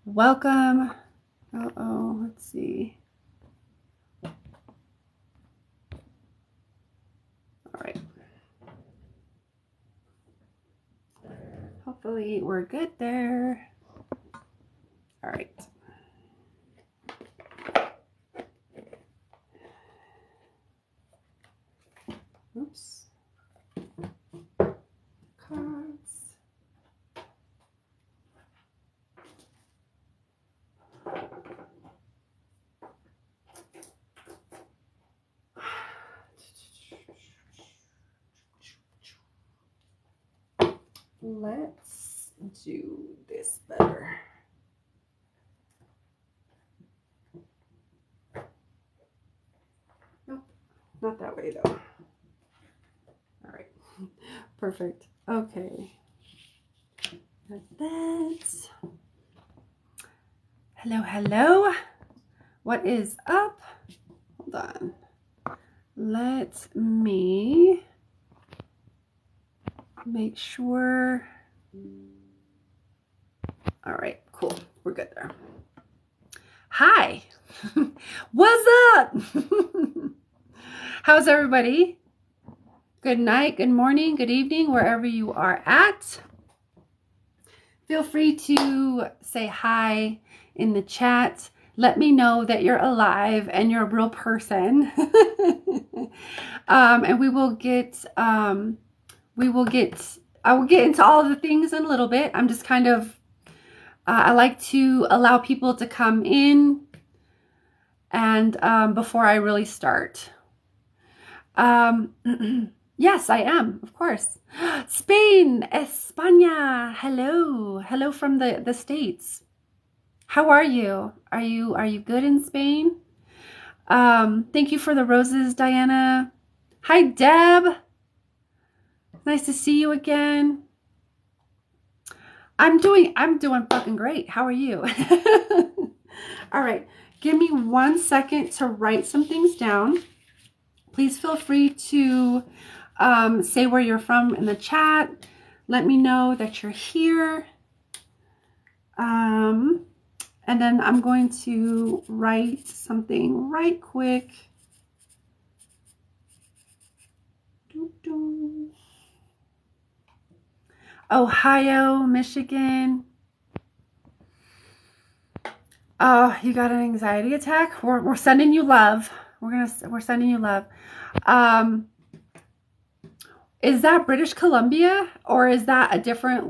Welcome. Let's see. All right. Hopefully we're good there. All right. Oops. Cards. Let's do this better. Nope, not that way though. All right, perfect. Okay, like that. Hello, hello. What is up? Hold on. Let me make sure. All right, cool. We're good there. Hi. What's up? How's everybody? Good night, good morning, good evening, wherever you are at. Feel free to say hi in the chat. Let me know that you're alive and you're a real person. And I will get into all of the things in a little bit. I'm just kind of, I like to allow people to come in and before I really start. Yes, I am, of course. Spain, España. Hello. Hello from the States. How are you? Are you good in Spain? Thank you for the roses, Diana. Hi, Deb. Nice to see you again. I'm doing fucking great. How are you? All right. Give me 1 second to write some things down. Please feel free to say where you're from in the chat. Let me know that you're here. And then I'm going to write something right quick. Ohio, Michigan. Oh, you got an anxiety attack? We're sending you love. We're sending you love. Is that British Columbia or is that a different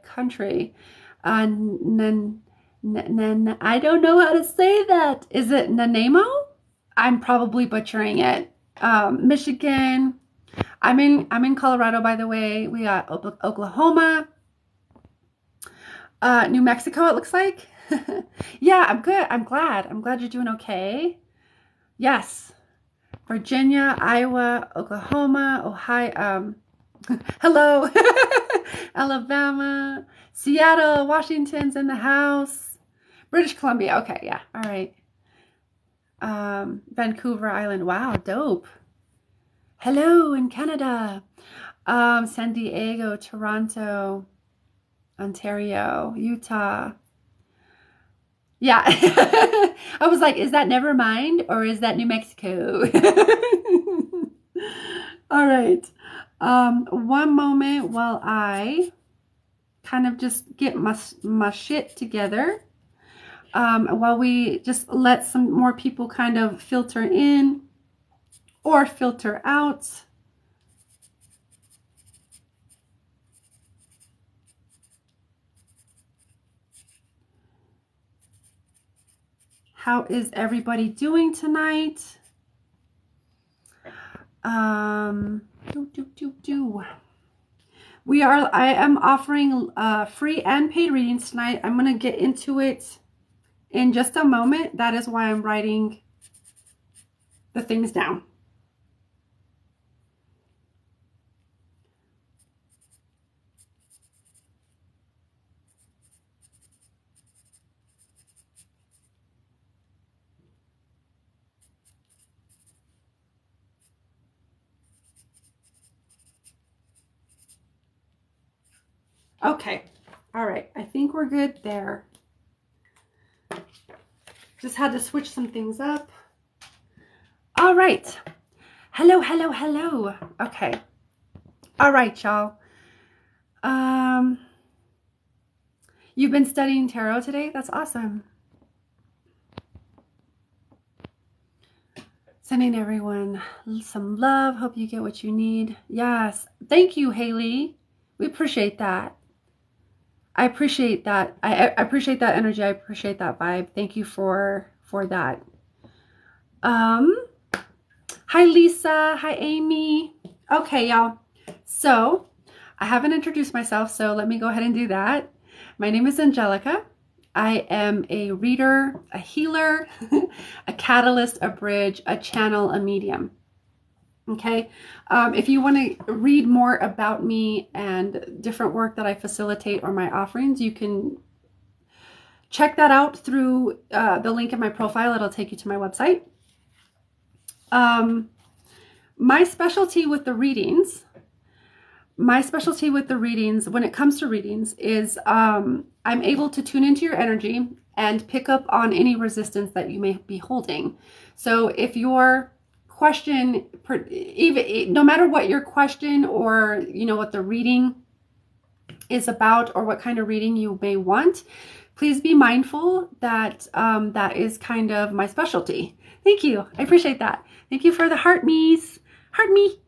country? I don't know how to say that. Is it Nanaimo? I'm probably butchering it. Michigan. I'm in Colorado, by the way. We got Oklahoma. New Mexico, it looks like. Yeah, I'm good. I'm glad you're doing okay. Yes. Virginia, Iowa, Oklahoma, Ohio, hello, Alabama, Seattle, Washington's in the house, British Columbia, okay, yeah, all right, Vancouver Island, wow, dope, hello in Canada, San Diego, Toronto, Ontario, Utah, yeah, I was like, is that Nevermind or is that New Mexico? All right. One moment while I kind of just get my shit together. While we just let some more people kind of filter in or filter out. How is everybody doing tonight? I am offering free and paid readings tonight. I'm going to get into it in just a moment. That is why I'm writing the things down. Okay, All right, I think we're good there. Just had to switch some things up. All right. Hello, hello, hello. Okay. All right, y'all. You've been studying tarot today? That's awesome. Sending everyone some love. Hope you get what you need. Yes. Thank you, Haley. We appreciate that. I appreciate that. I appreciate that energy. I appreciate that vibe. Thank you for that. Hi, Lisa. Hi, Amy. Okay, y'all. So I haven't introduced myself, so let me go ahead and do that. My name is Angelica. I am a reader, a healer, a catalyst, a bridge, a channel, a medium. Okay. If you want to read more about me and different work that I facilitate or my offerings, you can check that out through the link in my profile. It'll take you to my website. My specialty with the readings, when it comes to readings, is I'm able to tune into your energy and pick up on any resistance that you may be holding. So if your question, even no matter what your question or what the reading is about or what kind of reading you may want, please be mindful that that is kind of my specialty. Thank you. I appreciate that. Thank you for the heart me's. Heart me.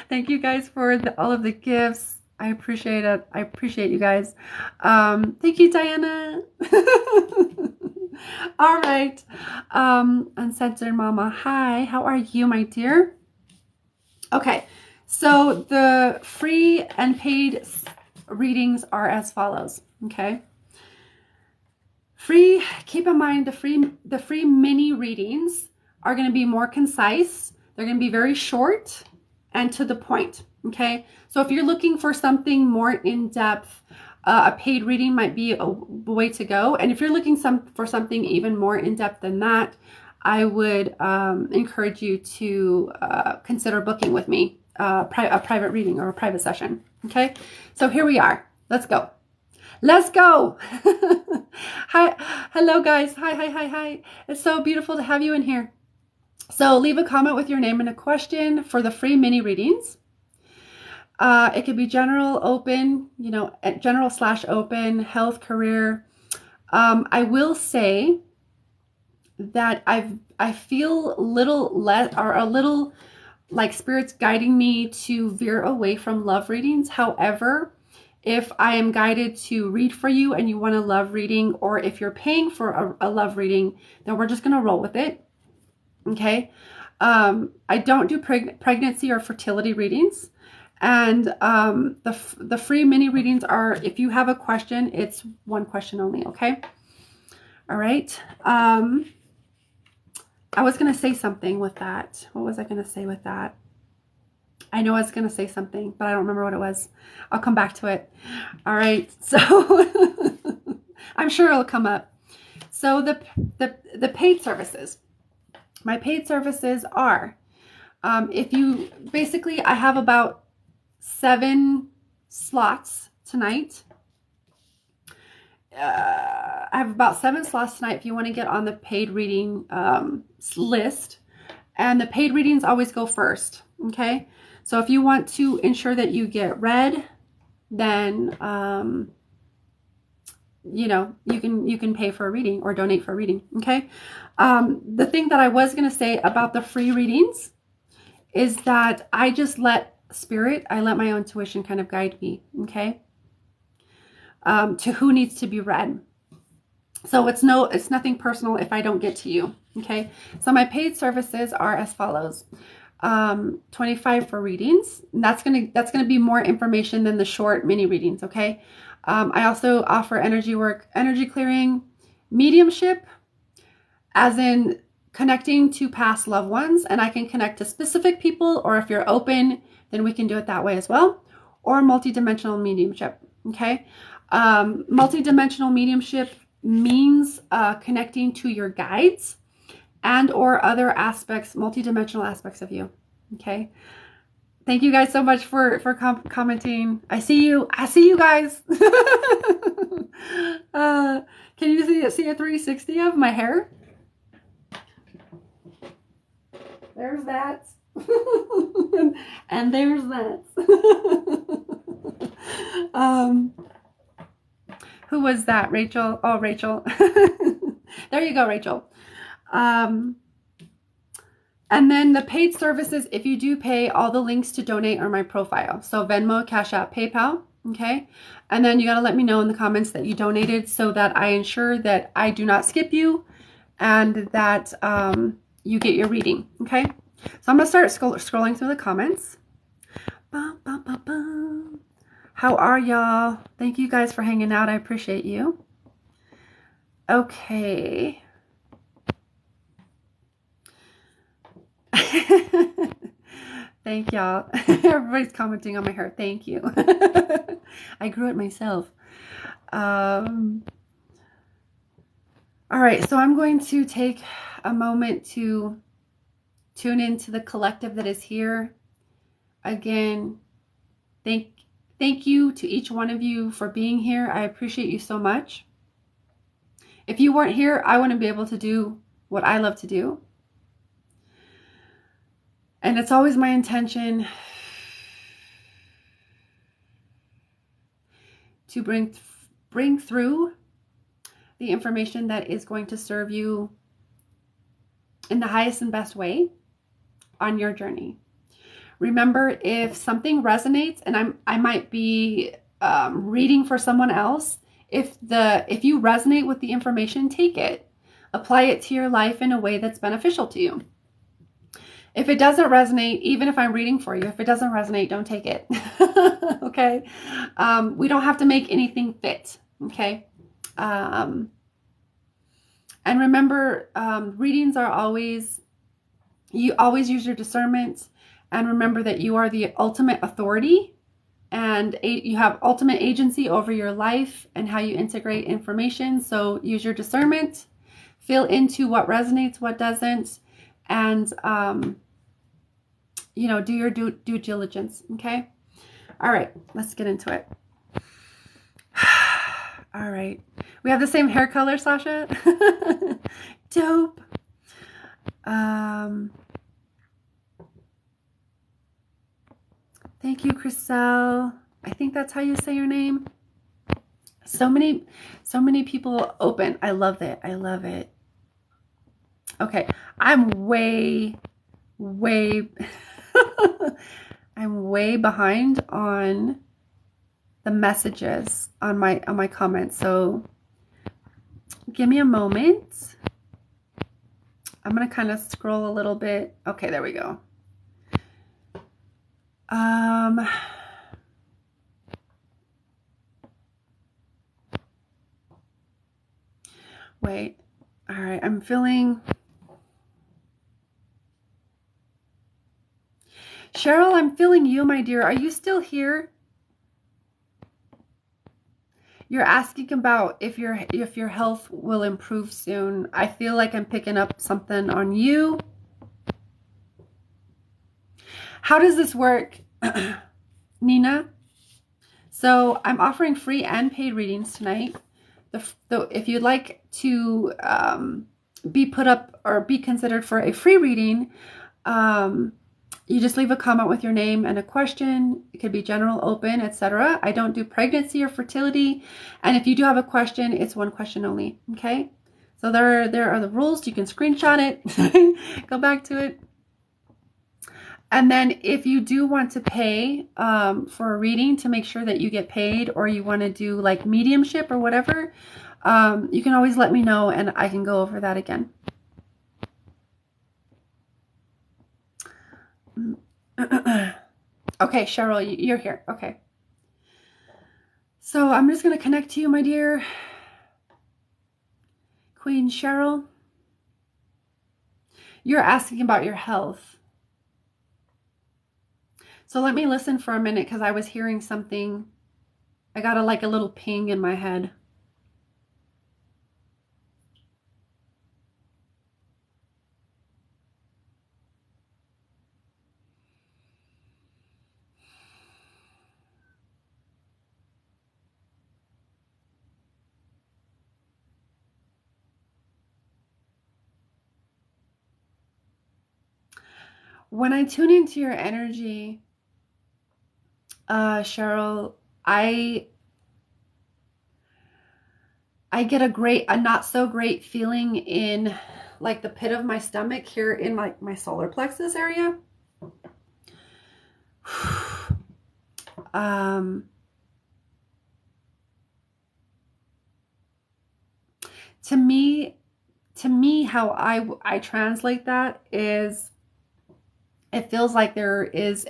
Thank you guys for all of the gifts. I appreciate it. I appreciate you guys. Thank you, Diana. All right. Uncensored Mama. Hi. How are you, my dear? Okay. So the free and paid readings are as follows. Okay. Free. Keep in mind the free mini readings are going to be more concise. They're going to be very short and to the point, okay? So if you're looking for something more in-depth, a paid reading might be a way to go. And if you're looking for something even more in-depth than that, I would encourage you to consider booking with me a private reading or a private session, okay? So here we are. Let's go. Let's go. Hi. Hello, guys. Hi. It's so beautiful to have you in here. So leave a comment with your name and a question for the free mini readings. It could be general, open, general/open, health, career. I will say that I feel a little like spirits guiding me to veer away from love readings. However, if I am guided to read for you and you want a love reading, or if you're paying for a love reading, then we're just going to roll with it. Okay. I don't do pregnancy or fertility readings. And the free mini readings are, if you have a question, it's one question only. Okay. All right. I was going to say something with that. What was I going to say with that? I know I was going to say something, but I don't remember what it was. I'll come back to it. All right. So I'm sure it'll come up. So the paid services. My paid services are, I have about 7 slots tonight. I have about 7 slots tonight if you want to get on the paid reading list. And the paid readings always go first. Okay. So if you want to ensure that you get read, then, you can pay for a reading or donate for a reading. Okay. The thing that I was going to say about the free readings is that I just let my own intuition kind of guide me. Okay. To who needs to be read. So it's nothing personal if I don't get to you. Okay. So my paid services are as follows. $25 for readings. And that's going to be more information than the short mini readings. Okay. I also offer energy work, energy clearing, mediumship, as in connecting to past loved ones. And I can connect to specific people, or if you're open, then we can do it that way as well. Or multidimensional mediumship. Okay. Multidimensional mediumship means connecting to your guides and or other aspects, multidimensional aspects of you. Okay. Thank you guys so much for commenting. I see you. I see you guys. Can you see a 360 of my hair? There's that. And there's that. Who was that? Rachel? Oh, Rachel. There you go, Rachel. And then the paid services, if you do pay, all the links to donate are my profile. So Venmo, Cash App, PayPal, okay? And then you got to let me know in the comments that you donated so that I ensure that I do not skip you and that you get your reading, okay? So I'm going to start scrolling through the comments. Bum, bum, bum, bum. How are y'all? Thank you guys for hanging out. I appreciate you. Okay. Thank y'all. Everybody's commenting on my hair. Thank you. I grew it myself. All right, so I'm going to take a moment to tune into the collective that is here. Again, thank you to each one of you for being here. I appreciate you so much. If you weren't here, I wouldn't be able to do what I love to do. And it's always my intention to bring through the information that is going to serve you in the highest and best way on your journey. Remember, if something resonates, and I might be reading for someone else, if you resonate with the information, take it, apply it to your life in a way that's beneficial to you. If it doesn't resonate, even if I'm reading for you, if it doesn't resonate, don't take it. Okay? We don't have to make anything fit. Okay? And remember, readings are always, you always use your discernment, and remember that you are the ultimate authority and you have ultimate agency over your life and how you integrate information. So use your discernment, feel into what resonates, what doesn't, and you know, do your due diligence. Okay. All right, let's get into it. All right, we have the same hair color, Sasha. Dope. Thank you, Chriselle. I think that's how you say your name. So many people open. I love it. I love it. Okay, I'm way I'm way behind on the messages on my comments. So give me a moment. I'm gonna kind of scroll a little bit. Okay, there we go. Wait. All right, I'm feeling. Cheryl, I'm feeling you, my dear. Are you still here? You're asking about if your health will improve soon. I feel like I'm picking up something on you. How does this work, Nina? So I'm offering free and paid readings tonight. If you'd like to be put up or be considered for a free reading, you just leave a comment with your name and a question. It could be general, open, etc. I don't do pregnancy or fertility. And if you do have a question, it's one question only. Okay? So there are the rules. You can screenshot it, go back to it. And then if you do want to pay for a reading to make sure that you get paid, or you want to do like mediumship or whatever, you can always let me know and I can go over that again. Okay, Cheryl, you're here. Okay. So I'm just going to connect to you, my dear Queen Cheryl. You're asking about your health. So let me listen for a minute because I was hearing something. I got a little ping in my head. when I tune into your energy, Cheryl, I get a not so great feeling in like the pit of my stomach here in like my solar plexus area. um, to me, how I translate that is, it feels like there is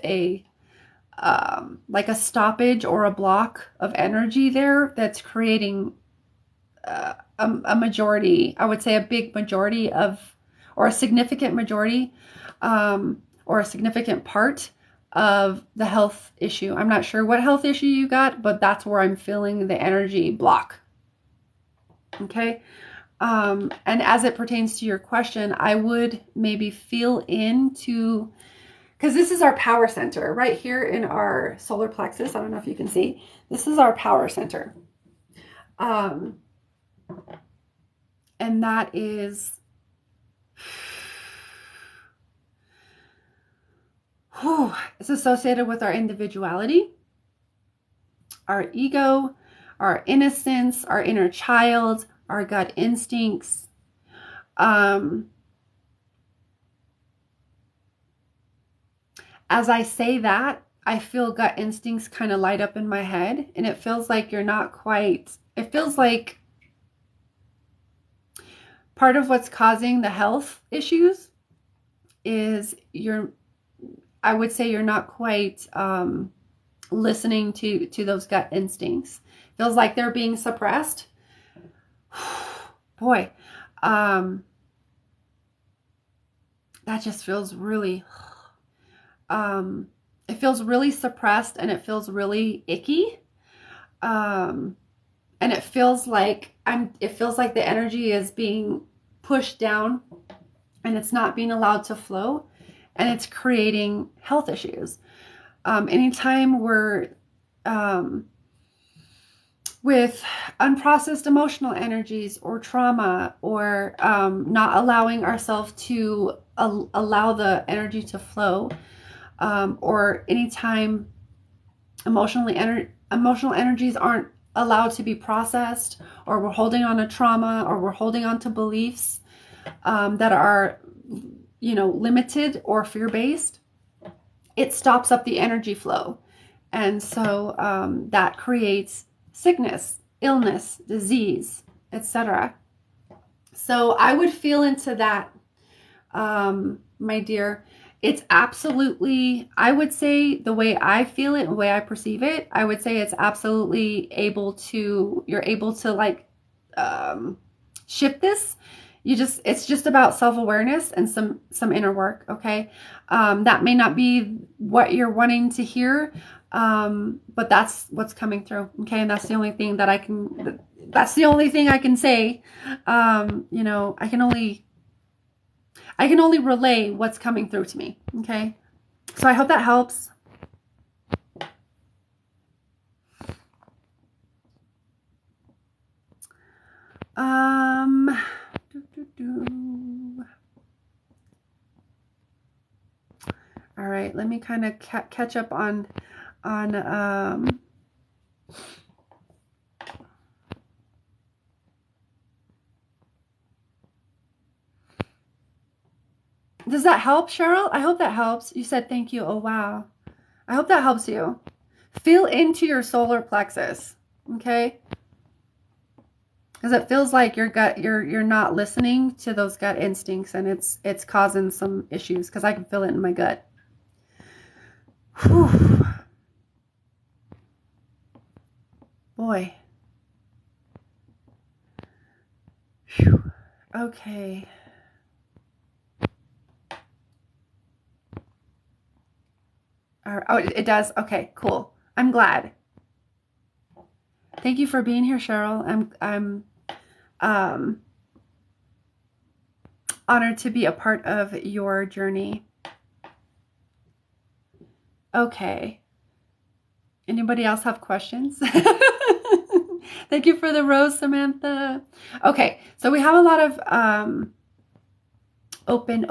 like a stoppage or a block of energy there that's creating a majority, I would say a big majority of, or a significant majority, or a significant part of the health issue. I'm not sure what health issue you got, but that's where I'm feeling the energy block. Okay. And as it pertains to your question, I would maybe feel into, because this is our power center right here in our solar plexus. I don't know if you can see. This is our power center. And that is, it's associated with our individuality, our ego, our innocence, our inner child, our gut instincts. As I say that, I feel gut instincts kind of light up in my head, and it feels like you're not quite, it feels like part of what's causing the health issues is I would say you're not quite listening to those gut instincts. Feels like they're being suppressed. Boy, that just feels really, it feels really suppressed, and it feels really icky. And it feels like the energy is being pushed down, and it's not being allowed to flow, and it's creating health issues. Anytime we're with unprocessed emotional energies or trauma, or not allowing ourselves to allow the energy to flow, or anytime emotional energies aren't allowed to be processed, or we're holding on to trauma, or we're holding on to beliefs that are, limited or fear-based, it stops up the energy flow. And so that creates sickness, illness, disease, etc. So I would feel into that, my dear. It's absolutely, I would say, the way I feel it, the way I perceive it, I would say it's absolutely you're able to like shift this. It's just about self-awareness and some inner work. Okay. That may not be what you're wanting to hear, but that's what's coming through. Okay. And that's the only thing that I can say. I can only relay what's coming through to me. Okay. So I hope that helps. All right, let me kind of catch up on does that help, Cheryl? I hope that helps. You said thank you. Oh, wow. I hope that helps you. Feel into your solar plexus, okay? Because it feels like you're not listening to those gut instincts, and it's causing some issues, because I can feel it in my gut. Whew. Boy. Whew. Okay. Oh, it does? Okay, cool. I'm glad. Thank you for being here, Cheryl. I'm honored to be a part of your journey. Okay. Anybody else have questions? Thank you for the rose, Samantha. Okay, so we have a lot of open.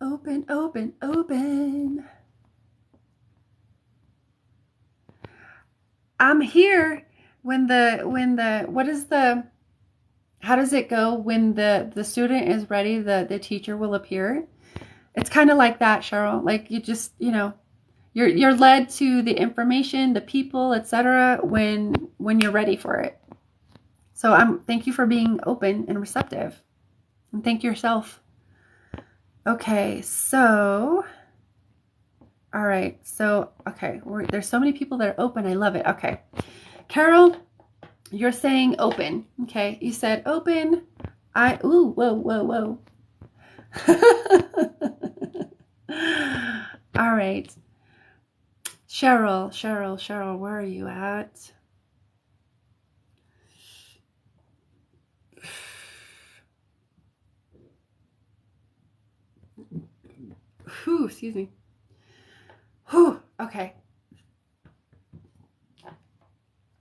Open, open, open. I'm here when what is the, how does it go? When the student is ready, the teacher will appear. It's kind of like that, Cheryl. Like you just, you're led to the information, the people, etc. when you're ready for it. So thank you for being open and receptive. And thank yourself. Okay, so all right. So, okay, there's so many people that are open. I love it. Okay. Carol, you're saying open. Okay. You said open. Ooh, whoa, whoa, whoa. All right. Cheryl, where are you at? Whew, excuse me. Whew, okay.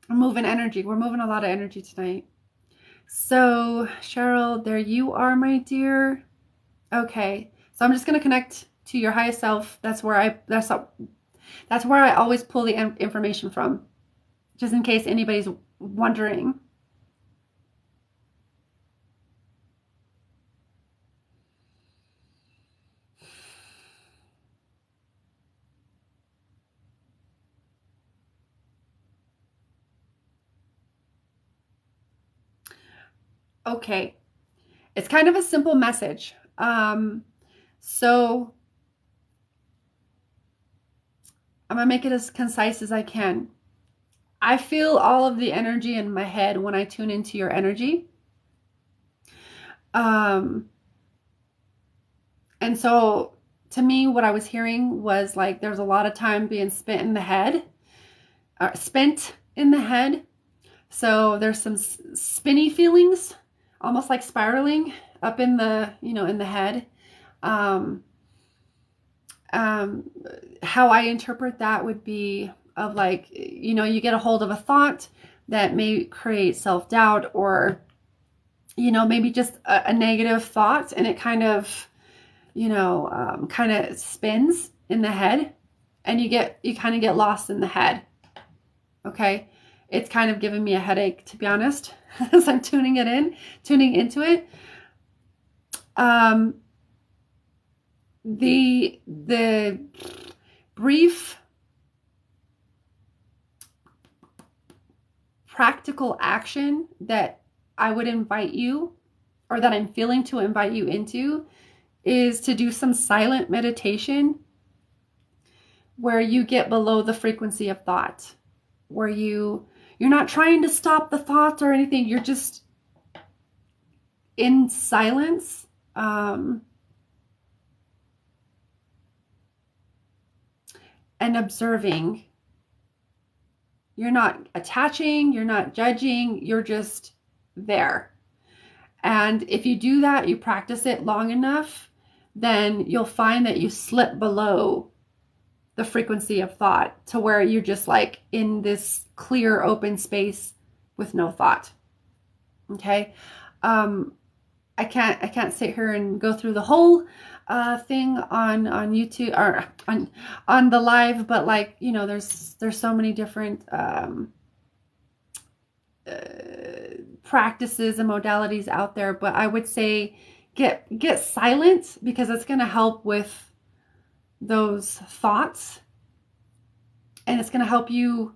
I'm moving energy. We're moving a lot of energy tonight. So, Cheryl, there you are, my dear. Okay. So I'm just going to connect to your highest self. That's where I always pull the information from, just in case anybody's wondering. Okay. It's kind of a simple message. So I'm going to make it as concise as I can. I feel all of the energy in my head when I tune into your energy. And so to me, what I was hearing was like there's a lot of time being spent in the head. So there's some spinny feelings, almost like spiraling up in the, in the head. How I interpret that would be of like, you get a hold of a thought that may create self-doubt or, maybe just a negative thought, and it kind of, kind of spins in the head, and you kind of get lost in the head. Okay. It's kind of giving me a headache, to be honest, as I'm tuning into it. The brief practical action that I would invite you, or that I'm feeling to invite you into, is to do some silent meditation where you get below the frequency of thought, where you're not trying to stop the thoughts or anything. You're just in silence. And observing. You're not attaching, you're not judging, you're just there. And if you do that, you practice it long enough, then you'll find that you slip below the frequency of thought to where you're just like in this clear open space with no thought. Okay. I can't sit here and go through the whole thing on YouTube or on the live, but like, there's so many different practices and modalities out there. But I would say get silent, because it's going to help with those thoughts, and it's going to help you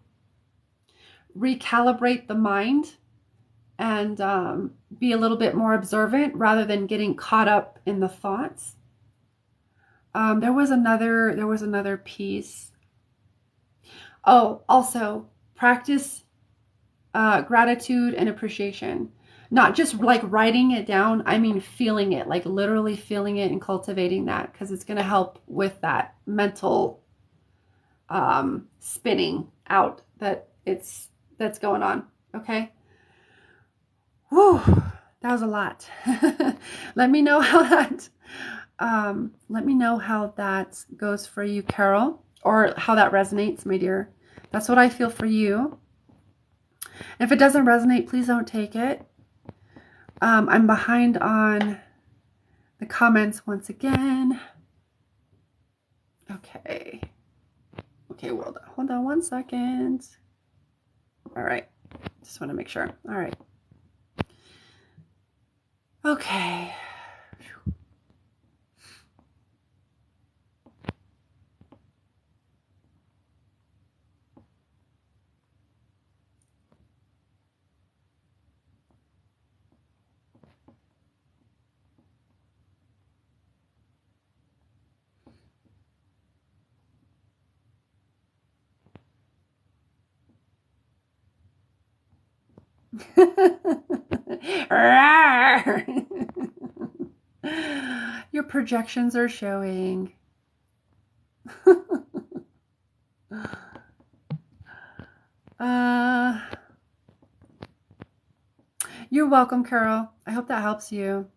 recalibrate the mind and be a little bit more observant rather than getting caught up in the thoughts. There was another piece. Oh, also practice gratitude and appreciation. Not just like writing it down. I mean, feeling it, like literally feeling it and cultivating that, because it's going to help with that mental spinning out that's going on. Okay. Whew, that was a lot. Let me know how that goes for you, Carol, or how that resonates, my dear. That's what I feel for you. And if it doesn't resonate, please don't take it. I'm behind on the comments once again. Okay. Okay, well, hold on 1 second. All right. Just want to make sure. All right. Okay. Your projections are showing. uh, you're welcome, Carol. I hope that helps you.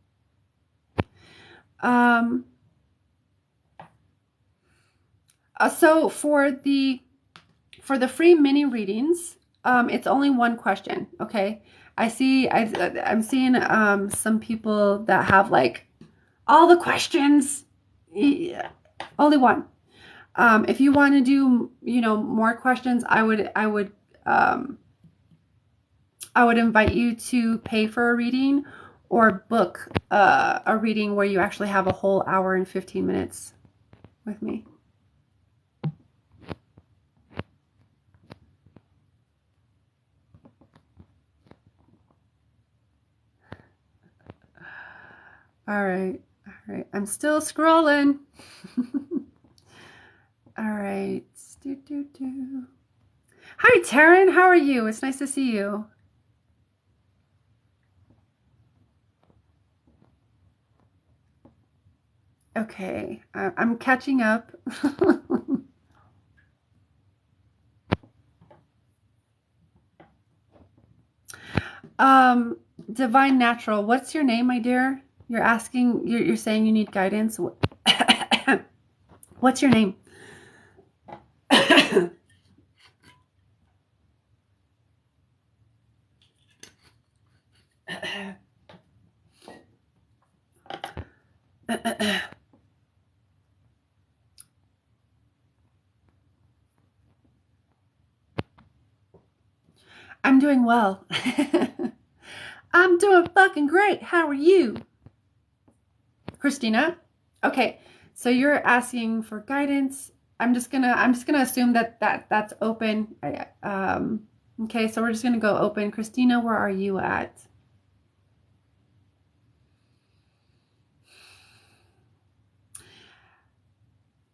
So for the free mini readings, it's only one question. Okay, I'm seeing some people that have like all the questions. Yeah, only one. If you want to do, more questions, I would invite you to pay for a reading or book a reading where you actually have a whole hour and 15 minutes with me. All right. All right. I'm still scrolling. All right. Hi, Taryn. How are you? It's nice to see you. Okay. I'm catching up. Divine Natural. What's your name, my dear? You're asking, you're saying you need guidance. What's your name? I'm doing well. I'm doing fucking great. How are you? Christina? Okay. So you're asking for guidance. I'm just gonna assume that's open. Okay, so we're just gonna go open. Christina, where are you at?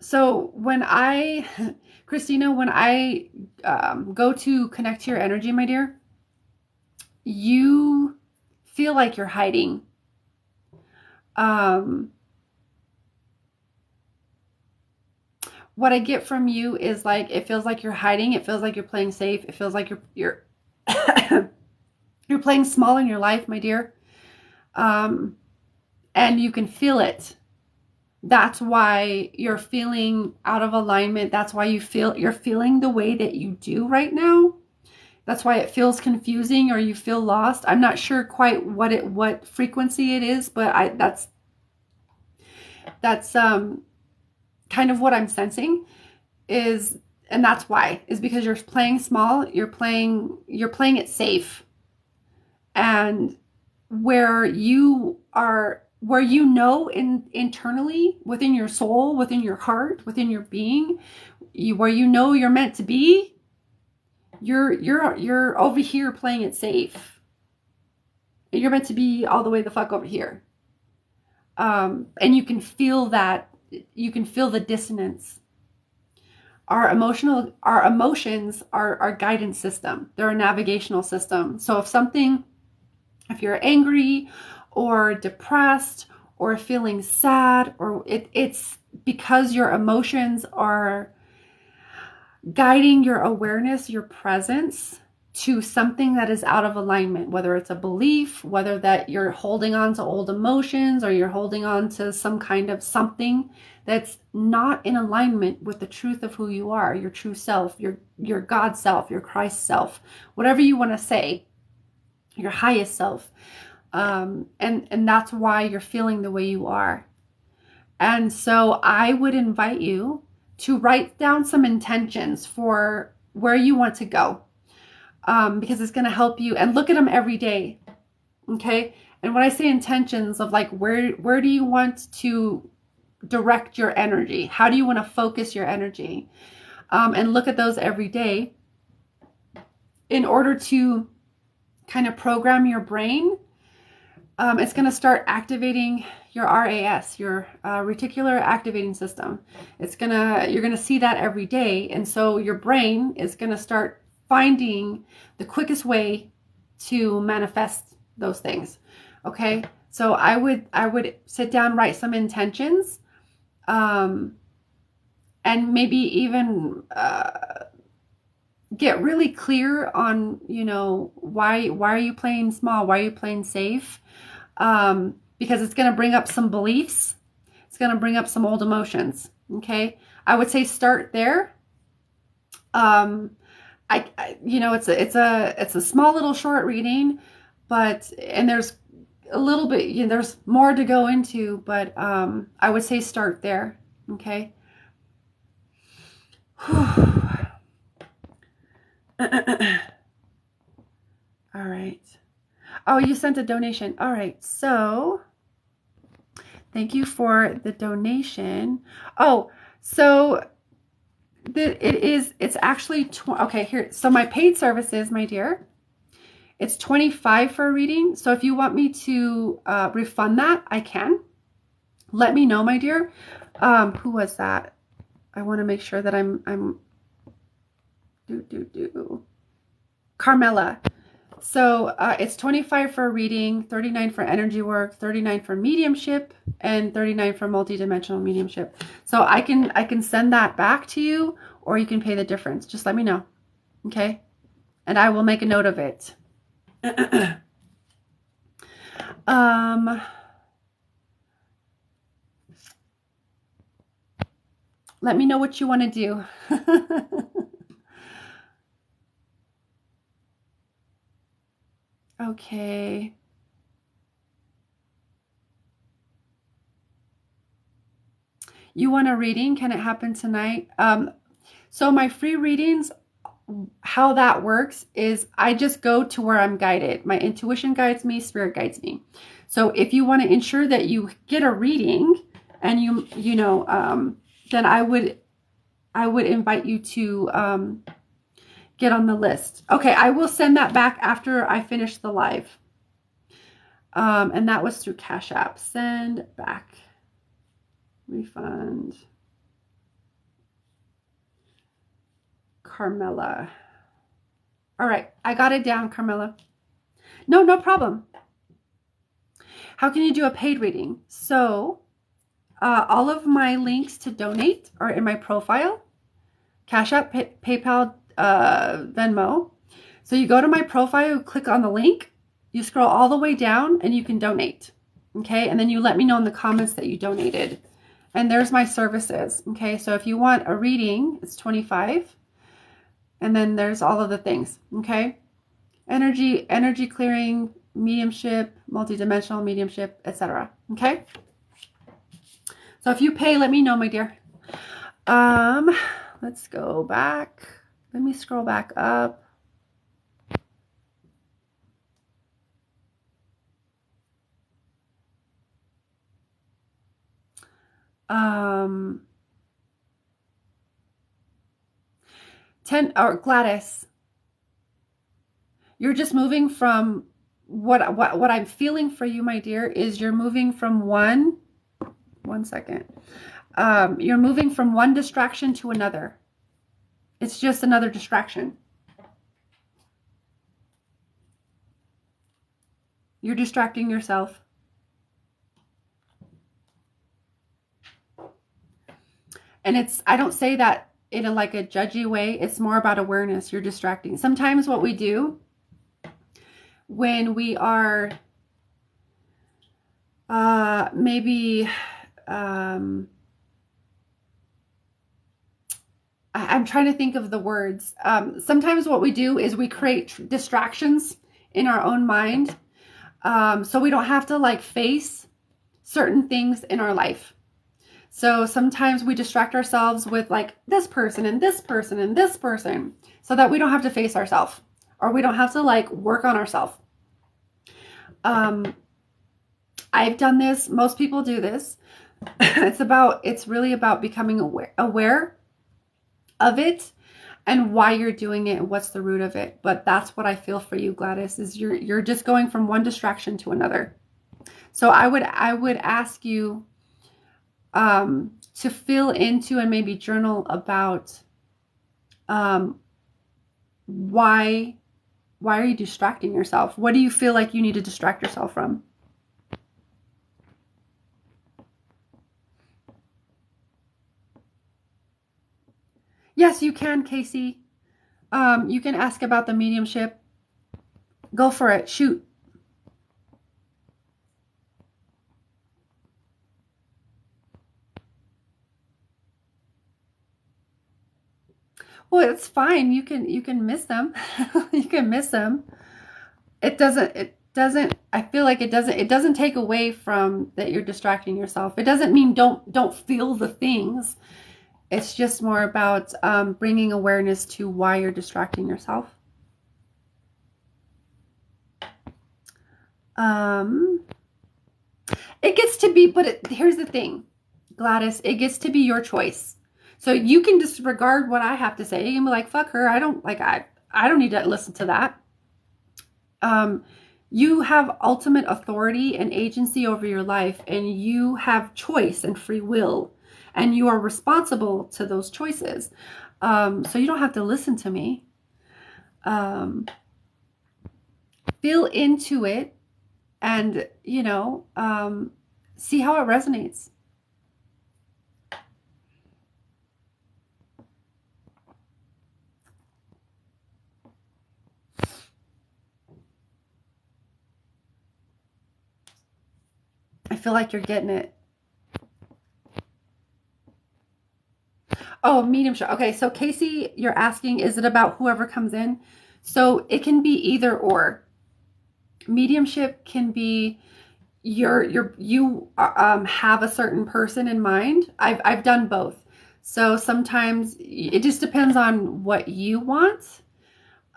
So Christina, when I go to connect to your energy, my dear, you feel like you're hiding. What I get from you is like, it feels like you're hiding. It feels like you're playing safe. It feels like you're you're playing small in your life, my dear. And you can feel it. That's why you're feeling out of alignment. That's why you're feeling the way that you do right now. That's why it feels confusing or you feel lost. I'm not sure quite what frequency it is, but that's kind of what I'm sensing is, and that's why, is because you're playing small, you're playing it safe. And where you know internally within your soul, within your heart, within your being, where you know you're meant to be, you're over here playing it safe. You're meant to be all the way the fuck over here. And you can feel that. You can feel the dissonance. Our emotions are our guidance system. They're a navigational system. So if you're angry or depressed or feeling sad, or it's because your emotions are guiding your awareness, your presence to something that is out of alignment, whether it's a belief, whether that you're holding on to old emotions or you're holding on to some kind of something that's not in alignment with the truth of who you are, your true self, your God self, your Christ self, whatever you want to say, your highest self. And that's why you're feeling the way you are. And so I would invite you to write down some intentions for where you want to go, because it's going to help you, and look at them every day. Okay. And when I say intentions of like, where do you want to direct your energy? How do you want to focus your energy? And look at those every day in order to kind of program your brain. It's going to start activating your RAS, your reticular activating system. You're going to see that every day. And so your brain is going to start finding the quickest way to manifest those things. Okay. So I would sit down, write some intentions, and maybe even, get really clear on, why are you playing small? Why are you playing safe? Because it's going to bring up some beliefs. It's going to bring up some old emotions. Okay. I would say start there. It's a small little short reading, and there's a little bit, there's more to go into, but, I would say start there. Okay. All right. Oh, you sent a donation. All right. So thank you for the donation. Oh, so it's actually, okay, here. So my paid services, my dear, it's $25 for a reading. So if you want me to refund that, I can. Let me know, my dear. Who was that? I want to make sure that I'm Carmela. So it's $25 for a reading, $39 for energy work, $39 for mediumship, and $39 for multidimensional mediumship. So I can send that back to you, or you can pay the difference. Just let me know. Okay? And I will make a note of it. Let me know what you want to do. Okay. You want a reading? Can it happen tonight? So my free readings, how that works is I just go to where I'm guided. My intuition guides me, spirit guides me. So if you want to ensure that you get a reading, and then I would invite you to get on the list. Okay, I will send that back after I finish the live. And that was through Cash App. Send back. Refund. Carmela. All right, I got it down, Carmela. No problem. How can you do a paid reading? So all of my links to donate are in my profile. Cash App, PayPal, Venmo. So you go to my profile, you click on the link, you scroll all the way down, and you can donate. Okay, and then you let me know in the comments that you donated. And there's my services. Okay, so if you want a reading, it's $25. And then there's all of the things. Okay, energy clearing, mediumship, multidimensional mediumship, etc. Okay. So if you pay, let me know, my dear. Let's go back. Let me scroll back up. Gladys, you're just moving from what I'm feeling for you, my dear, is you're moving from one second. You're moving from one distraction to another. It's just another distraction. You're distracting yourself. And I don't say that in a judgy way. It's more about awareness. You're distracting. Sometimes what we do when we are maybe I'm trying to think of the words. Sometimes what we do is we create distractions in our own mind, so we don't have to face certain things in our life. So sometimes we distract ourselves with like this person and this person and this person so that we don't have to face ourselves or we don't have to like work on ourselves. I've done this. Most people do this. It's really about becoming aware of it and why you're doing it and what's the root of it. But that's what I feel for you, Gladys, is you're just going from one distraction to another. So I would ask you to fill into and maybe journal about why are you distracting yourself? What do you feel like you need to distract yourself from? Yes, you can, Casey. You can ask about the mediumship. Go for it. Shoot. Well, it's fine. You can miss them. You can miss them. It doesn't I feel like it doesn't take away from that you're distracting yourself. It doesn't mean don't feel the things. It's just more about bringing awareness to why you're distracting yourself. It gets to be, but here's the thing, Gladys, it gets to be your choice. So you can disregard what I have to say. You can be like, fuck her. I don't need to listen to that. You have ultimate authority and agency over your life, and you have choice and free will, and you are responsible to those choices. So you don't have to listen to me. Feel into it and, see how it resonates. I feel like you're getting it. Oh, mediumship. Okay, so Casey, you're asking, is it about whoever comes in? So it can be either or. Mediumship can be you have a certain person in mind. I've done both. So sometimes it just depends on what you want.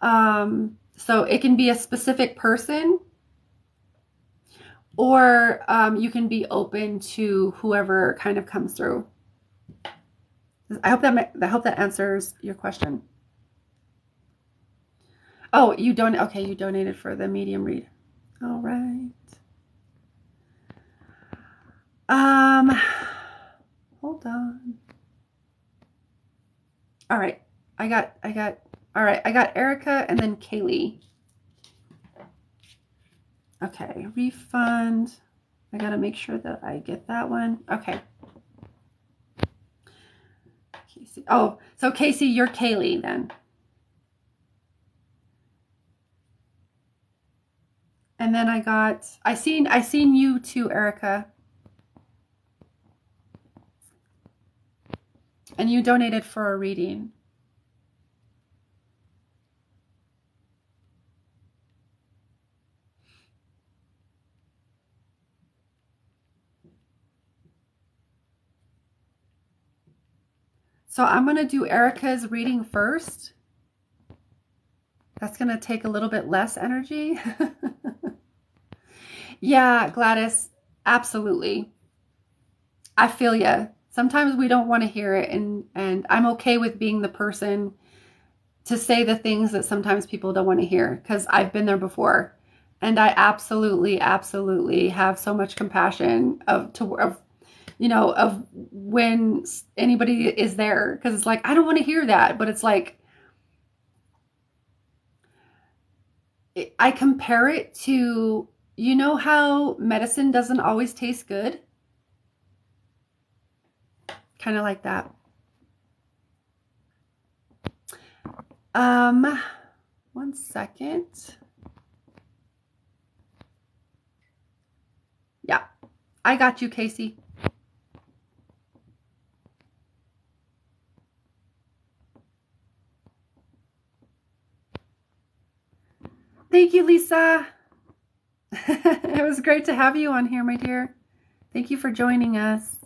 So it can be a specific person, or you can be open to whoever kind of comes through. I hope that answers your question. Oh, you don't. Okay, you donated for the medium read. All right. Hold on. All right. All right. I got Erica and then Kaylee. Okay. Refund. I got to make sure that I get that one. Okay. Casey. Oh, so Casey, you're Kaylee then. And then I seen you too, Erica. And you donated for a reading. So I'm going to do Erica's reading first. That's going to take a little bit less energy. Yeah, Gladys, absolutely. I feel ya. Sometimes we don't want to hear it, and I'm okay with being the person to say the things that sometimes people don't want to hear, because I've been there before. And I absolutely, absolutely have so much compassion of when anybody is there, because it's like, I don't want to hear that, but it's like, I compare it to, how medicine doesn't always taste good? Kind of like that. One second. Yeah, I got you, Casey. Thank you, Lisa. It was great to have you on here, my dear. Thank you for joining us.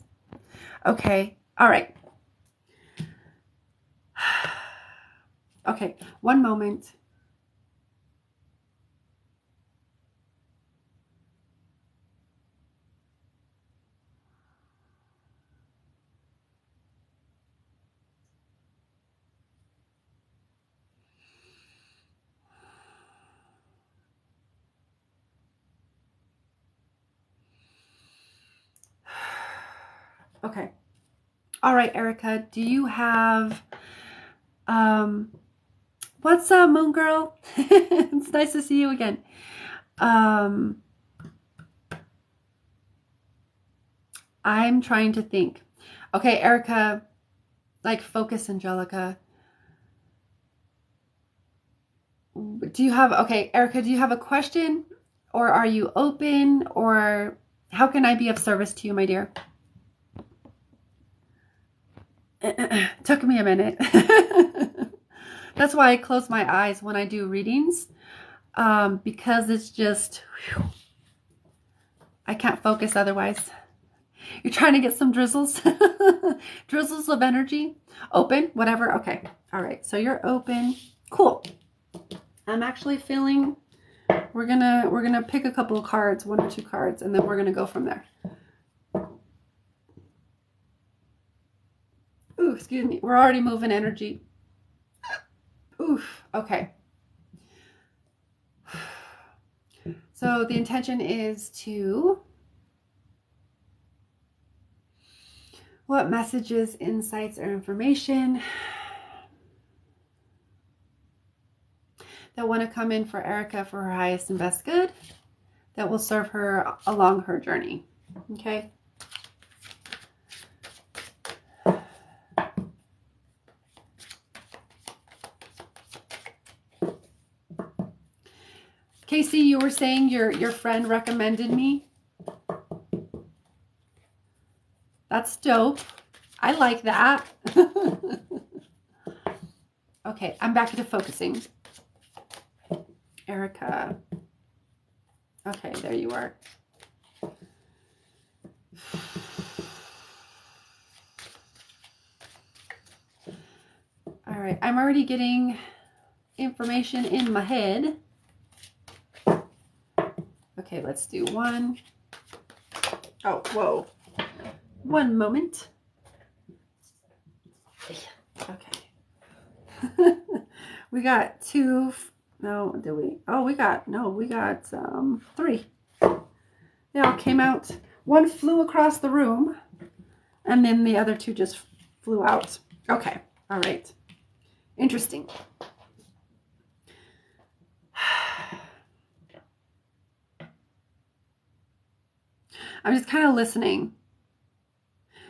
Okay. All right. Okay. One moment. Okay. All right, Erica, do you have what's up, Moon Girl? It's nice to see you again. Um I'm trying to think. Okay, Erica, like focus, Angelica. Do you have okay, Erica, do you have a question? Or are you open? Or how can I be of service to you, my dear? Took me a minute. That's why I close my eyes when I do readings, because it's just, whew, I can't focus otherwise. You're trying to get some drizzles, drizzles of energy. Open, whatever. Okay. All right. So you're open. Cool. I'm actually feeling we're gonna pick a couple of cards, 1 or 2 cards, and then we're gonna go from there. Ooh, excuse me. We're already moving energy. Oof. Okay. So the intention is to what messages, insights, or information that want to come in for Erica for her highest and best good that will serve her along her journey. Okay. Casey, you were saying your friend recommended me. That's dope. I like that. Okay, I'm back to focusing. Erica. Okay, there you are. All right, I'm already getting information in my head. Okay, let's do one. Oh, whoa. One moment. Okay. We got 2. No, did we? Oh, we got 3. They all came out. 1 flew across the room, and then the other 2 just flew out. Okay. All right. Interesting. I'm just kind of listening.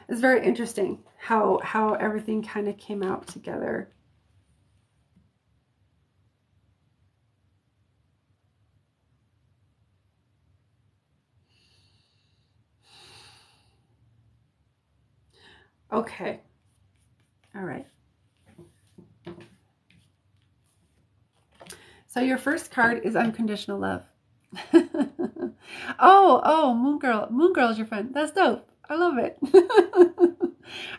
It's very interesting how everything kind of came out together. Okay. All right. So your first card is unconditional love. Oh, Moon Girl. Moon Girl is your friend. That's dope. I love it.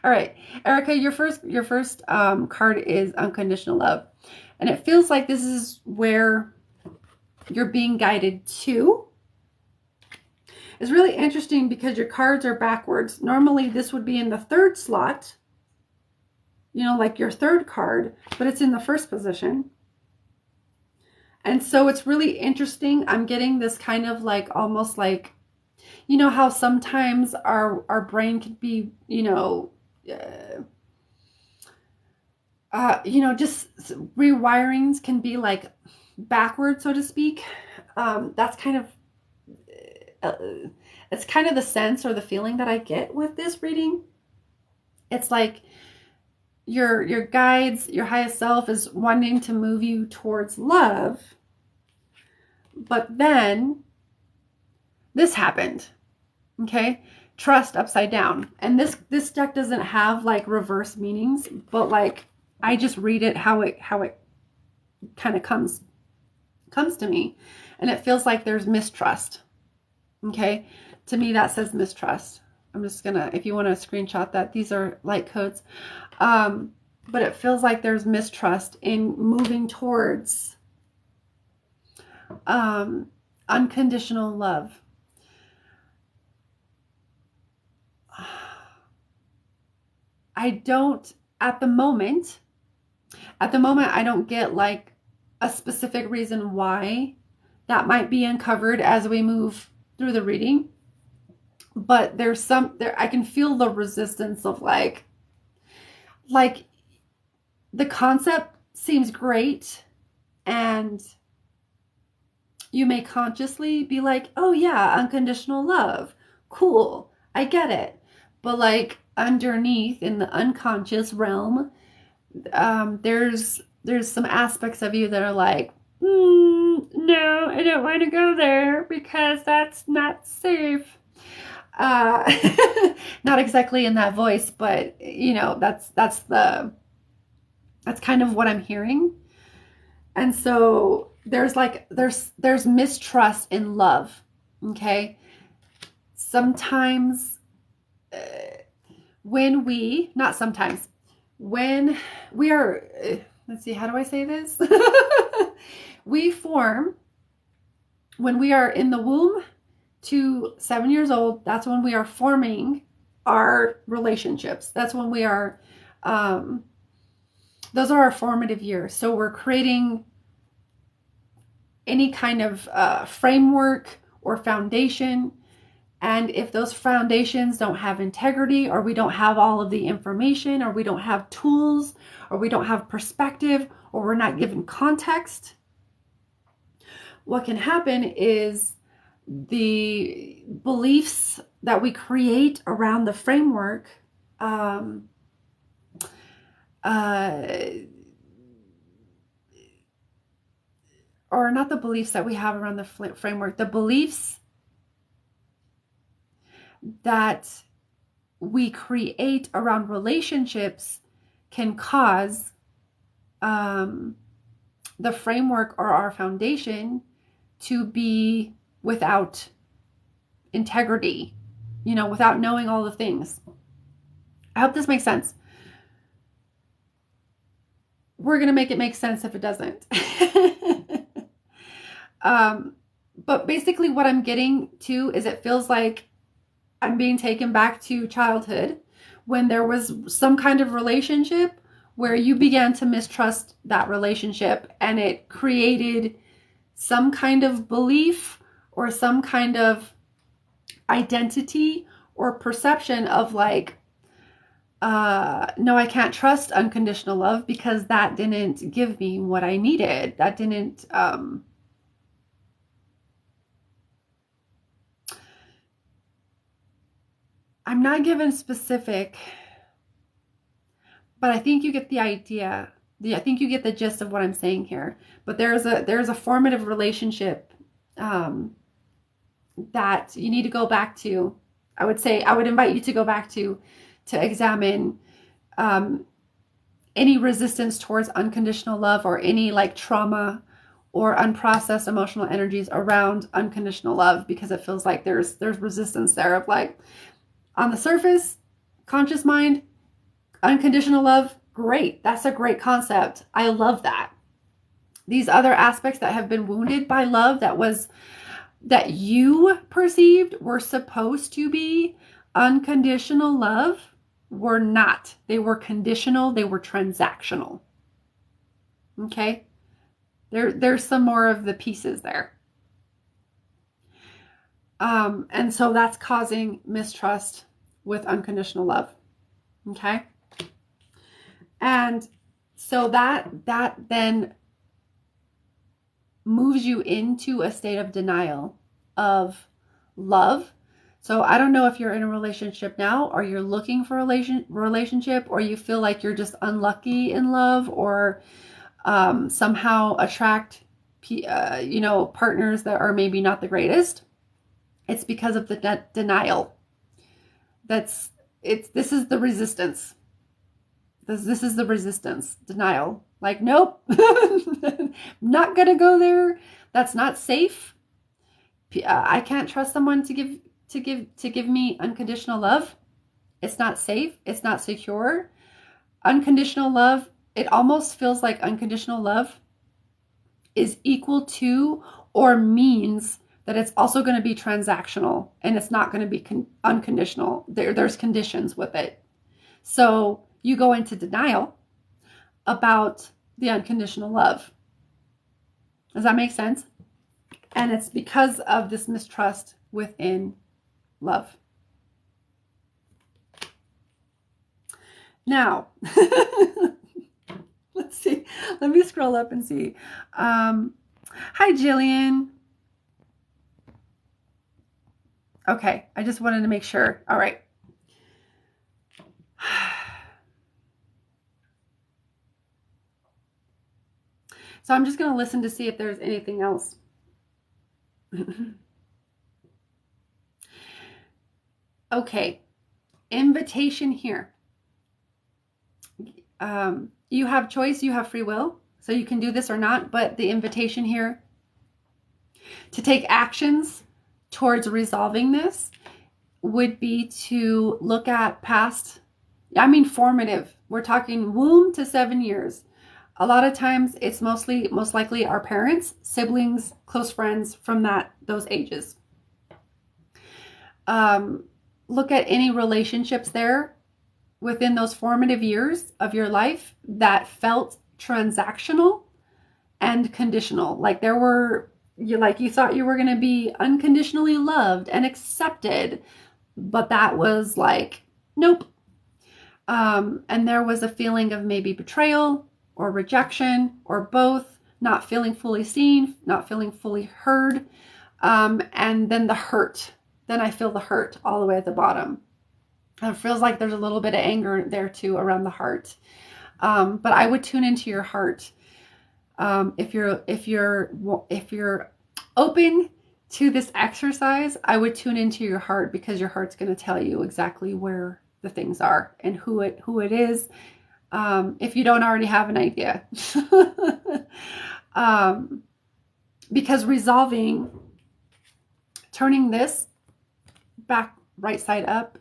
All right, Erica, your first card is unconditional love, and it feels like this is where you're being guided to. It's really interesting because your cards are backwards. Normally, this would be in the 3rd slot. You know, like your 3rd card, but it's in the 1st position. And so it's really interesting. I'm getting this kind of like almost like, you know how sometimes our brain can be, just rewirings can be like backward, so to speak. That's kind of it's kind of the sense or the feeling that I get with this reading. It's like your guides, your highest self is wanting to move you towards love. But then this happened. Okay? Trust upside down. And this deck doesn't have like reverse meanings, but like I just read it how it kind of comes to me. And it feels like there's mistrust. Okay? To me that says mistrust. I'm just gonna, if you want to screenshot that, these are light codes. But it feels like there's mistrust in moving towards unconditional love. I don't, at the moment, I don't get like a specific reason why. That might be uncovered as we move through the reading. But there's some, there, I can feel the resistance of like the concept seems great, and you may consciously be like, oh yeah, unconditional love. Cool. I get it. But like underneath in the unconscious realm, there's some aspects of you that are like, no, I don't want to go there because that's not safe. Not exactly in that voice, but you know, that's kind of what I'm hearing. And so there's mistrust in love. Okay. Sometimes when we, not sometimes, when we are, let's see, how do I say this? We form, when we are in the womb to 7 years old, that's when we are forming our relationships. That's when we are, those are our formative years. So we're creating any kind of framework or foundation. And if those foundations don't have integrity, or we don't have all of the information, or we don't have tools, or we don't have perspective, or we're not given context, what can happen is the beliefs that we create around the framework or not the beliefs that we have around the framework, the beliefs that we create around relationships can cause the framework or our foundation to be without integrity, you know, without knowing all the things. I hope this makes sense. We're going to make it make sense if it doesn't. But basically what I'm getting to is it feels like I'm being taken back to childhood when there was some kind of relationship where you began to mistrust that relationship, and it created some kind of belief or some kind of identity or perception of like, no, I can't trust unconditional love because that didn't give me what I needed. That didn't, I'm not given specific, but I think you get the idea. I think you get the gist of what I'm saying here. But there's a formative relationship that you need to go back to. I would invite you to go back to examine any resistance towards unconditional love, or any like trauma or unprocessed emotional energies around unconditional love, because it feels like there's resistance there of like, on the surface, conscious mind, unconditional love, great. That's a great concept. I love that. These other aspects that have been wounded by love, that you perceived were supposed to be unconditional love, were not. They were conditional. They were transactional. Okay? There's some more of the pieces there. And so that's causing mistrust with unconditional love. Okay? And so that then moves you into a state of denial of love. So I don't know if you're in a relationship now, or you're looking for a relationship, or you feel like you're just unlucky in love, or somehow attract partners that are maybe not the greatest. It's because of the denial. This is the resistance. This is the resistance, denial. Like, nope, not gonna go there. That's not safe. I can't trust someone to to give me unconditional love. It's not safe. It's not secure. Unconditional love, it almost feels like unconditional love is equal to or means that it's also going to be transactional and it's not going to be unconditional. There's conditions with it. So you go into denial about the unconditional love. Does that make sense? And it's because of this mistrust within love. Now, let's see. Let me scroll up and see. Hi, Jillian. Okay, I just wanted to make sure. All right. So I'm just going to listen to see if there's anything else. Okay, invitation here. You have choice, you have free will, so you can do this or not, but the invitation here to take actions towards resolving this would be to look at past, formative. We're talking womb to 7 years. A lot of times it's most likely our parents, siblings, close friends from those ages. Look at any relationships there within those formative years of your life that felt transactional and conditional. Like you thought you were going to be unconditionally loved and accepted, but that was like, nope. And there was a feeling of maybe betrayal or rejection or both, not feeling fully seen, not feeling fully heard. And then the hurt. Then I feel the hurt all the way at the bottom. It feels like there's a little bit of anger there too around the heart. But I would tune into your heart. If you're open to this exercise, I would tune into your heart, because your heart's going to tell you exactly where the things are and who it is. If you don't already have an idea. Because turning this back right side up,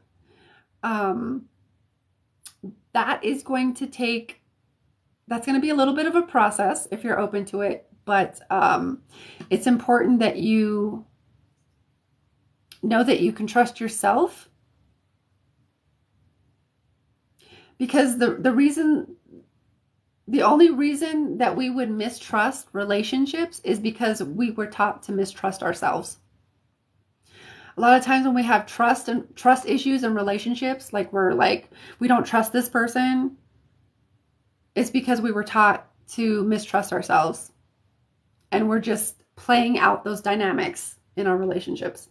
that's going to be a little bit of a process if you're open to it, but it's important that you know that you can trust yourself, because the only reason that we would mistrust relationships is because we were taught to mistrust ourselves. A lot of times when we have trust issues in relationships, we don't trust this person, it's because we were taught to mistrust ourselves. And we're just playing out those dynamics in our relationships.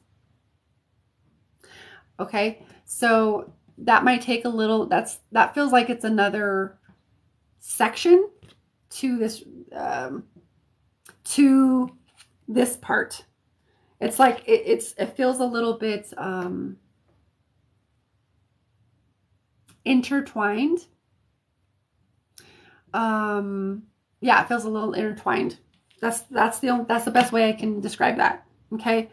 Okay, so that might take that feels like it's another section to this part. It's like it feels a little bit intertwined. Yeah, it feels a little intertwined. That's the best way I can describe that. Okay,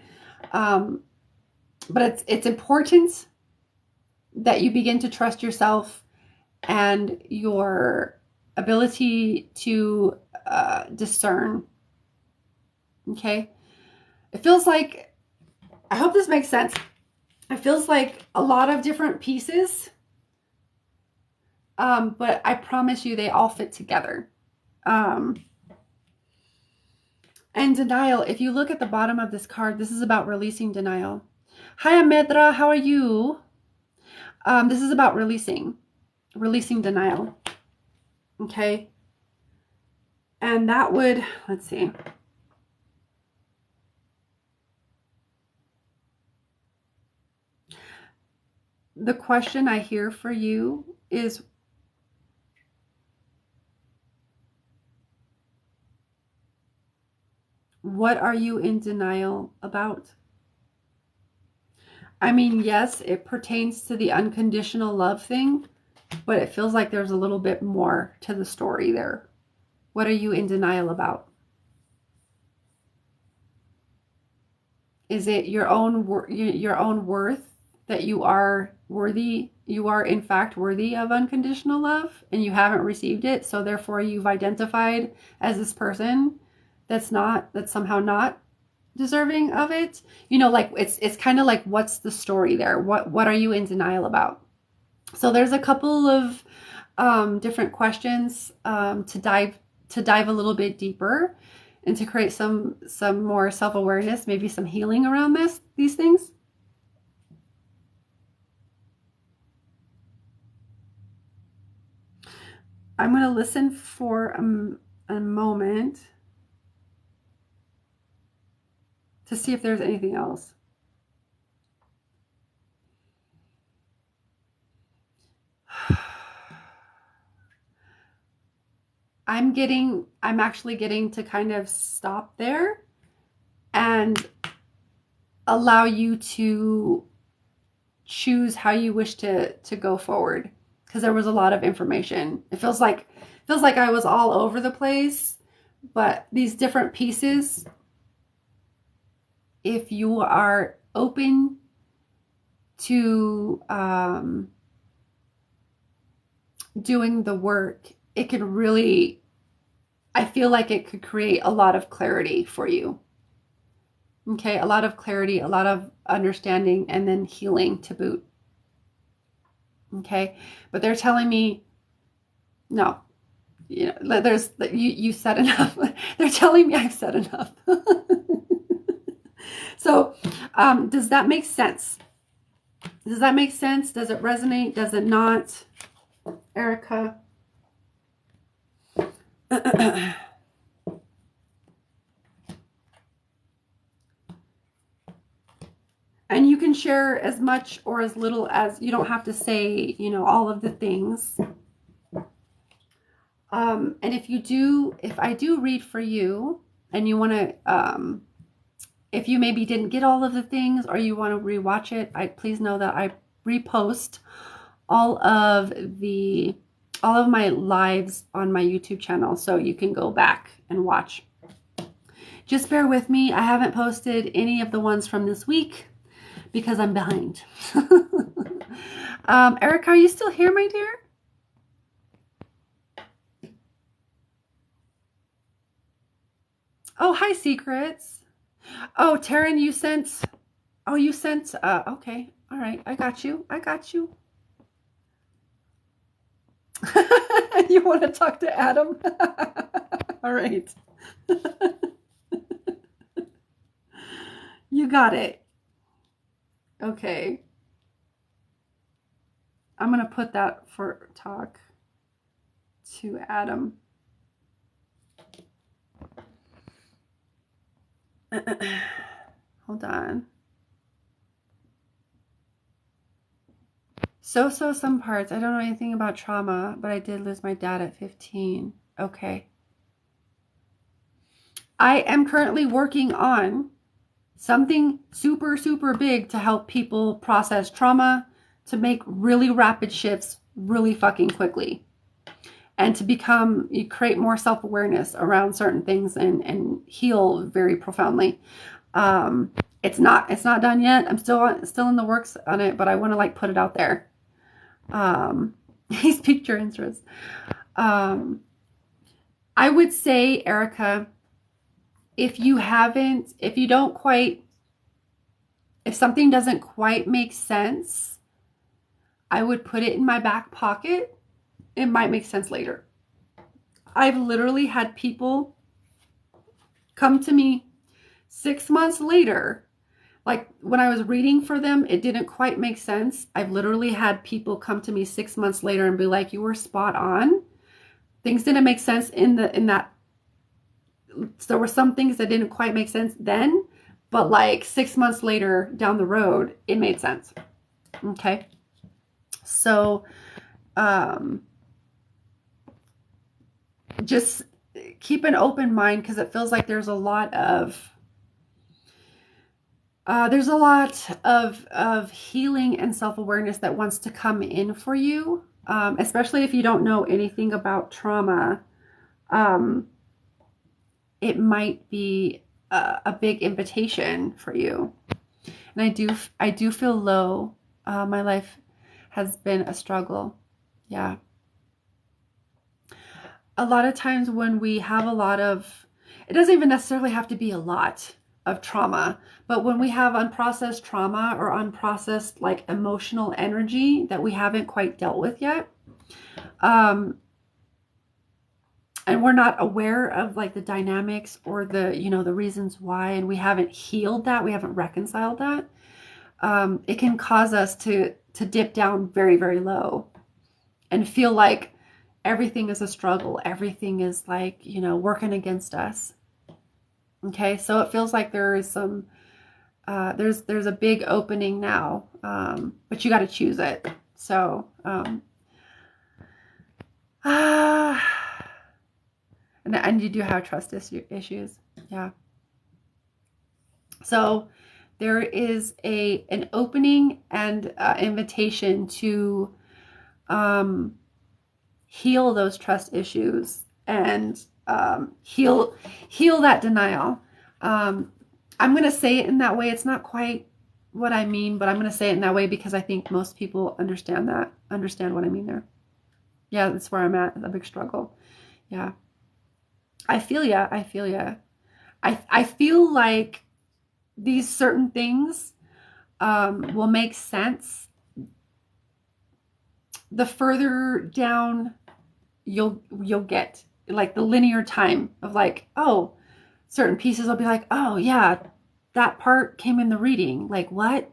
but it's important that you begin to trust yourself and your ability to discern. Okay. It feels like, I hope this makes sense. It feels like a lot of different pieces, but I promise you they all fit together. And denial, if you look at the bottom of this card, this is about releasing denial. Hi, Amedra, how are you? This is about releasing denial. Okay. And that would, let's see. The question I hear for you is, what are you in denial about? I mean, yes, it pertains to the unconditional love thing, but it feels like there's a little bit more to the story there. What are you in denial about? Is it your own worth, that you are worthy? You are in fact worthy of unconditional love, and you haven't received it, so therefore you've identified as this person that's somehow not deserving of it. Like it's kind of like, what's the story there? What are you in denial about? So there's a couple of different questions to dive a little bit deeper and to create some more self-awareness, maybe some healing around these things. I'm going to listen for a moment to see if there's anything else. I'm actually getting to kind of stop there and allow you to choose how you wish to go forward, because there was a lot of information. It feels like I was all over the place, but these different pieces, if you are open to doing the work, it could really, I feel like it could create a lot of clarity for you. Okay, a lot of clarity, a lot of understanding, and then healing to boot. Okay, but they're telling me, no, you said enough. They're telling me I've said enough. So, does that make sense? Does that make sense? Does it resonate? Does it not, Erica? And you can share as much or as little as, you don't have to say, all of the things. And if I do read for you and you want to, if you maybe didn't get all of the things or you want to rewatch it, please know that I repost all of my lives on my YouTube channel, so you can go back and watch. Just bear with me. I haven't posted any of the ones from this week because I'm behind. Erica, are you still here, my dear? Oh, hi, Secrets. Oh, Taryn, you sent, okay. All right. I got you. You want to talk to Adam? All right. You got it. Okay. I'm going to put that for talk to Adam. Hold on. So some parts. I don't know anything about trauma, but I did lose my dad at 15. Okay. I am currently working on something super, super big to help people process trauma, to make really rapid shifts really fucking quickly, and to you create more self-awareness around certain things and heal very profoundly. It's not done yet. I'm still in the works on it, but I want to put it out there. He's piqued your interest. I would say, Erica, if something doesn't quite make sense, I would put it in my back pocket. It might make sense later. I've literally had people come to me 6 months later. Like when I was reading for them, it didn't quite make sense. I've literally had people come to me 6 months later and be like, you were spot on. Things didn't make sense in that. So there were some things that didn't quite make sense then, but 6 months later down the road, it made sense. Okay. So, just keep an open mind, because it feels like there's a lot of healing and self-awareness that wants to come in for you, especially if you don't know anything about trauma. It might be a big invitation for you. And I do feel low. My life has been a struggle. Yeah. A lot of times when we have a lot of, it doesn't even necessarily have to be a lot of trauma, but when we have unprocessed trauma or unprocessed like emotional energy that we haven't quite dealt with yet, and we're not aware of like the dynamics or the, you know, the reasons why, and we haven't healed that, we haven't reconciled that, it can cause us to dip down very, very low and feel like everything is a struggle. Everything is like, you know, working against us. Okay. So it feels like there is some, there's a big opening now, but you got to choose it. So, and you do have trust issues. Yeah. So there is an opening and invitation to heal those trust issues and heal that denial. I'm going to say it in that way. It's not quite what I mean, but I'm going to say it in that way because I think most people understand what I mean there. Yeah, that's where I'm at. A big struggle. Yeah. I feel ya. I feel ya. I feel like these certain things will make sense the further down you'll get, like the linear time of like, oh, certain pieces will be like, oh yeah, that part came in the reading. Like what?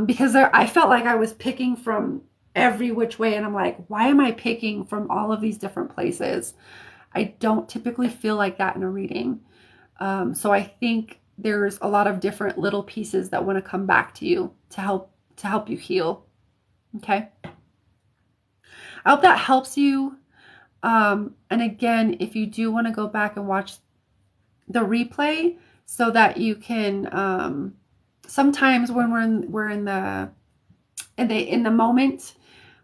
Because I felt like I was picking from every which way, and I'm like, why am I picking from all of these different places? I don't typically feel like that in a reading. So I think there's a lot of different little pieces that want to come back to you to help you heal. Okay. I hope that helps you. And again, if you do want to go back and watch the replay so that you can, sometimes when we're in the moment,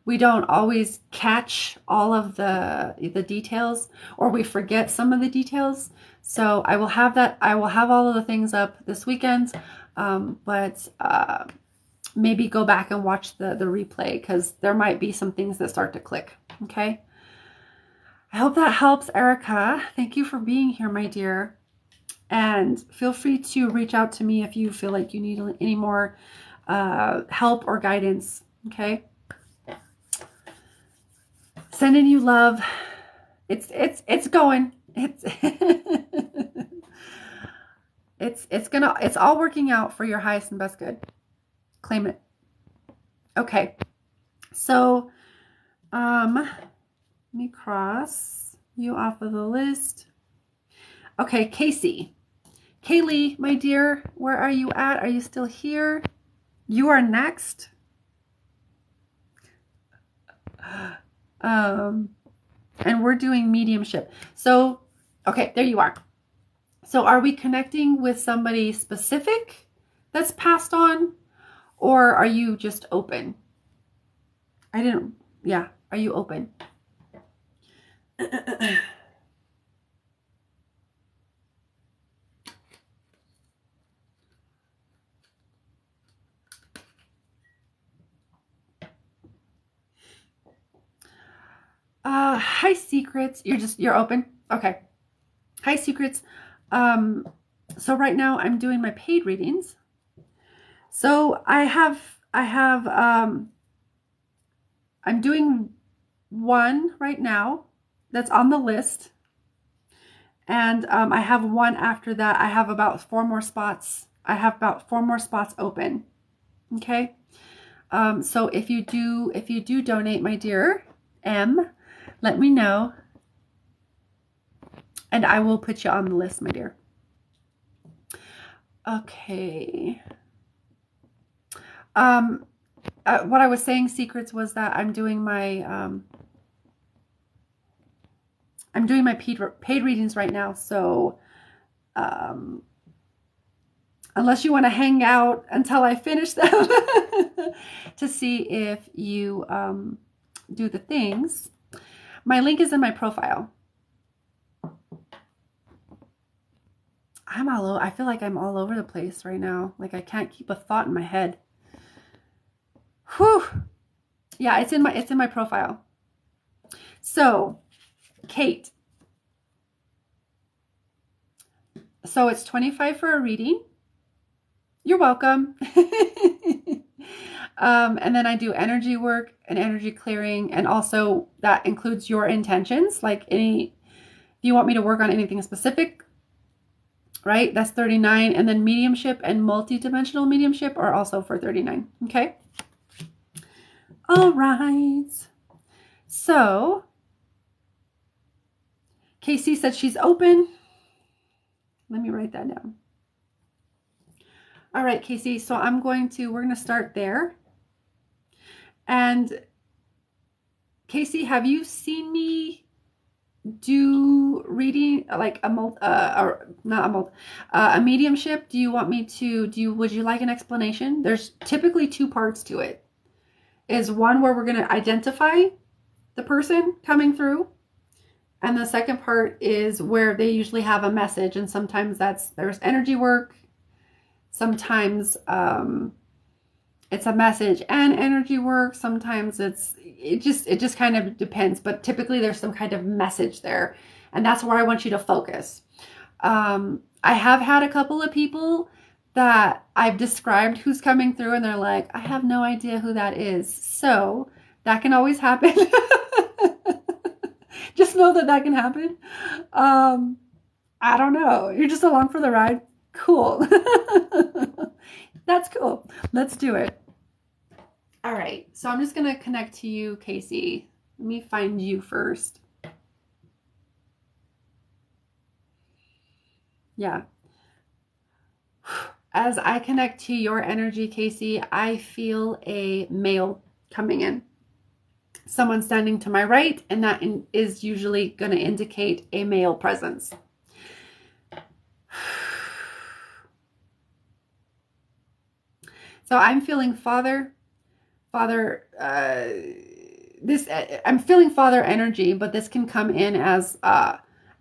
we don't always catch all of the details, or we forget some of the details. So I will have all of the things up this weekend, but maybe go back and watch the replay because there might be some things that start to click. Okay. I hope that helps, Erica. Thank you for being here, my dear. And feel free to reach out to me if you feel like you need any more help or guidance. Okay. Sending you love. It's going. It's all working out for your highest and best good. Claim it. Okay. So, let me cross you off of the list. Okay, Casey. Kaylee, my dear, where are you at? Are you still here? You are next. And we're doing mediumship. So, okay, there you are. So are we connecting with somebody specific that's passed on, or are you just open? Yeah, are you open? Hi, Secrets. You're open? Okay. Hi, Secrets. So right now I'm doing my paid readings. So I'm doing one right now that's on the list. And I have one after that. I have about 4 more spots. I have about 4 more spots open. Okay. So if you do donate, my dear M, let me know. And I will put you on the list, my dear. Okay. What I was saying, Secrets, was that I'm doing my paid readings right now. So unless you want to hang out until I finish them to see if you do the things, my link is in my profile. I feel like I'm all over the place right now. Like I can't keep a thought in my head. Whew. Yeah, it's in my profile. So, Kate. So it's 25 for a reading. You're welcome. And then I do energy work and energy clearing, and also that includes your intentions. Like if you want me to work on anything specific, right? That's 39. And then mediumship and multidimensional mediumship are also for 39. Okay. All right. So Casey said she's open. Let me write that down. All right, Casey. So we're going to start there. And Casey, have you seen me do reading like a mediumship? Do you want me to would you like an explanation? There's typically two parts to it. Is one where we're going to identify the person coming through, and the second part is where they usually have a message, and sometimes there's energy work, sometimes it's a message and energy work, sometimes it just kind of depends, but typically there's some kind of message there, and that's where I want you to focus. I have had a couple of people that I've described who's coming through, and they're like, I have no idea who that is. So that can always happen. Just know that can happen. I don't know. You're just along for the ride. Cool. That's cool. Let's do it. All right. So I'm just going to connect to you, Casey. Let me find you first. Yeah. As I connect to your energy, Casey, I feel a male coming in. Someone standing to my right, and that is usually going to indicate a male presence. So I'm feeling I'm feeling father energy, but this can come in as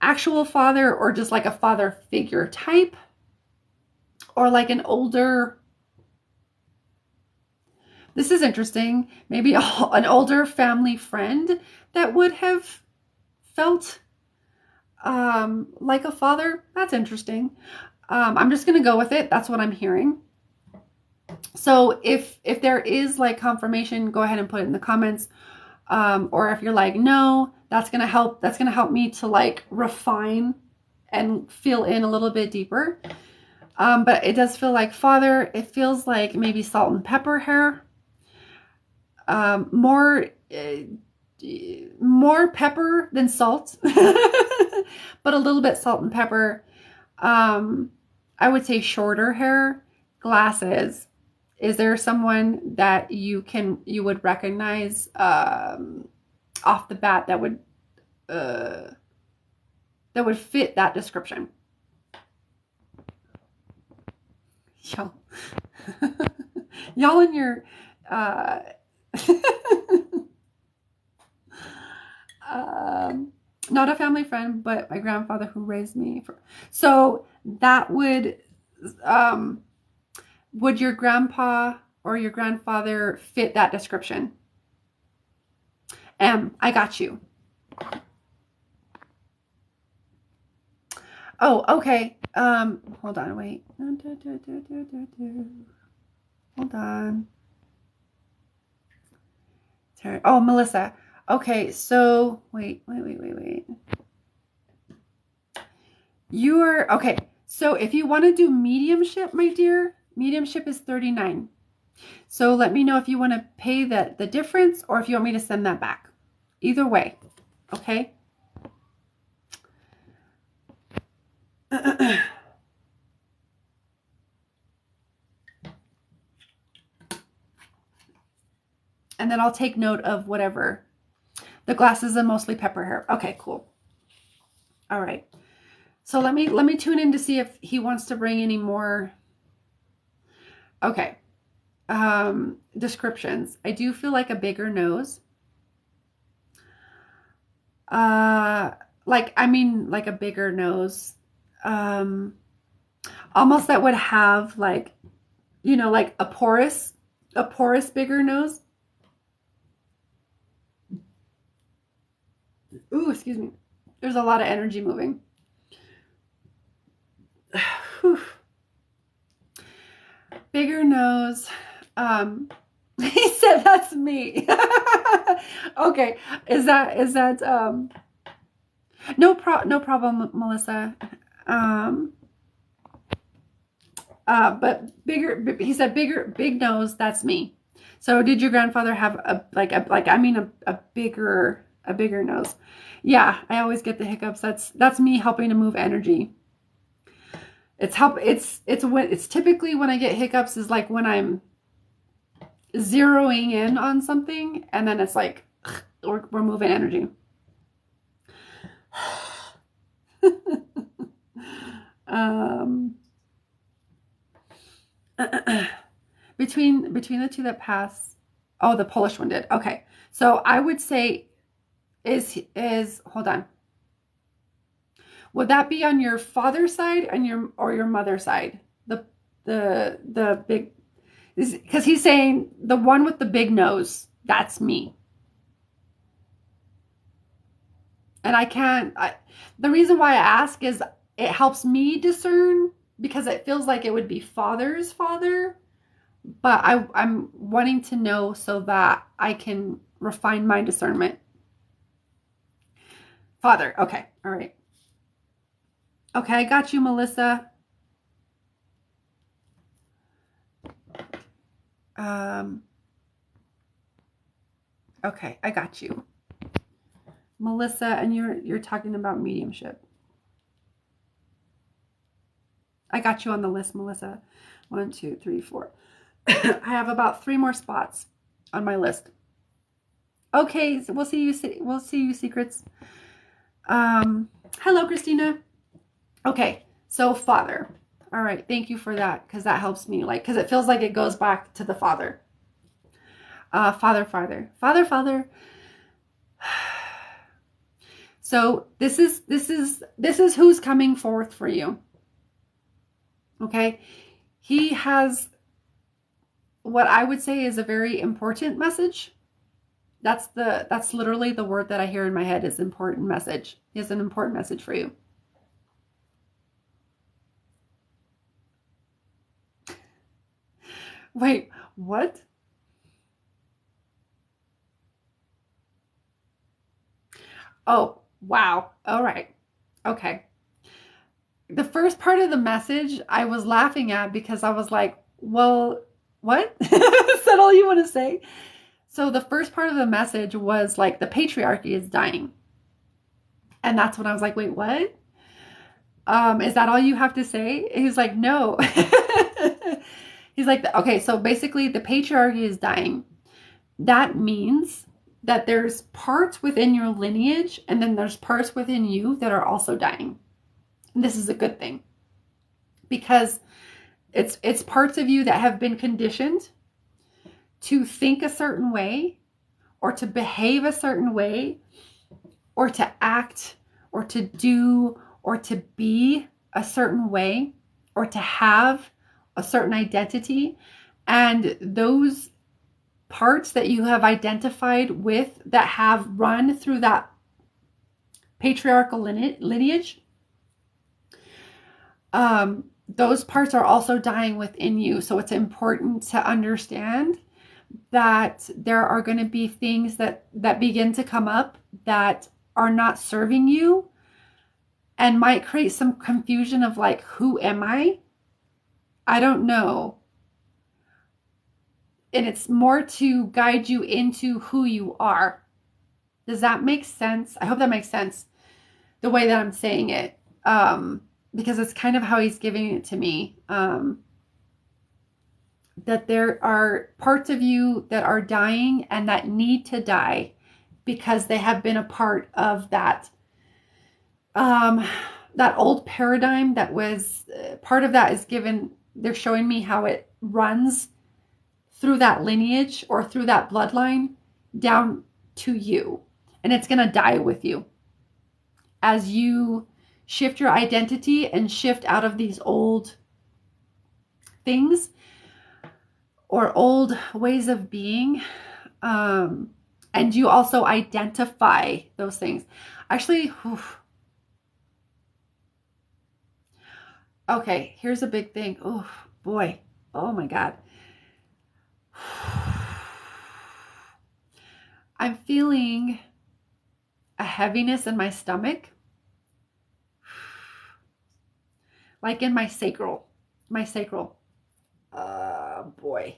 actual father, or just like a father figure type, or like an older, this is interesting, maybe an older family friend that would have felt like a father. That's interesting. I'm just going to go with it. That's what I'm hearing. So if there is like confirmation, go ahead and put it in the comments. Or if you're like, no, that's going to help. That's going to help me to like refine and feel in a little bit deeper. But it does feel like father. It feels like maybe salt and pepper hair. More pepper than salt, but a little bit salt and pepper. I would say shorter hair, glasses. Is there someone that you would recognize off the bat that would fit that description? Y'all in your not a family friend, but my grandfather who raised me. So that would your grandpa or your grandfather fit that description? I got you. Oh, okay. Hold on, wait. Hold on. Oh, Melissa. Okay, so wait. Okay. So if you want to do mediumship, my dear, mediumship is 39. So let me know if you want to pay the difference, or if you want me to send that back. Either way, okay? And then I'll take note of whatever. The glasses and mostly pepper hair. Okay, cool. All right. So let me tune in to see if he wants to bring any more. Okay. Descriptions. I do feel like a bigger nose. Like a bigger nose. almost that would have like, like a porous bigger nose. Ooh, excuse me. There's a lot of energy moving. Bigger nose. He said that's me. Okay. Is that no problem, Melissa. Um but bigger, he said big nose, that's me. So did your grandfather have a bigger nose? Yeah, I always get the hiccups. That's me helping to move energy. It's typically when I get hiccups is like when I'm zeroing in on something, and then it's like we're moving energy. um, between the two that pass. Oh, the Polish one did. Okay, so I would say is hold on. Would that be on your father's side and your mother's side? The big, because he's saying the one with the big nose. That's me. And I can't. The reason why I ask is it helps me discern, because it feels like it would be father's father, but I'm wanting to know so that I can refine my discernment. Father. Okay. All right. Okay, I got you, Melissa. Okay, I got you, Melissa, and you're talking about mediumship. I got you on the list, Melissa. 1, 2, 3, 4. I have about 3 more spots on my list. Okay, so we'll see you, secrets. Hello, Christina. Okay, so father. All right, thank you for that, because that helps me, because it feels like it goes back to the father. Father. So this is who's coming forth for you. Okay, he has what I would say is a very important message. That's literally the word that I hear in my head, is important message. He has an important message for you. Wait, what? Oh, wow. All right. Okay. The first part of the message I was laughing at, because I was like, well, what? Is that all you want to say? So the first part of the message was like the patriarchy is dying. And that's when I was like, wait, what? Is that all you have to say? He's like, no. He's like, okay, so basically the patriarchy is dying. That means that there's parts within your lineage, and then there's parts within you that are also dying. And this is a good thing, because it's parts of you that have been conditioned to think a certain way, or to behave a certain way, or to act, or to do, or to be a certain way, or to have a certain identity. And those parts that you have identified with, that have run through that patriarchal lineage, those parts are also dying within you. So it's important to understand that there are going to be things that begin to come up that are not serving you, and might create some confusion of like, who am I? I don't know. And it's more to guide you into who you are. Does that make sense? I hope that makes sense, the way that I'm saying it, because it's kind of how he's giving it to me. That there are parts of you that are dying and that need to die, because they have been a part of that that old paradigm that was part of that is given. They're showing me how it runs through that lineage, or through that bloodline down to you. And it's going to die with you as you shift your identity and shift out of these old things or old ways of being. And you also identify those things. Actually, whew. Okay, here's a big thing. Oh boy. Oh my God. I'm feeling a heaviness in my stomach, like in my sacral. My sacral. Boy.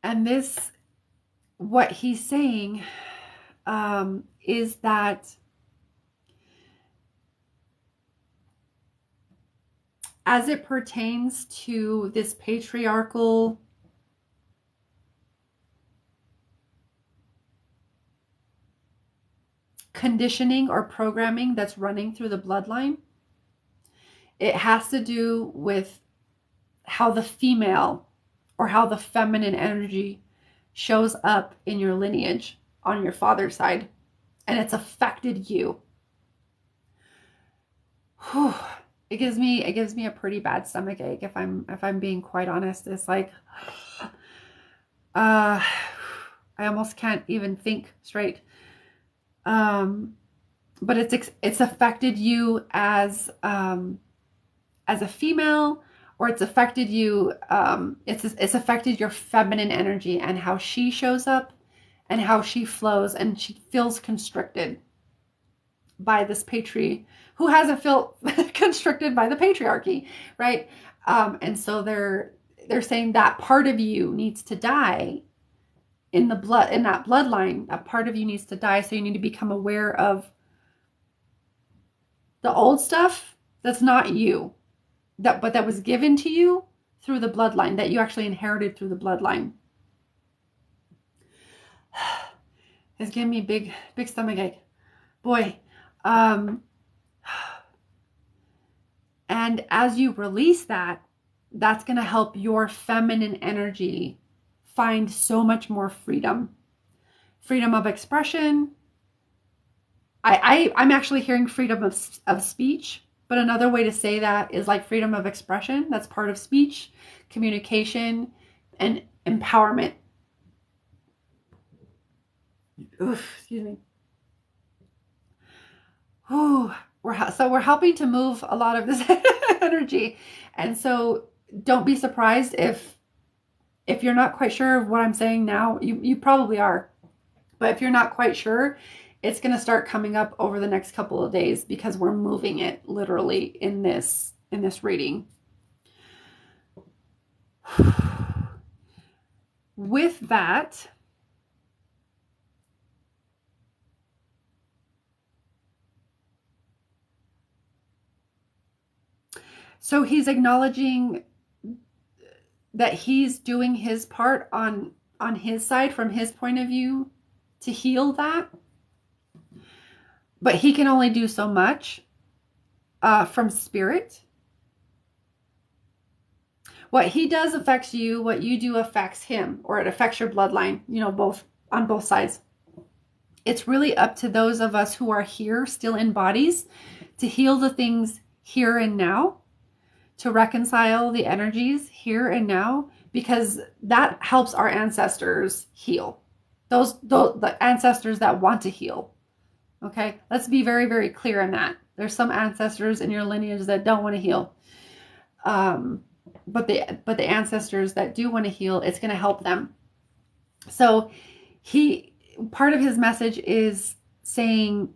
And this, what he's saying, is that as it pertains to this patriarchal conditioning or programming that's running through the bloodline, it has to do with how the female or how the feminine energy shows up in your lineage on your father's side, and it's affected you. Whew. It gives me a pretty bad stomach ache if I'm being quite honest. It's like I almost can't even think straight. But it's affected you as a female, or it's affected you. It's affected your feminine energy and how she shows up, and how she flows, and she feels constricted by this who hasn't felt constricted by the patriarchy, right? And so they're saying that part of you needs to die in that bloodline. That part of you needs to die, so you need to become aware of the old stuff that's not you, but that was given to you through the bloodline, that you actually inherited through the bloodline. It's giving me big stomach ache, boy. And as you release that, that's going to help your feminine energy find so much more freedom of expression. I'm actually hearing freedom of speech, but another way to say that is like freedom of expression. That's part of speech, communication, and empowerment. Oof, excuse me. Ooh, we're helping to move a lot of this energy, and so don't be surprised if you're not quite sure of what I'm saying now. You probably are, but if you're not quite sure, it's going to start coming up over the next couple of days, because we're moving it literally in this reading. With that, so he's acknowledging that he's doing his part on his side, from his point of view, to heal that. But he can only do so much from spirit. What he does affects you. What you do affects him, or it affects your bloodline, both on both sides. It's really up to those of us who are here still in bodies to heal the things here and now, to reconcile the energies here and now, because that helps our ancestors heal. The ancestors that want to heal. Okay, let's be very, very clear on that. There's some ancestors in your lineage that don't want to heal. But the ancestors that do want to heal, it's going to help them. So part of his message is saying,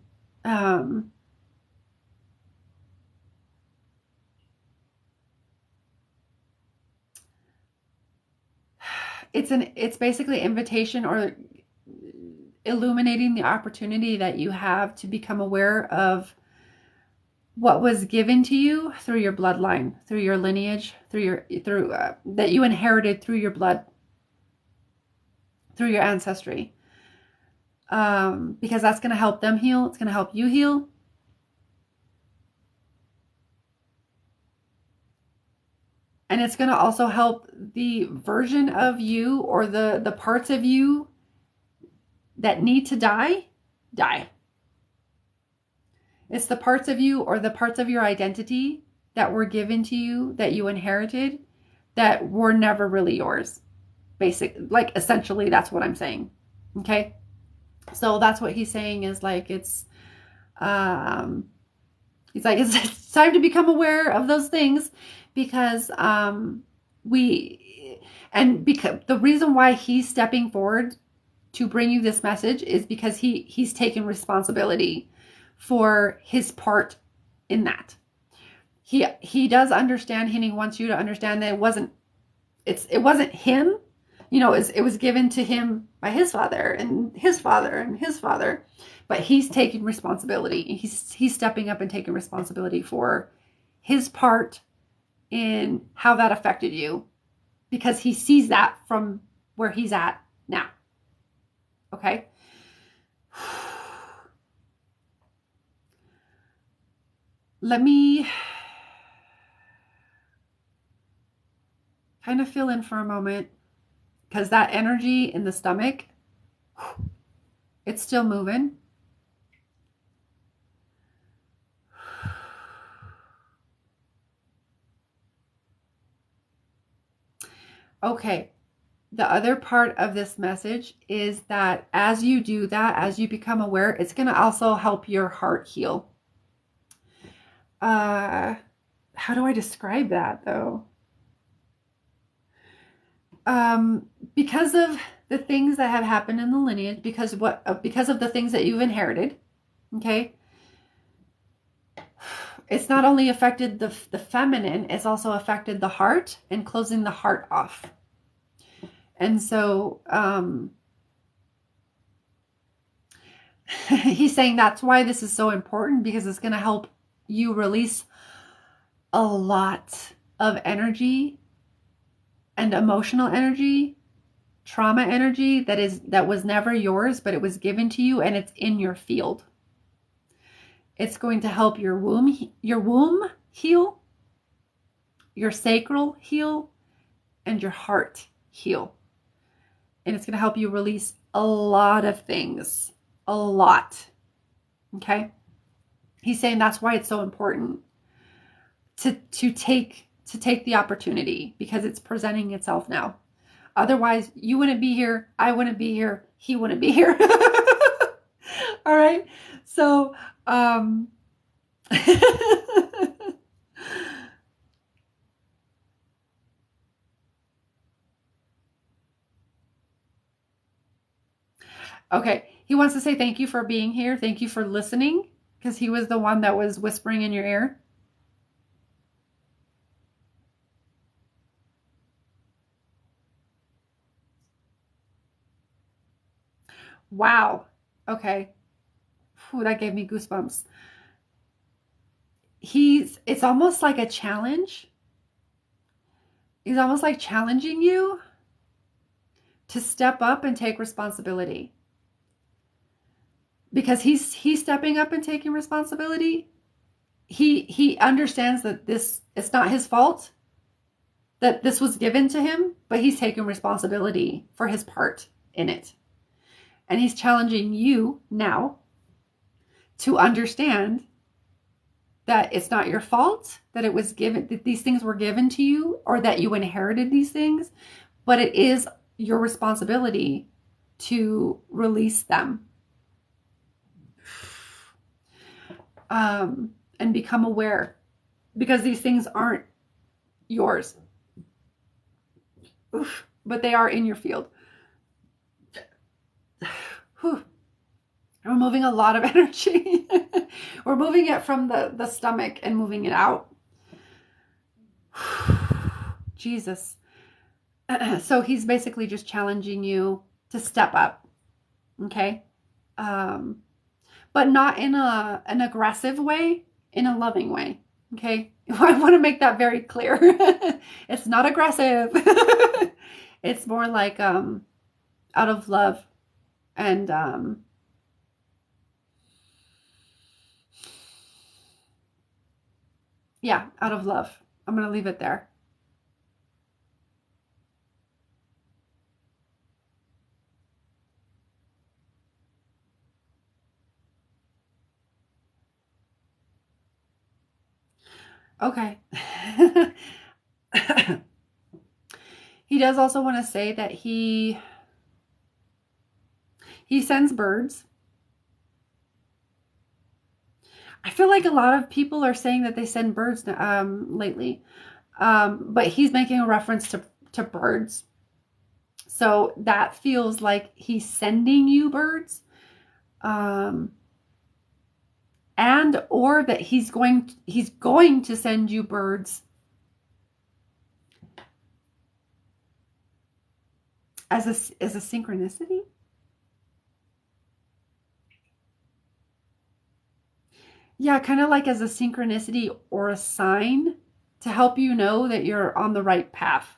it's basically invitation, or illuminating the opportunity that you have to become aware of what was given to you through your bloodline, through your lineage, that you inherited through your blood, through your ancestry. Because that's going to help them heal. It's going to help you heal. And it's going to also help the version of you, or the parts of you that need to die. It's the parts of you or the parts of your identity that were given to you, that you inherited, that were never really yours. Like essentially that's what I'm saying. Okay. So that's what he's saying is like, um, he's like, it's time to become aware of those things because, because the reason why he's stepping forward to bring you this message is because he's taken responsibility for his part in that. He does understand, and he wants you to understand that it wasn't him. It was given to him by his father and his father and his father, but he's taking responsibility. He's stepping up and taking responsibility for his part in how that affected you, because he sees that from where he's at now. Okay. Let me kind of fill in for a moment, because that energy in the stomach, it's still moving. Okay. The other part of this message is that as you do that, as you become aware, it's going to also help your heart heal. How do I describe that though? Because of the things that have happened in the lineage, because of the things that you've inherited, okay? It's not only affected the feminine, it's also affected the heart and closing the heart off. And so he's saying that's why this is so important, because it's going to help you release a lot of energy and emotional energy, trauma energy that was never yours, but it was given to you and it's in your field. It's going to help your womb heal, your sacral heal, and your heart heal. And it's going to help you release a lot of things. A lot. Okay? He's saying that's why it's so important to take the opportunity, because it's presenting itself now. Otherwise, you wouldn't be here, I wouldn't be here, he wouldn't be here. All right? So, okay. He wants to say thank you for being here. Thank you for listening, because he was the one that was whispering in your ear. Wow. Okay. Whew, that gave me goosebumps. It's almost like a challenge. He's almost like challenging you to step up and take responsibility. Because he's stepping up and taking responsibility. He understands that it's not his fault, that this was given to him, but he's taking responsibility for his part in it. And he's challenging you now to understand that it's not your fault, that it was given, that these things were given to you, or that you inherited these things, but it is your responsibility to release them. And become aware, because these things aren't yours. Oof, but they are in your field. Whew. We're moving a lot of energy. We're moving it from the stomach and moving it out. Jesus. So he's basically just challenging you to step up. Okay? But not in an aggressive way, in a loving way. Okay? I want to make that very clear. It's not aggressive. It's more like out of love and yeah, out of love. I'm going to leave it there. Okay. He does also want to say that he sends birds. I feel like a lot of people are saying that they send birds lately, but he's making a reference to birds. So that feels like he's sending you birds, um, and or that he's going to send you birds as a synchronicity. Yeah, kind of like as a synchronicity or a sign to help you know that you're on the right path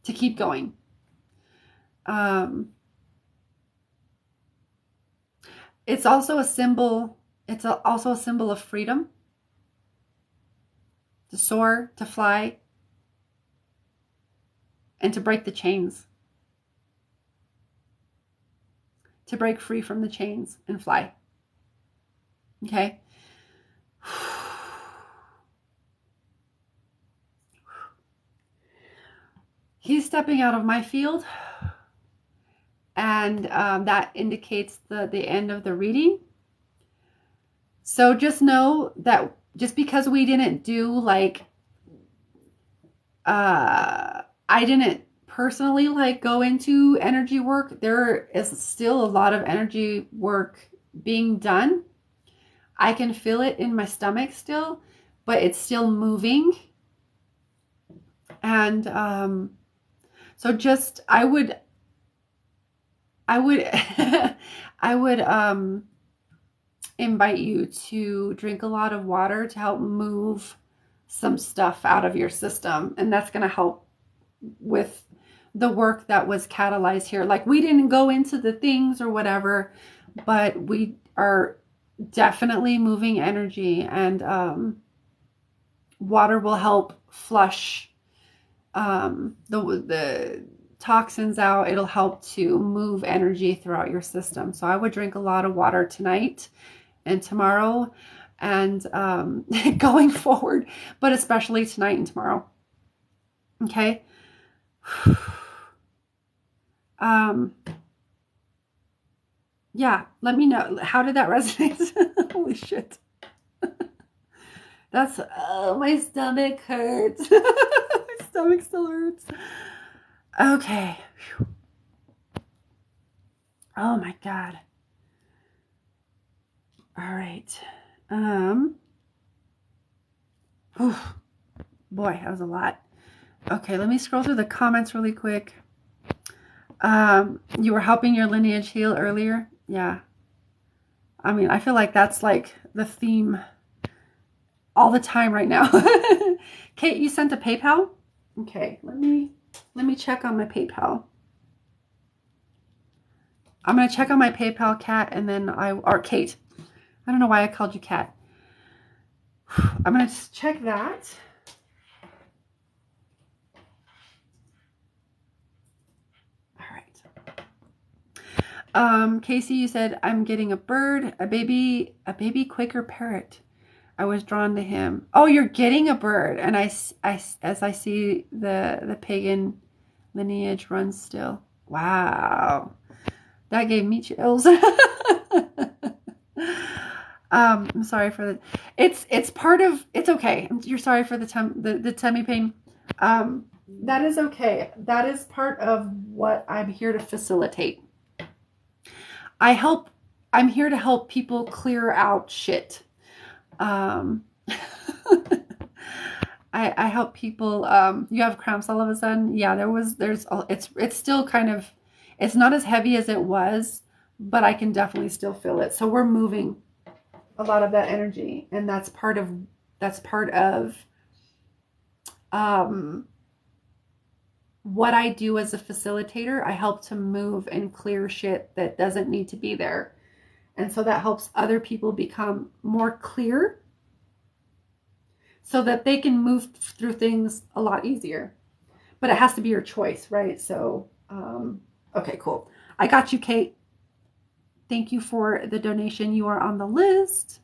to keep going. Um, it's also a symbol. Also a symbol of freedom, to soar, to fly, and to break the chains, to break free from the chains and fly. Okay. He's stepping out of my field, and that indicates the end of the reading. So just know that just because we didn't do like, I didn't personally like go into energy work, there is still a lot of energy work being done. I can feel it in my stomach still, but it's still moving. And so just I would I would invite you to drink a lot of water to help move some stuff out of your system, and that's going to help with the work that was catalyzed here. Like, we didn't go into the things or whatever, but we are definitely moving energy, and water will help flush the toxins out. It'll help to move energy throughout your system. So I would drink a lot of water tonight and tomorrow, and going forward, but especially tonight and tomorrow. Okay. Yeah, let me know. How did that resonate? Holy shit. That's, oh, my stomach hurts. My stomach still hurts. Okay. Whew. Oh my God. All right. Whew. Boy, that was a lot. Okay, let me scroll through the comments really quick. You were helping your lineage heal earlier. Yeah. I mean, I feel like that's like the theme all the time right now. Kate, you sent a PayPal? Okay, let me check on my PayPal. I'm going to check on my PayPal, Kat, and then or Kate. I don't know why I called you Kat. I'm going to check that. Casey, you said, I'm getting a bird, a baby Quaker parrot. I was drawn to him. Oh, you're getting a bird. And as I see the pagan lineage runs still. Wow. That gave me chills. I'm sorry for the, it's part of, it's okay. You're sorry for the tummy pain. That is okay. That is part of what I'm here to facilitate. I'm here to help people clear out shit. I help people. You have cramps all of a sudden. Yeah, it's still kind of, it's not as heavy as it was, but I can definitely still feel it. So we're moving a lot of that energy, and that's part of what I do as a facilitator. I help to move and clear shit that doesn't need to be there. And so that helps other people become more clear so that they can move through things a lot easier. But it has to be your choice, right? So, okay, cool. I got you, Kate. Thank you for the donation. You are on the list.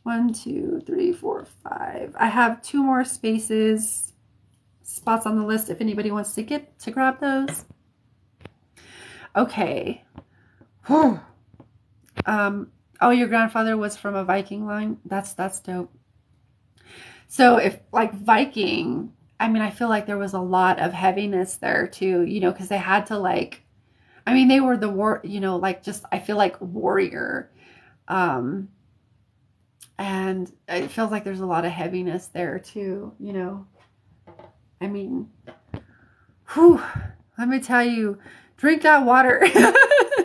1, 2, 3, 4, 5. I have 2 more spots on the list if anybody wants to grab those. Okay. Oh, your grandfather was from a Viking line. That's dope. So if like Viking, I mean, I feel like there was a lot of heaviness there too, because they had to they were the war, I feel like warrior. And it feels like there's a lot of heaviness there too, I mean, whew, let me tell you, drink that water.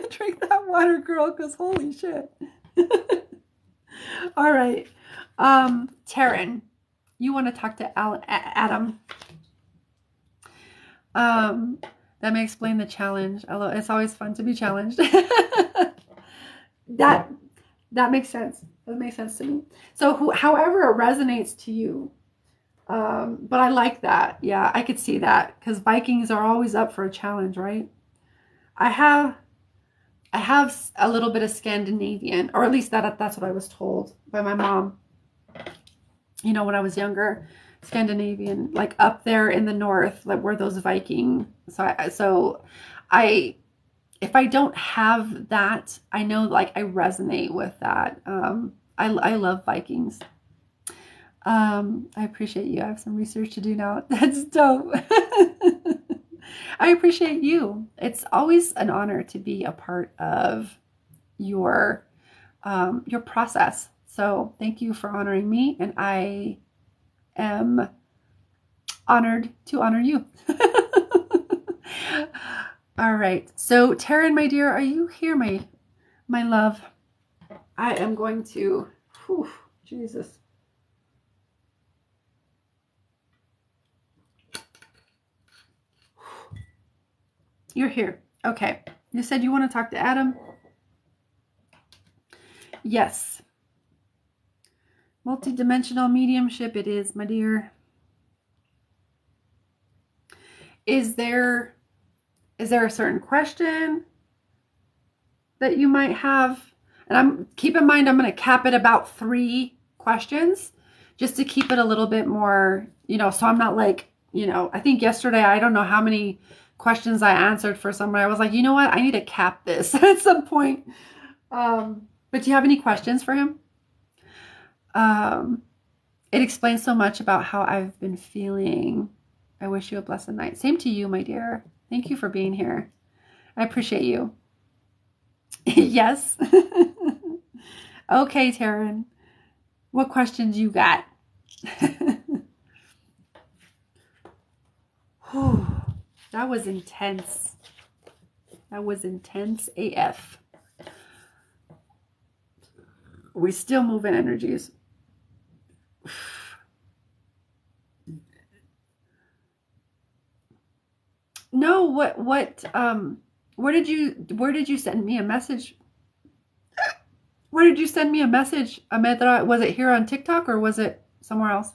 Drink that water, girl, because holy shit. All right. Taryn, you want to talk to Adam? That may explain the challenge. It's always fun to be challenged. That makes sense. That makes sense to me. So however it resonates to you. But I like that. Yeah, I could see that because Vikings are always up for a challenge, right? I have a little bit of Scandinavian, or at least that's what I was told by my mom. When I was younger, Scandinavian, like up there in the north, like where those Viking. So if I don't have that, I know like I resonate with that. I love Vikings. I appreciate you. I have some research to do now. That's dope. I appreciate you. It's always an honor to be a part of your process. So thank you for honoring me, and I am honored to honor you. All right. So Taryn, my dear, are you here, my love? I am going to, Jesus. You're here. Okay. You said you want to talk to Adam? Yes. Multidimensional mediumship it is, my dear. Is there a certain question that you might have? And keep in mind, I'm going to cap it about 3 questions just to keep it a little bit more, so I'm not like, I think yesterday, I don't know how many questions I answered for somebody. I was like, you know what? I need to cap this at some point. But do you have any questions for him? It explains so much about how I've been feeling. I wish you a blessed night. Same to you, my dear. Thank you for being here. I appreciate you. Yes. Okay, Taryn. What questions you got? That was intense. That was intense AF. We still move in energies. No, what where did you send me a message? Where did you send me a message, Amedra? Was it here on TikTok or was it somewhere else?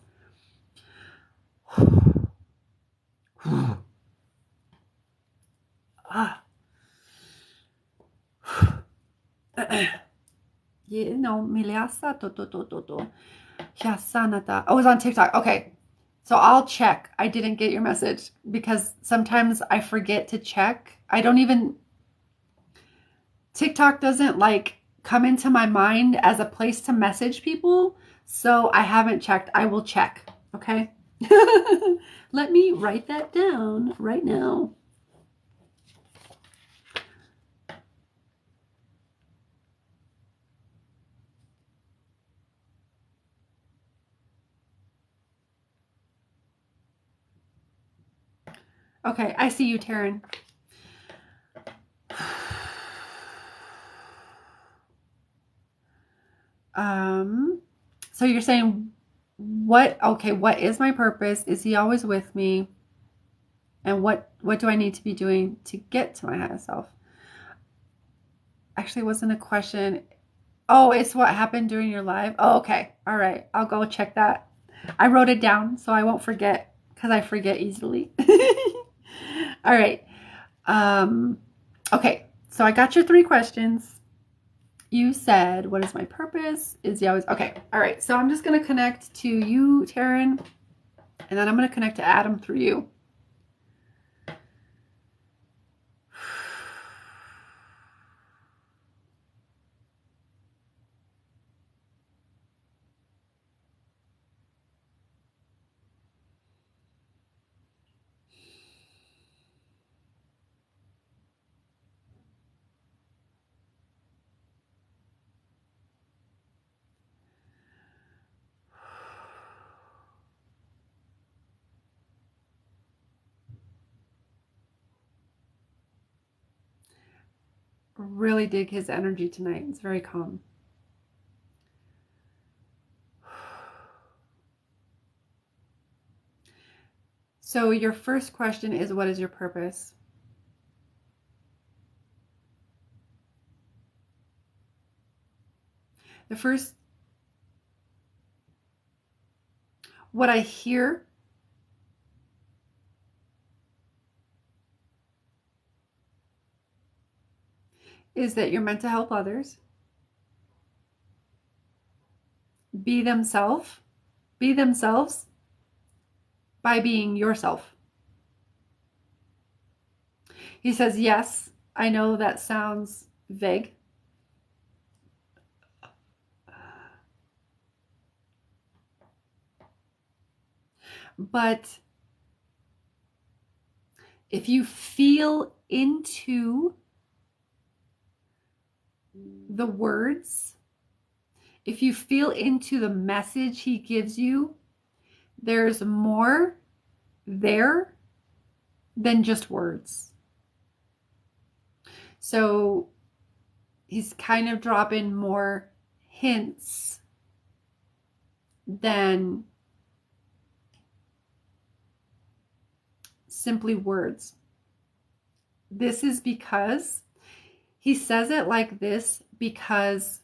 Miliasa to. Oh, it was on TikTok. Okay. So I'll check. I didn't get your message because sometimes I forget to check. TikTok doesn't come into my mind as a place to message people. So I haven't checked. I will check. Okay. Let me write that down right now. Okay, I see you, Taryn. So you're saying what is my purpose? Is he always with me? And what do I need to be doing to get to my highest self? Actually, it wasn't a question. Oh, it's what happened during your live. Oh, okay. All right. I'll go check that. I wrote it down so I won't forget because I forget easily. All right. Okay. So I got your 3 questions. You said, what is my purpose? Is he always okay? All right. So I'm just going to connect to you, Taryn, and then I'm going to connect to Adam through you. Really dig his energy tonight. It's very calm. So your first question is, what is your purpose? The first, what I hear is that you're meant to help others be themselves by being yourself. He says, yes, I know that sounds vague. But if you feel into the words, if you feel into the message he gives you, there's more there than just words. So he's kind of dropping more hints than simply words. This is because he says it like this because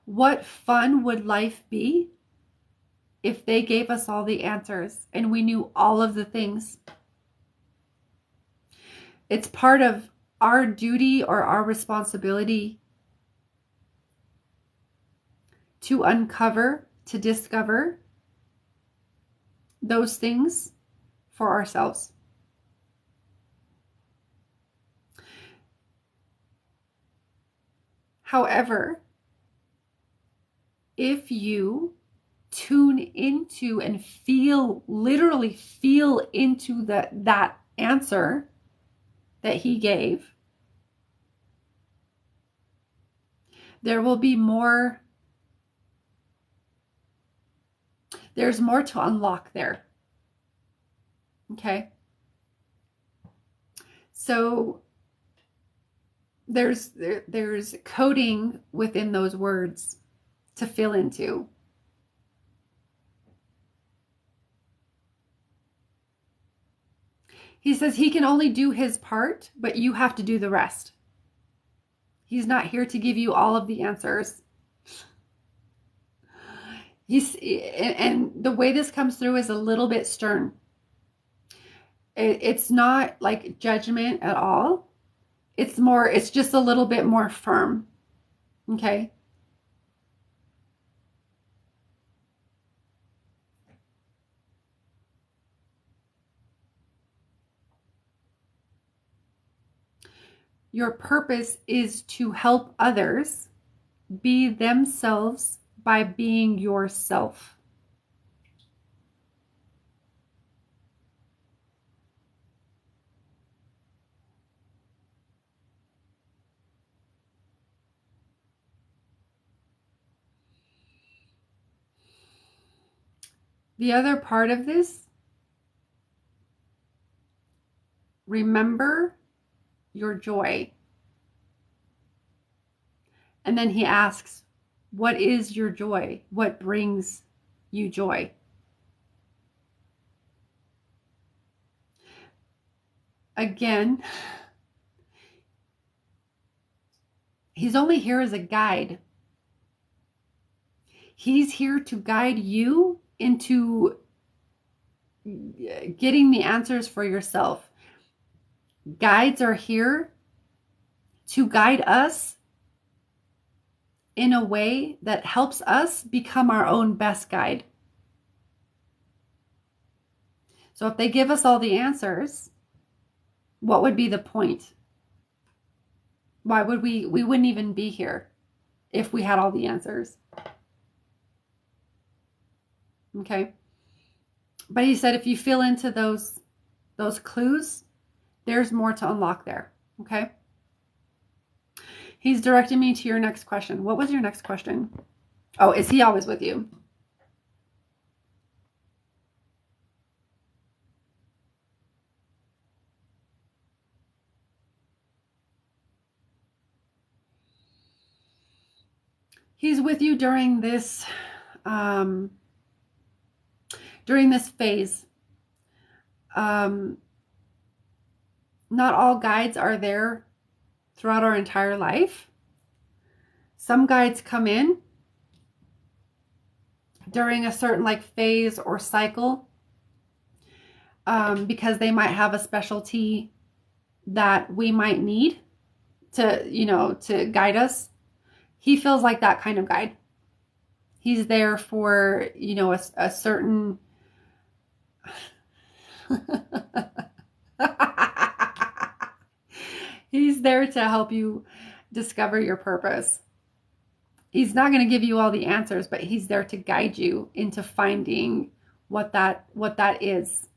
what fun would life be if they gave us all the answers and we knew all of the things? It's part of our duty or our responsibility to uncover, to discover those things for ourselves. However, if you tune into and literally feel into that answer that he gave, there will be more. There's more to unlock there. Okay. So there's coding within those words to fill into. He says he can only do his part, but you have to do the rest. He's not here to give you all of the answers. And the way this comes through is a little bit stern. It's not like judgment at all. It's just a little bit more firm. Okay. Your purpose is to help others be themselves by being yourself. The other part of this, remember your joy. And then he asks, what is your joy? What brings you joy? Again, he's only here as a guide. He's here to guide you into getting the answers for yourself. Guides are here to guide us in a way that helps us become our own best guide. So if they give us all the answers, what would be the point? Why would we wouldn't even be here if we had all the answers. Okay. But he said if you feel into those clues, there's more to unlock there. Okay. He's directing me to your next question. What was your next question? Oh, is he always with you? He's with you during this phase. Not all guides are there throughout our entire life. Some guides come in during a certain like phase or cycle because they might have a specialty that we might need to guide us. He feels like that kind of guide. He's there for, a certain he's there to help you discover your purpose. He's not going to give you all the answers, but he's there to guide you into finding what that is.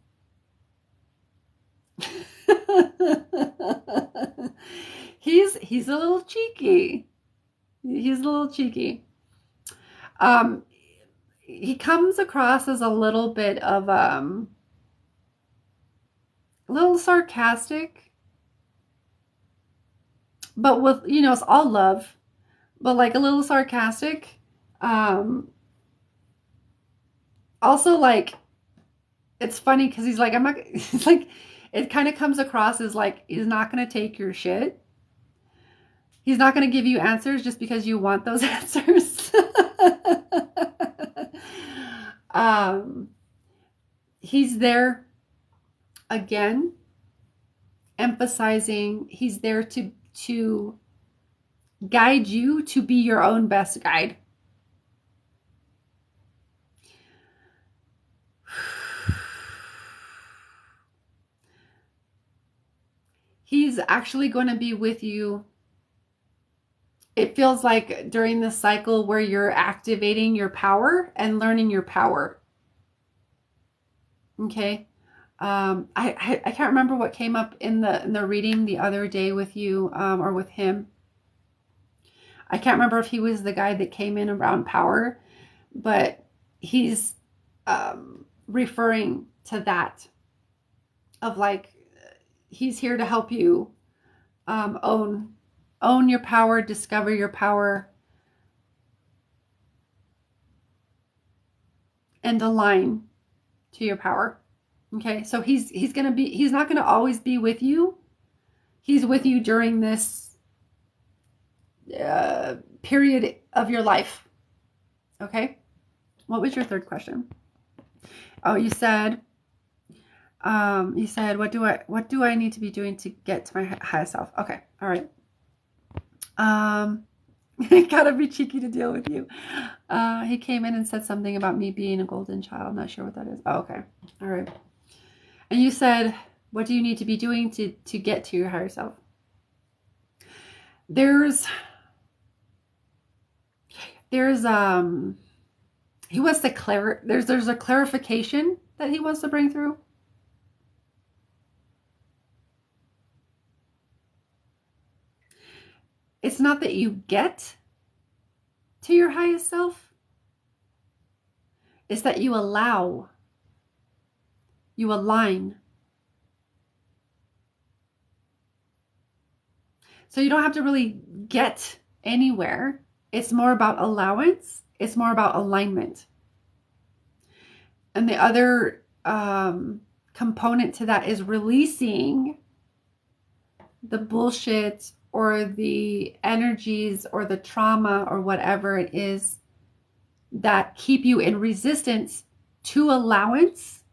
He's a little cheeky. He's a little cheeky. He comes across as a little bit of a little sarcastic, but with, it's all love, but like a little sarcastic. Also, like, it's funny because he's like, it's like, it kind of comes across as like, he's not going to take your shit. He's not going to give you answers just because you want those answers. He's there again, emphasizing he's there to guide you to be your own best guide. He's actually going to be with you. It feels like during this cycle where you're activating your power and learning your power. Okay. I can't remember what came up in the reading the other day with you or with him. I can't remember if he was the guy that came in around power, but he's referring to that of like, he's here to help you own your power, discover your power, and align to your power. Okay, so he's not going to always be with you. He's with you during this period of your life. Okay, what was your third question? Oh, you said what do I need to be doing to get to my highest self? Okay, all right. Gotta be cheeky to deal with you. He came in and said something about me being a golden child. I'm not sure what that is. Oh, okay. All right. And you said, what do you need to be doing to get to your higher self? There's he wants to there's a clarification that he wants to bring through. It's not that you get to your highest self. It's that you allow, you align. So you don't have to really get anywhere. It's more about allowance. It's more about alignment. And the other component to that is releasing the bullshit or the energies or the trauma or whatever it is that keep you in resistance to allowance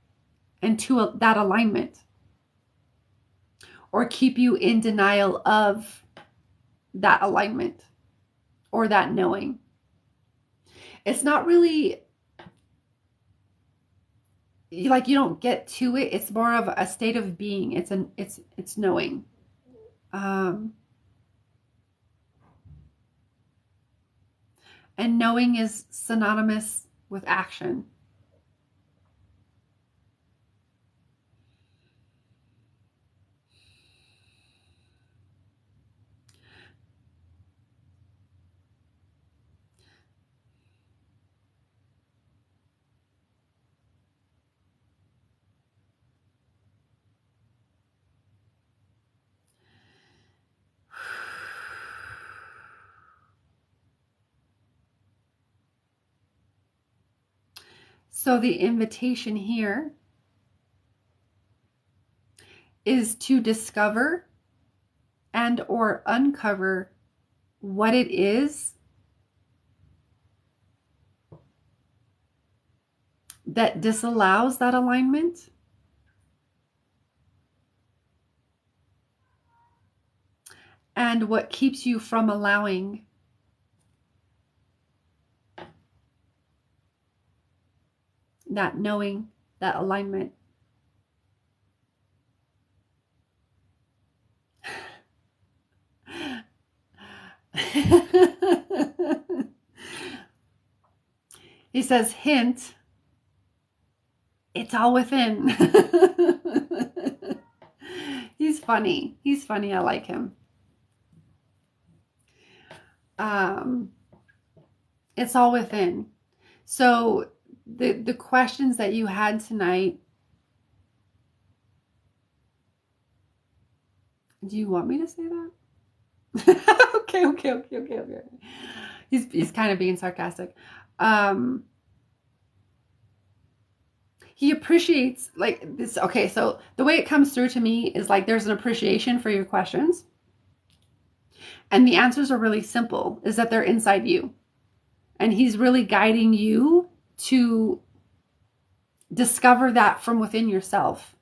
and to that alignment, or keep you in denial of that alignment or that knowing. It's not really like you don't get to it. It's more of a state of being. It's knowing. And knowing is synonymous with action. So the invitation here is to discover and or uncover what it is that disallows that alignment, and what keeps you from allowing that knowing, that alignment. He says, hint, it's all within. He's funny. He's funny. I like him. It's all within. So the questions that you had tonight, do you want me to say that? Okay. He's kind of being sarcastic. He appreciates like this. Okay, so the way it comes through to me is like there's an appreciation for your questions. And the answers are really simple, is that they're inside you. And he's really guiding you to discover that from within yourself.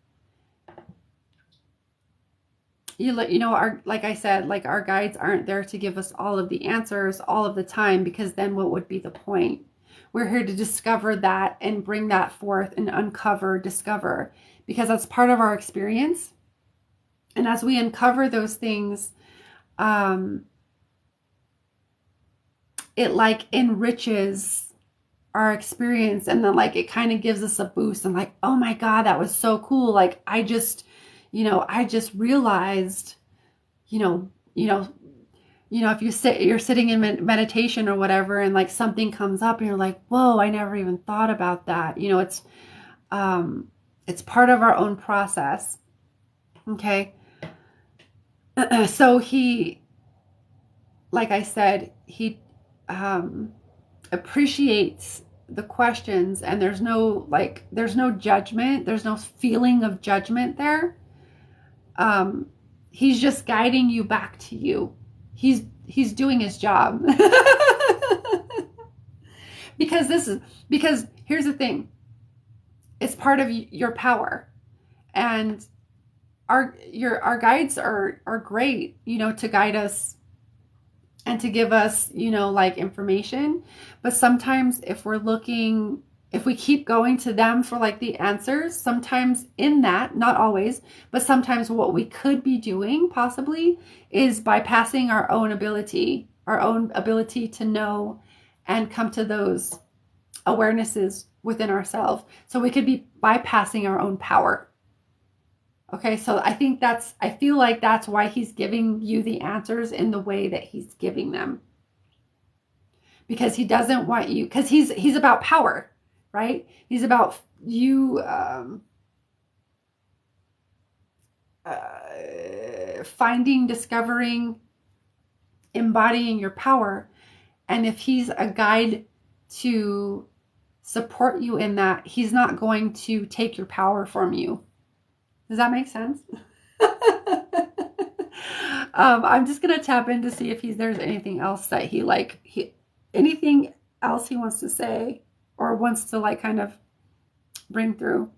You know, like I said, like our guides aren't there to give us all of the answers all of the time, because then what would be the point? We're here to discover that and bring that forth and uncover, discover, because that's part of our experience. And as we uncover those things, it like enriches our experience, and then like it kind of gives us a boost, and like, oh my God, that was so cool. Like I just realized, if you're sitting in meditation or whatever, and like something comes up and you're like, whoa, I never even thought about that. It's part of our own process. Okay. So he, like I said, he appreciates the questions, and there's no judgment. There's no feeling of judgment there. He's just guiding you back to you. He's doing his job. because here's the thing. It's part of your power, and our guides are great, to guide us and to give us, like information. But sometimes if we keep going to them for like the answers, sometimes in that, not always, but sometimes what we could be doing possibly is bypassing our own ability to know and come to those awarenesses within ourselves. So we could be bypassing our own power. Okay, so I feel like that's why he's giving you the answers in the way that he's giving them. Because he doesn't want you, because he's about power, right? He's about you finding, discovering, embodying your power. And if he's a guide to support you in that, he's not going to take your power from you. Does that make sense? I'm just going to tap in to see if there's anything else that anything else he wants to say or wants to like kind of bring through.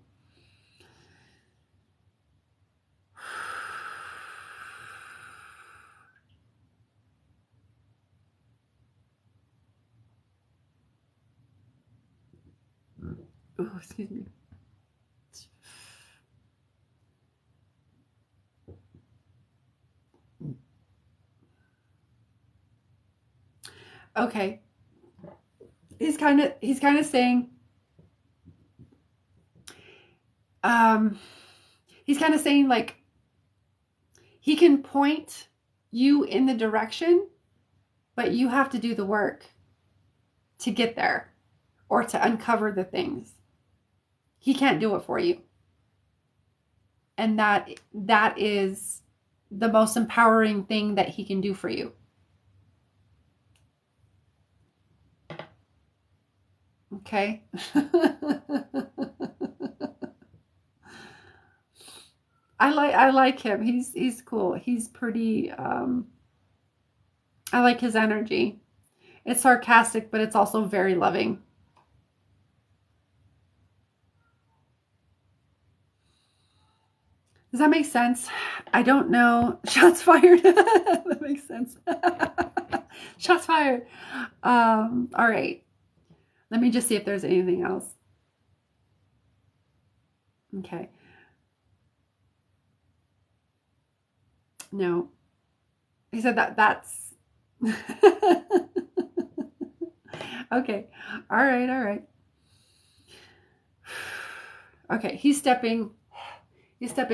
Oh, excuse me. Okay. He's kind of saying, um, he's kind of saying like he can point you in the direction, but you have to do the work to get there or to uncover the things. He can't do it for you. And that is the most empowering thing that he can do for you. Okay? I like him. He's cool. He's pretty I like his energy. It's sarcastic, but it's also very loving. Does that make sense? I don't know. Shots fired. That makes sense. Shots fired. All right. Let me just see if there's anything else. Okay. No. He said that's okay. All right, all right. Okay, he's stepping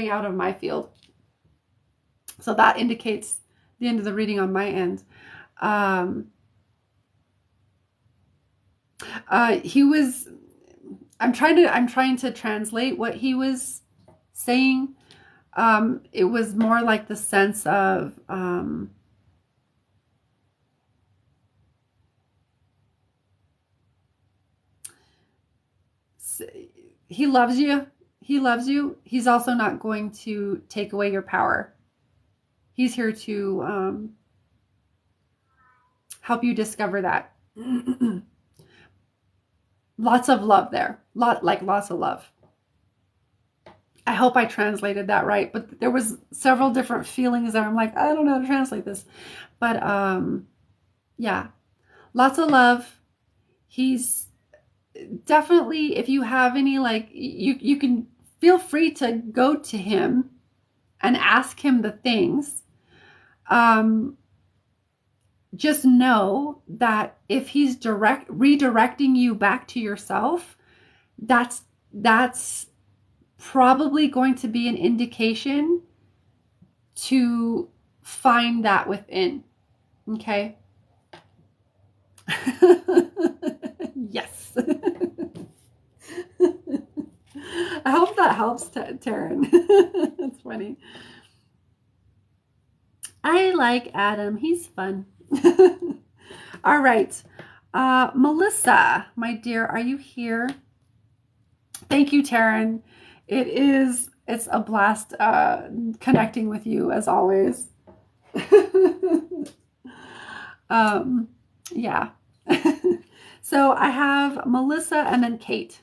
out of my field. So that indicates the end of the reading on my end. He was I'm trying to translate what he was saying. It was more like the sense of he loves you. He loves you. He's also not going to take away your power. He's here to help you discover that. Lots of love there. Lots of love. I hope I translated that right, but there was several different feelings that I'm like, I don't know how to translate this. But yeah, lots of love. He's definitely, if you have any, like, you can feel free to go to him and ask him the things. Just know that if he's redirecting you back to yourself, that's probably going to be an indication to find that within. Okay. Yes. I hope that helps, Taryn. That's funny. I like Adam. He's fun. All right. Melissa, my dear, are you here? Thank you, Taryn. It's a blast connecting with you as always. Yeah. So I have Melissa and then Kate.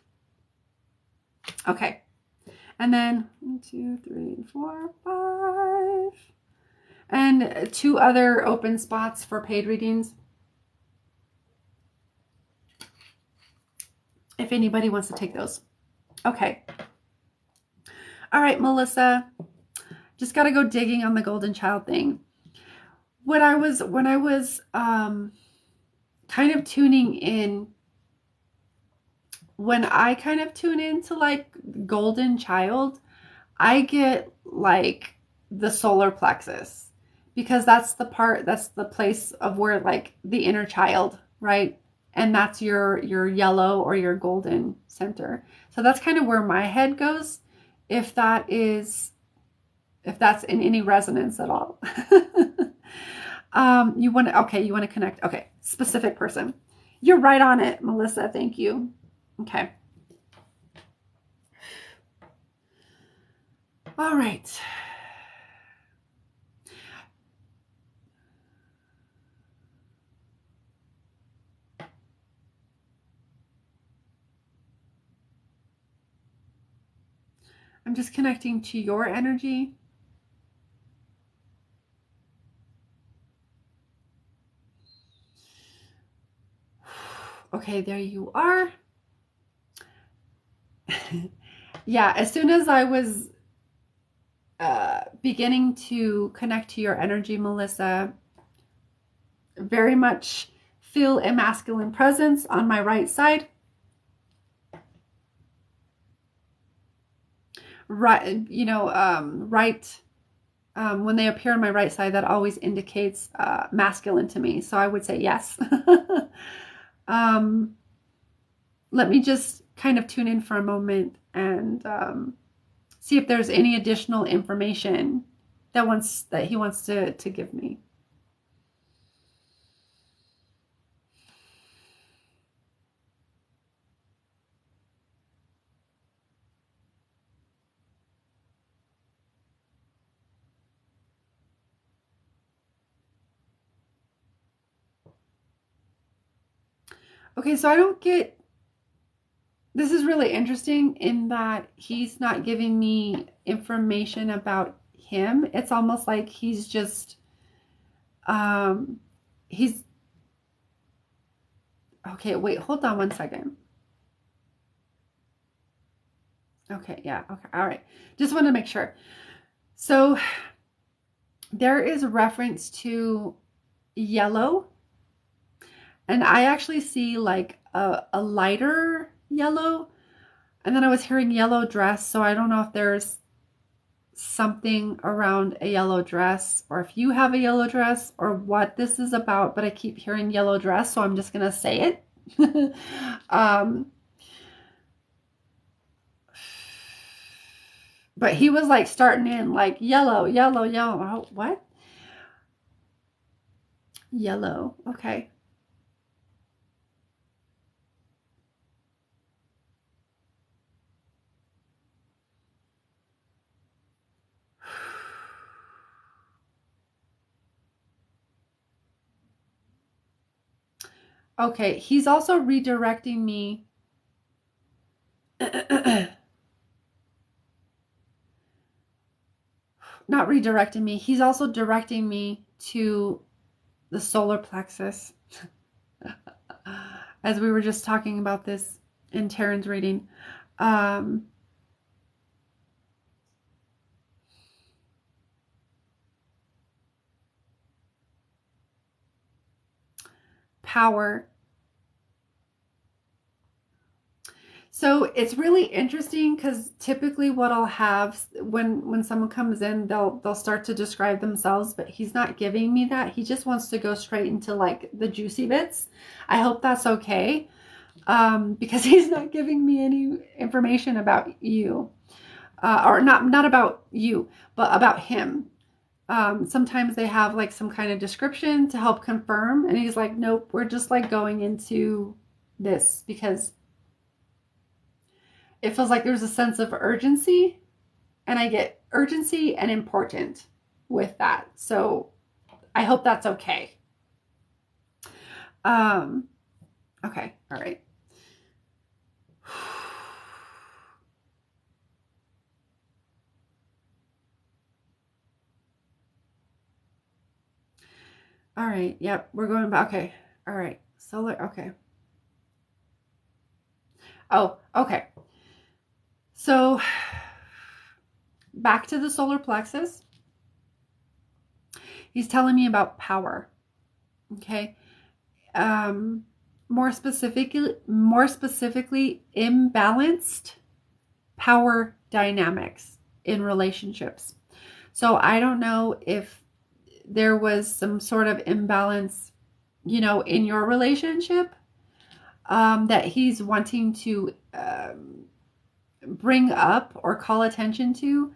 Okay. And then 1, 2, 3, 4, 5. And 2 other open spots for paid readings. If anybody wants to take those. Okay. All right, Melissa. Just got to go digging on the golden child thing. When I was kind of tuning in, when I kind of tune into like golden child, I get like the solar plexus, because that's the place of where like the inner child, right? And that's your yellow or your golden center. So that's kind of where my head goes, if that's in any resonance at all. You want to connect. Okay. Specific person. You're right on it, Melissa. Thank you. Okay. All right. I'm just connecting to your energy. Okay, there you are. Yeah, as soon as I was beginning to connect to your energy, Melissa, very much feel a masculine presence on my right side. Right, right. When they appear on my right side, that always indicates masculine to me. So I would say yes. um, Let me just kind of tune in for a moment and see if there's any additional information that he wants to give me. Okay, so I don't get, this is really interesting in that he's not giving me information about him. It's almost like he's just um he's okay, wait, hold on one second. Okay, yeah, okay, all right. Just want to make sure. So there is a reference to yellow, and I actually see like a lighter yellow, and then I was hearing yellow dress, so I don't know if there's something around a yellow dress or if you have a yellow dress or what this is about, but I keep hearing yellow dress, so I'm just gonna say it. um, but he was like starting in like yellow, yellow, yellow. Oh, what? Yellow. Okay. Okay, he's also redirecting me. Not redirecting me. He's also directing me to the solar plexus. As we were just talking about this in Taryn's reading. Um, Power. So it's really interesting because typically what I'll have when someone comes in, they'll start to describe themselves, but he's not giving me that. He just wants to go straight into like the juicy bits. I hope that's okay, because he's not giving me any information about you, or not about you, but about him. Sometimes they have like some kind of description to help confirm, and he's like, nope, we're just like going into this because it feels like there's a sense of urgency, and I get urgency and important with that. So I hope that's okay. Um, okay, all right. All right, yep, we're going back. Okay, all right. Solar, okay. Oh, okay. So back to the solar plexus. He's telling me about power. Okay. Um, more specifically, imbalanced power dynamics in relationships. So I don't know if there was some sort of imbalance, in your relationship, that he's wanting to bring up or call attention to.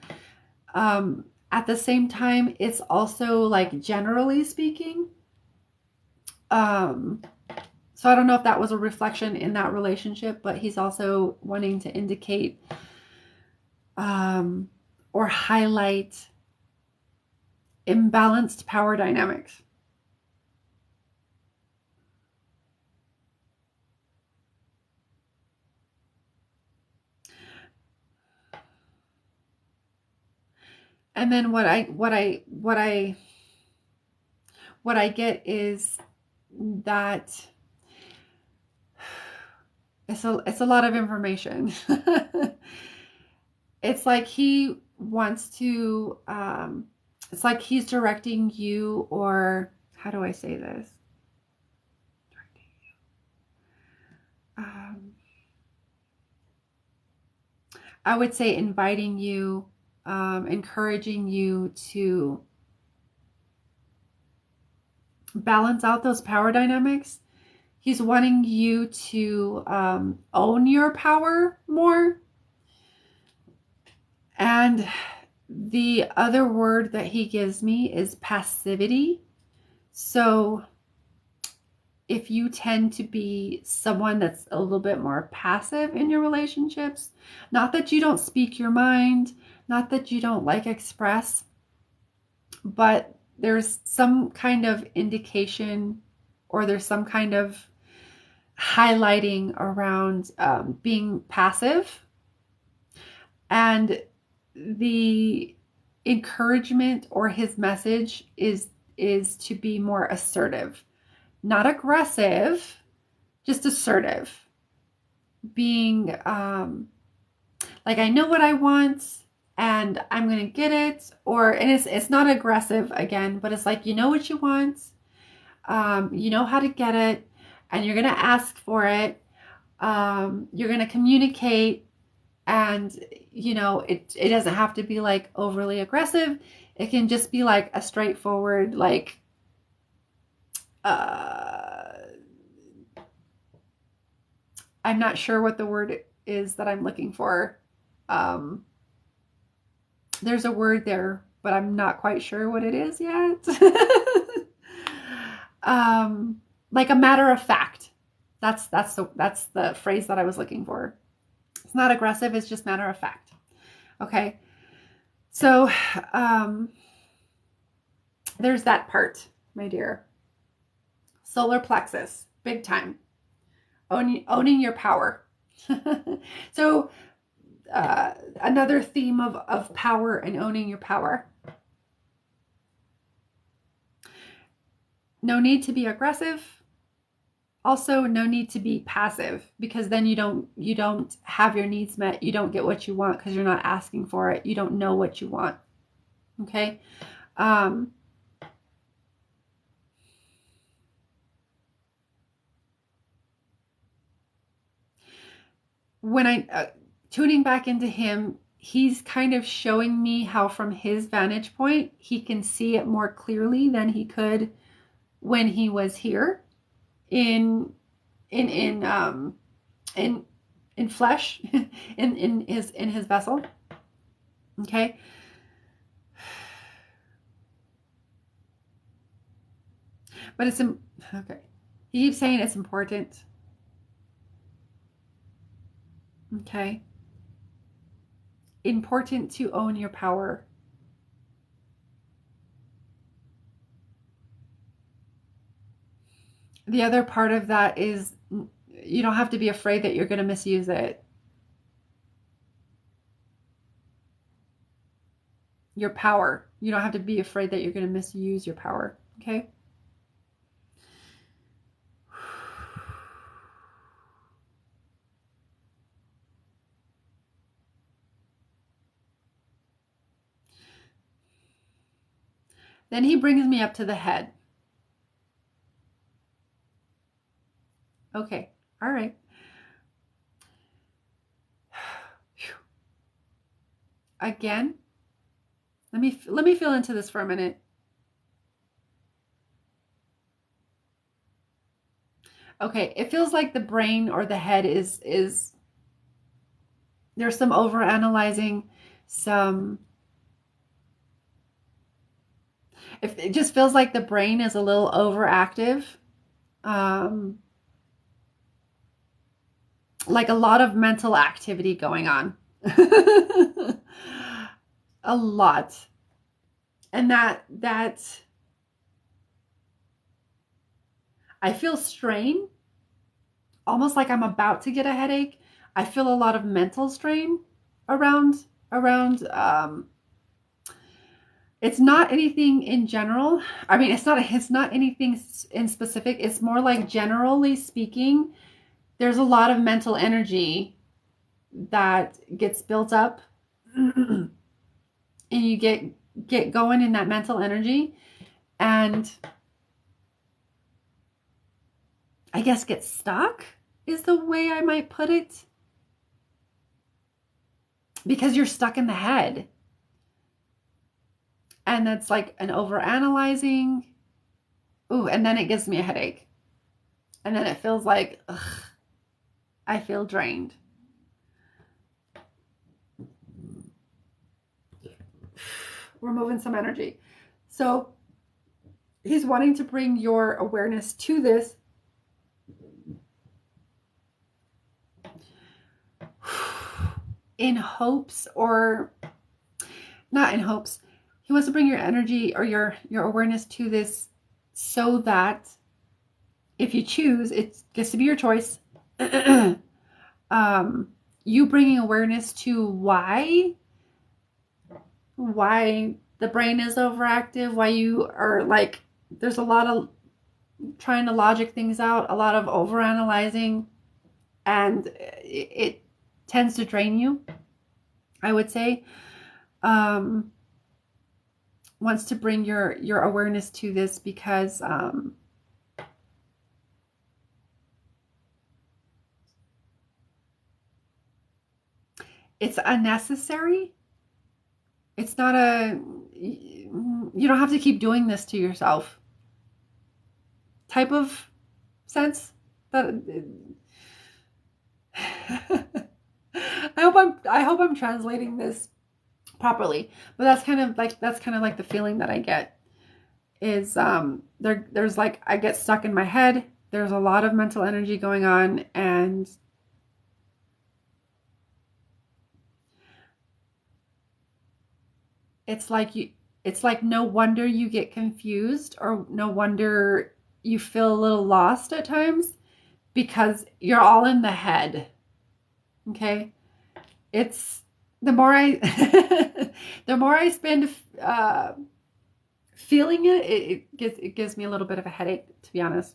At the same time, it's also like generally speaking. Um, so I don't know if that was a reflection in that relationship, but he's also wanting to indicate um, or highlight imbalanced power dynamics. And then what I get is that It's a lot of information. It's like he wants to it's like he's directing you, or how do I say this? Um, I would say inviting you, encouraging you to balance out those power dynamics. He's wanting you to own your power more. And the other word that he gives me is passivity. So if you tend to be someone that's a little bit more passive in your relationships, not that you don't speak your mind, not that you don't like express, but there's some kind of indication, or there's some kind of highlighting around being passive. And the encouragement or his message is to be more assertive, not aggressive, just assertive. Being like, I know what I want and I'm gonna get it. Or, and it's not aggressive again, but it's like, you know what you want, you know how to get it, and you're gonna ask for it. You're gonna communicate, and it doesn't have to be like overly aggressive. It can just be like a straightforward, like I'm not sure what the word is that I'm looking for. Um, there's a word there, but I'm not quite sure what it is yet. Like a matter of fact. That's the phrase that I was looking for. It's not aggressive. It's just matter of fact. Okay. So there's that part, my dear. Solar plexus, big time. Owning your power. So another theme of power and owning your power. No need to be aggressive. Also, no need to be passive, because then you don't have your needs met. You don't get what you want because you're not asking for it. You don't know what you want. Okay. When I tuning back into him, he's kind of showing me how from his vantage point he can see it more clearly than he could when he was here in in in um in in flesh, in his vessel. Okay. But it's okay. He keeps saying it's important. Okay. Important to own your power. The other part of that is you don't have to be afraid that you're going to misuse it. Your power. You don't have to be afraid that you're going to misuse your power. Okay. Then he brings me up to the head. Okay. All right. Again, let me feel into this for a minute. Okay, it feels like the brain or the head is there's some over analyzing, some it just feels like the brain is a little overactive. Um, like a lot of mental activity going on. A lot. And that I feel strain, almost like I'm about to get a headache. I feel a lot of mental strain around it's not anything in general. I mean, it's not anything in specific. It's more like generally speaking, there's a lot of mental energy that gets built up and you get going in that mental energy and I guess get stuck is the way I might put it, because you're stuck in the head. And that's like an over analyzing. Ooh, and then it gives me a headache. And then it feels like, ugh, I feel drained. We're moving some energy. So he's wanting to bring your awareness to this. In hopes, or not in hopes. He wants to bring your energy or your awareness to this so that if you choose, it gets to be your choice. You bringing awareness to why the brain is overactive, why you are like, there's a lot of trying to logic things out, a lot of overanalyzing, and it tends to drain you, I would say. Wants to bring your awareness to this because it's unnecessary. It's not you don't have to keep doing this to yourself type of sense. That I hope I'm translating this properly, but that's kind of like the feeling that I get is there's like, I get stuck in my head. There's a lot of mental energy going on, and it's like no wonder you get confused, or no wonder you feel a little lost at times, because you're all in the head. Okay? It's the more I the more I spend feeling it gives me a little bit of a headache, to be honest.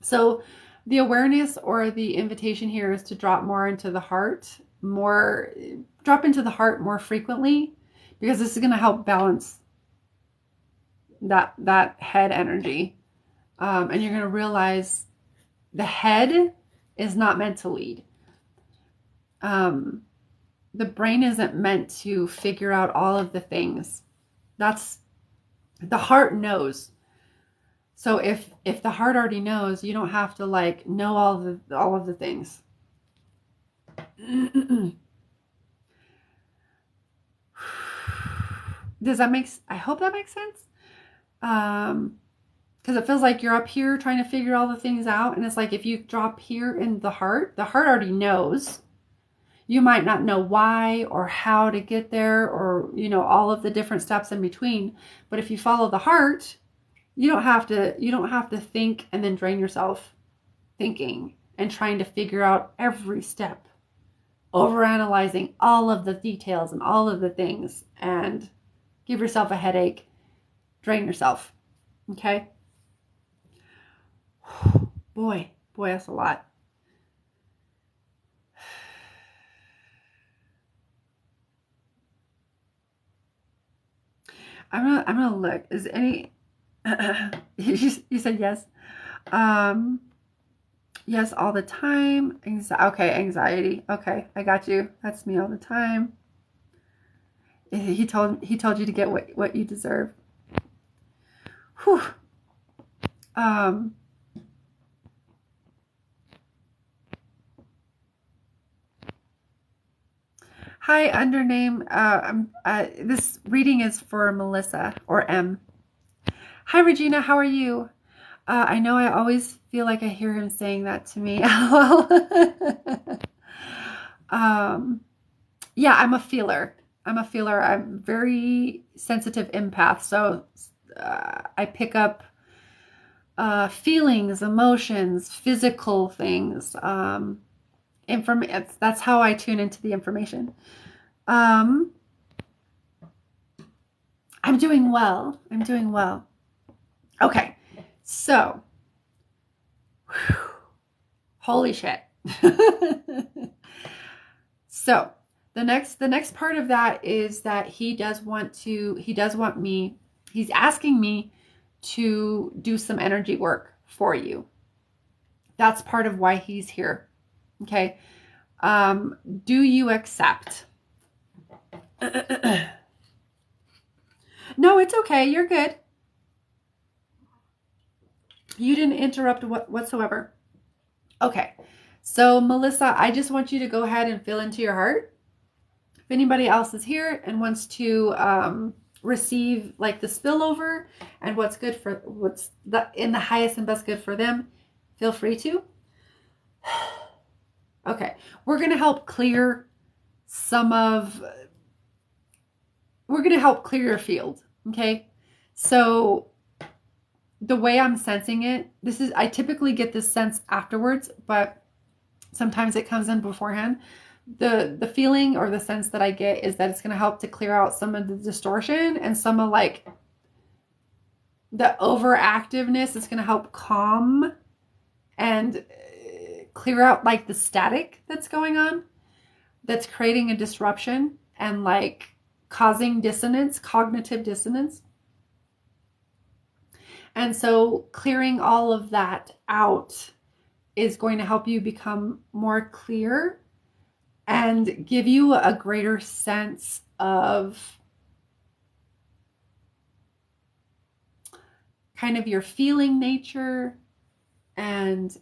So the awareness or the invitation here is to drop more into the heart, drop into the heart more frequently, because this is going to help balance that head energy. And you're going to realize the head is not meant to lead. The brain isn't meant to figure out all of the things. That's the heart knows. So if the heart already knows, you don't have to like know all of the things. I hope that makes sense. Because it feels like you're up here trying to figure all the things out, and it's like if you drop here in the heart already knows. You might not know why or how to get there, or all of the different steps in between, but if you follow the heart, you don't have to think and then drain yourself thinking and trying to figure out every step, overanalyzing all of the details and all of the things, and give yourself a headache, drain yourself. Okay? Boy, that's a lot. I'm gonna look. Is any you said yes. Yes, all the time. Okay, anxiety. Okay, I got you. That's me all the time. He told you to get what you deserve. Whew. Hi, undername. This reading is for Melissa, or M. Hi, Regina. How are you? I know I always feel like I hear him saying that to me. Yeah, I'm a feeler. I'm very sensitive empath. So I pick up feelings, emotions, physical things. That's how I tune into the information. I'm doing well. Okay. So Holy shit. So the next part of that is that he does want me, he's asking me to do some energy work for you. That's part of why he's here. Okay. Do you accept? No, it's okay. You're good. You didn't interrupt whatsoever. Okay. So, Melissa, I just want you to go ahead and feel into your heart. If anybody else is here and wants to receive like the spillover and what's good for what's in the highest and best good for them, feel free to. Okay. We're going to help clear we're going to help clear your field. Okay. So the way I'm sensing it, I typically get this sense afterwards, but sometimes it comes in beforehand. The feeling or the sense that I get is that it's going to help to clear out some of the distortion and some of like the overactiveness. It's going to help calm and clear out like the static that's going on, that's creating a disruption and like causing dissonance, cognitive dissonance. And so clearing all of that out is going to help you become more clear and give you a greater sense of kind of your feeling nature and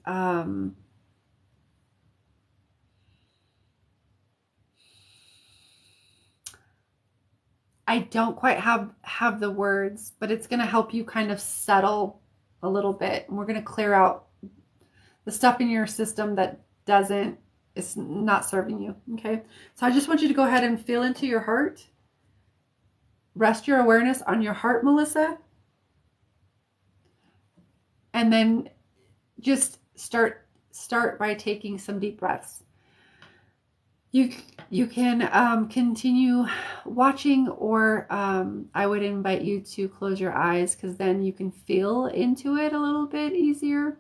I don't quite have the words, but it's going to help you kind of settle a little bit. And we're going to clear out the stuff in your system that is not serving you. Okay. So I just want you to go ahead and feel into your heart. Rest your awareness on your heart, Melissa. And then just start by taking some deep breaths. You can continue watching, or I would invite you to close your eyes because then you can feel into it a little bit easier.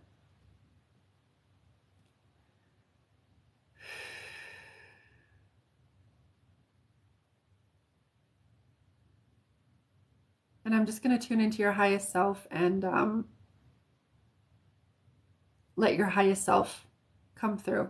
And I'm just going to tune into your highest self and let your highest self come through.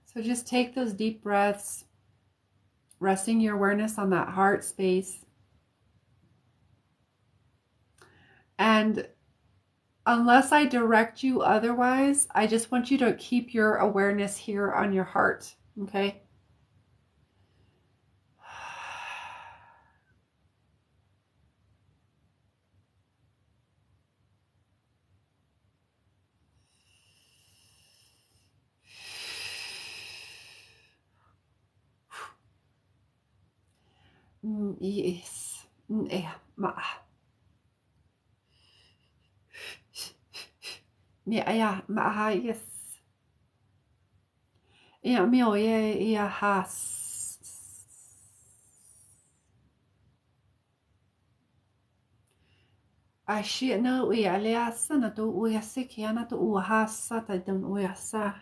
So just take those deep breaths, resting your awareness on that heart space. And unless I direct you otherwise, I just want you to keep your awareness here on your heart, okay? Yes. Yeah. Yeah. Yes. Yeah. Yeah. Has. Ashi no uya leasa na tu uya sikiana tu uhasa ta dun uyasa.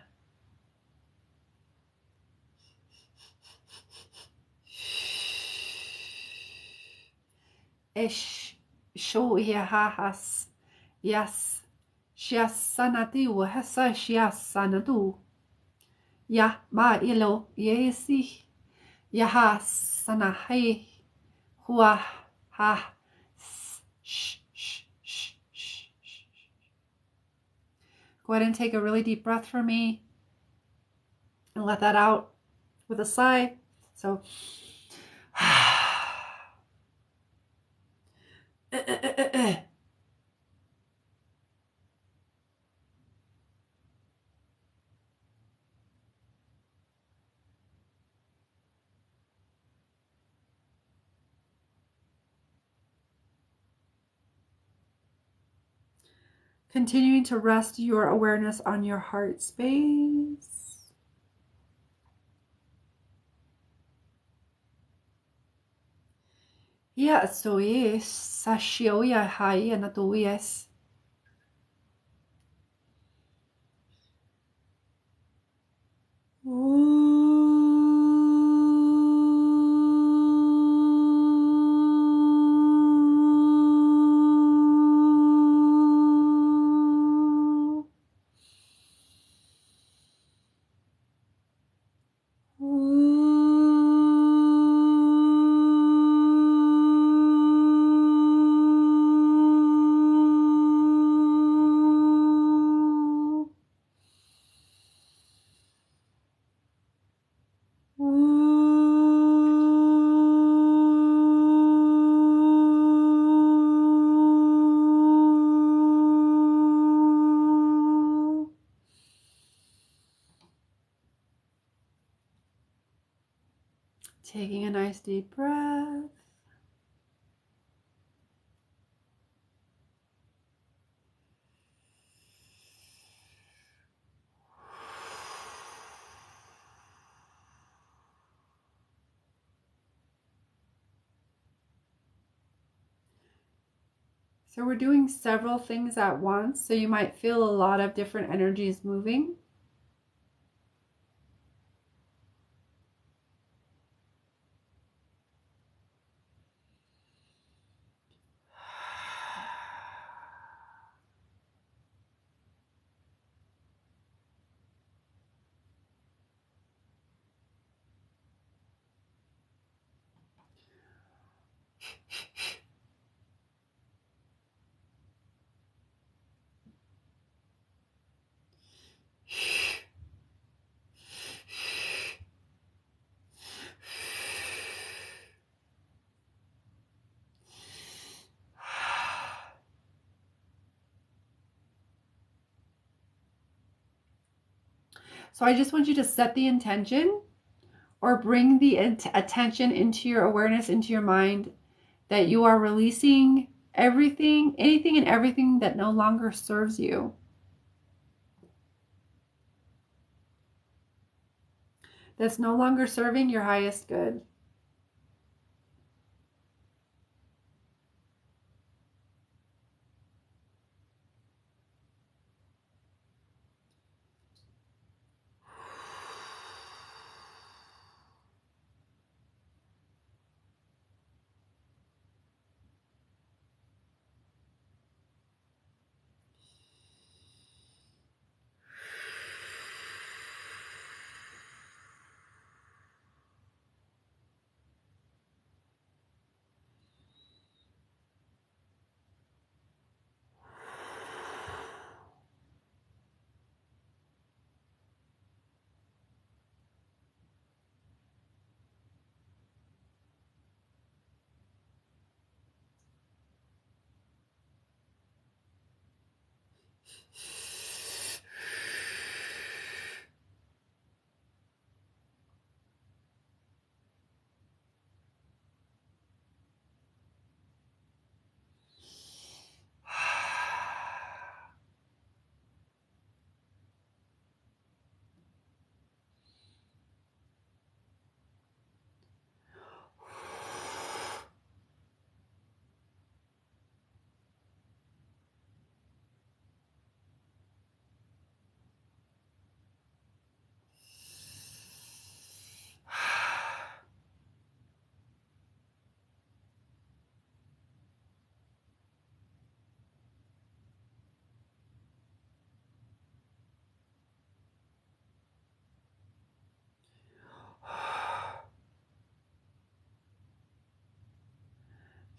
Ish show ya has. Yes. Shiasanati uhasa shiasanatu. Ya ma ilo yesi. Yaha sanahi hua ha. Go ahead and take a really deep breath for me and let that out with a sigh. So, Continuing to rest your awareness on your heart space. Ya soy sashioya hai anatuies. Taking a nice deep breath. So we're doing several things at once, so you might feel a lot of different energies moving. So I just want you to set the intention or bring the attention into your awareness, into your mind, that you are releasing everything, anything and everything that no longer serves you. That's no longer serving your highest good.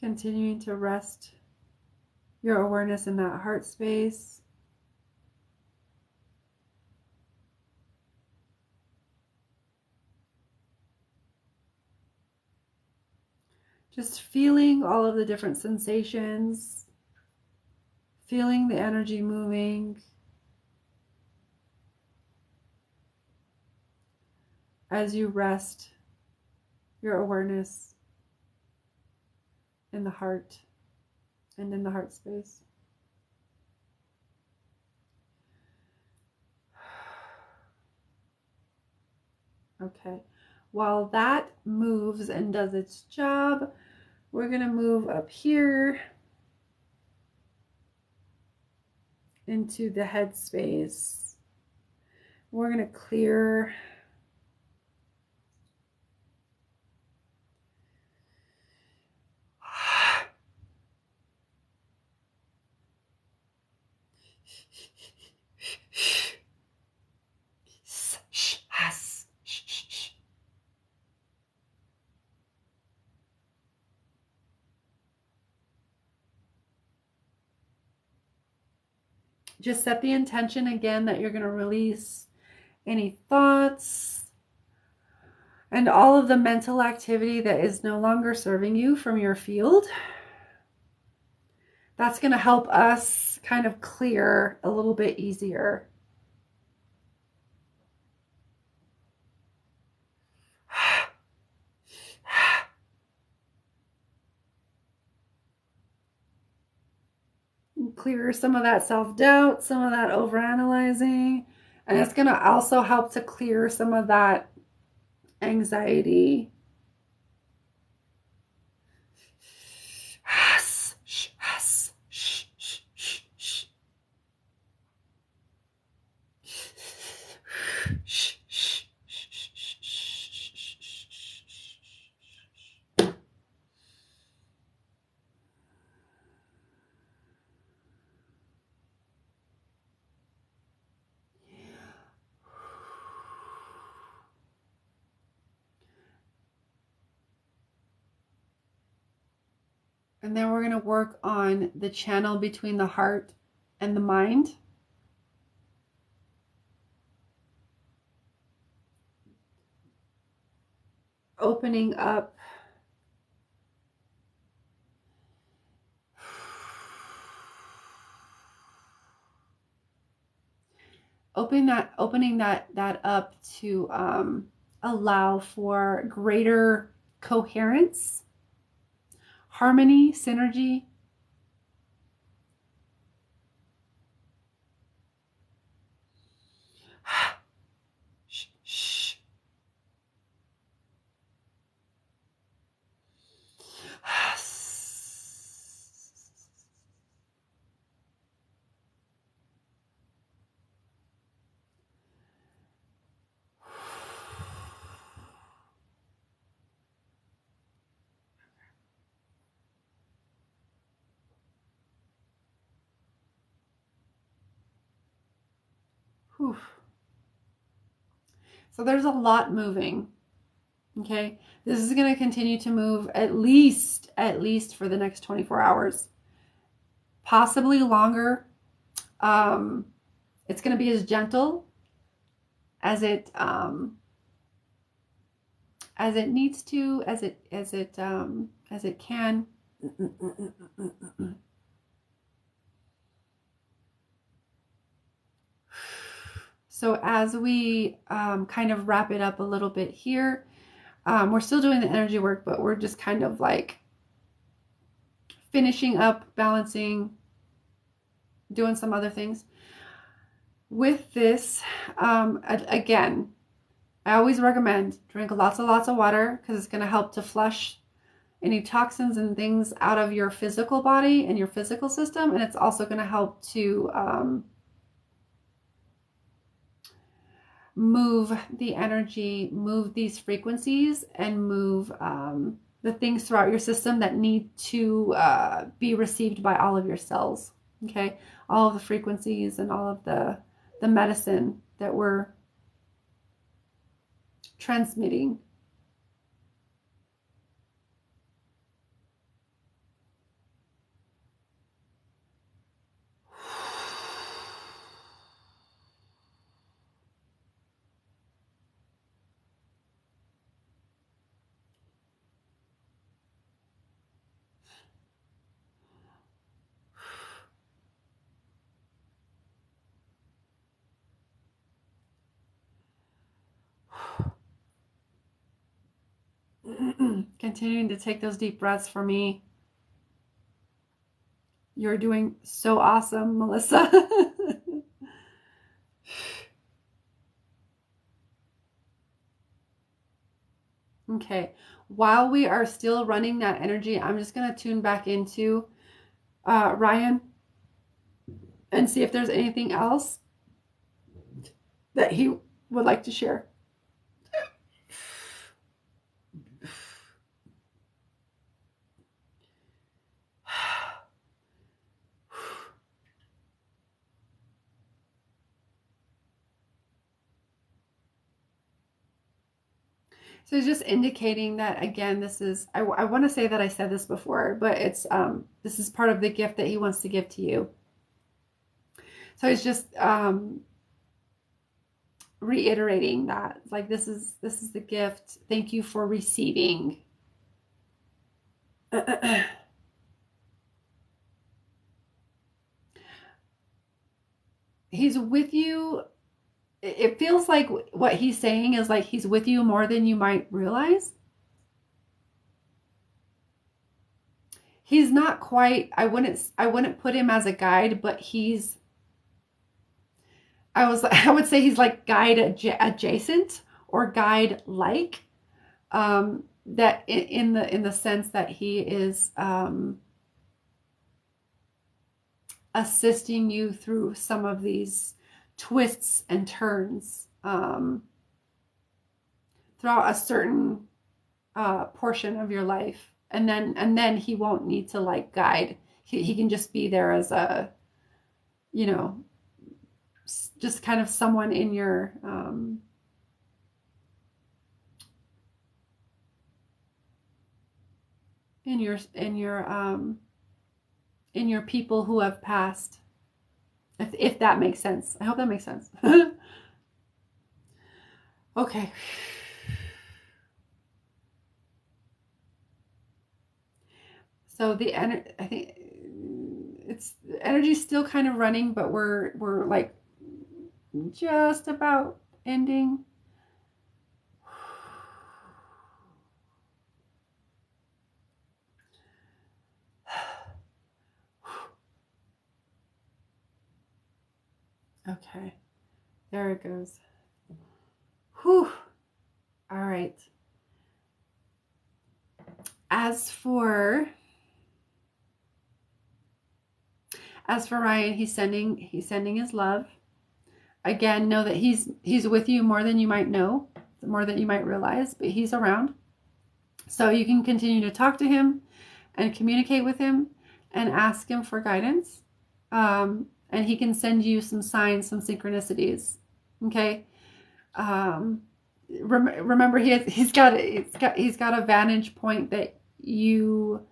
Continuing to rest your awareness in that heart space. Just feeling all of the different sensations, feeling the energy moving as you rest your awareness in the heart and in the heart space. Okay. While that moves and does its job, we're going to move up here into the head space. We're going to clear just set the intention again that you're going to release any thoughts and all of the mental activity that is no longer serving you from your field. That's going to help us kind of clear a little bit easier. Clear some of that self-doubt, some of that overanalyzing, and it's going to also help to clear some of that anxiety. And then we're going to work on the channel between the heart and the mind. Opening up opening that up to allow for greater coherence, harmony, synergy. Whew. So there's a lot moving. Okay, this is going to continue to move at least for the next 24 hours, possibly longer. It's going to be as gentle as it needs to, as it can. So as we kind of wrap it up a little bit here, we're still doing the energy work, but we're just kind of like finishing up, balancing, doing some other things. With this, again, I always recommend drink lots of water because it's going to help to flush any toxins and things out of your physical body and your physical system. And it's also going to help to move the energy, move these frequencies, and move the things throughout your system that need to be received by all of your cells. Okay, all of the frequencies and all of the medicine that we're transmitting. Continuing to take those deep breaths for me. You're doing so awesome, Melissa. Okay. While we are still running that energy, I'm just going to tune back into Ryan and see if there's anything else that he would like to share. So it's just indicating that, again, this is, I want to say that I said this before, but it's, this is part of the gift that he wants to give to you. So it's just reiterating that, like, this is the gift. Thank you for receiving. He's with you. It feels like what he's saying is like he's with you more than you might realize. He's not quite, I wouldn't put him as a guide, but I would say he's like guide adjacent or guide like, that in the sense that he is assisting you through some of these twists and turns throughout a certain portion of your life, and then he won't need to like guide. He can just be there as a, you know, just kind of someone in your in your in your people who have passed, if that makes sense. I hope that makes sense. Okay. So the I think it's energy's still kind of running, but we're like just about ending. Okay, there it goes. Whew. All right. As for Ryan, he's sending his love. Again, know that he's with you more than you might know, more than you might realize, but he's around. So you can continue to talk to him and communicate with him and ask him for guidance. And he can send you some signs, some synchronicities. Okay. Remember, he's got a vantage point that you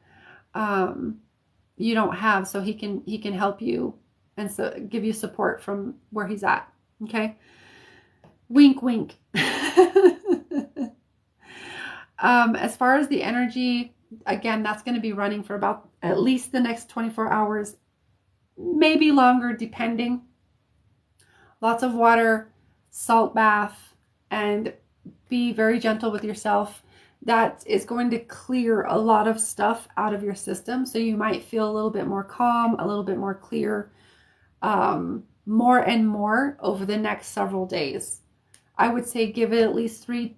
you don't have, so he can help you and so give you support from where he's at. Okay. Wink, wink. As far as the energy, again, that's going to be running for about at least the next 24 hours, maybe longer, depending. Lots of water, salt bath, and be very gentle with yourself. That is going to clear a lot of stuff out of your system. So you might feel a little bit more calm, a little bit more clear, more and more over the next several days. I would say give it at least 2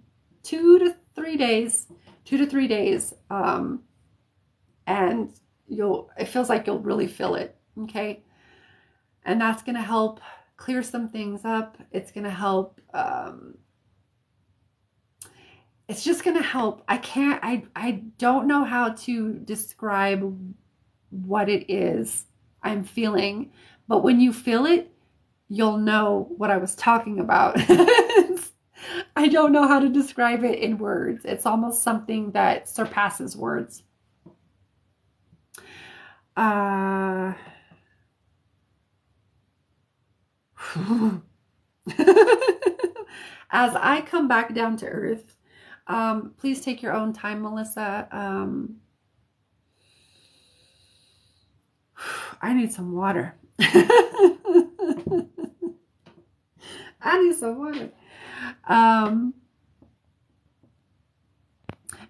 to 3 days, and it feels like you'll really feel it. Okay. And that's going to help clear some things up. It's going to help, it's just going to help. I don't know how to describe what it is I'm feeling, but when you feel it, you'll know what I was talking about. I don't know how to describe it in words. It's almost something that surpasses words. As I come back down to earth, please take your own time, Melissa. I need some water. I need some water.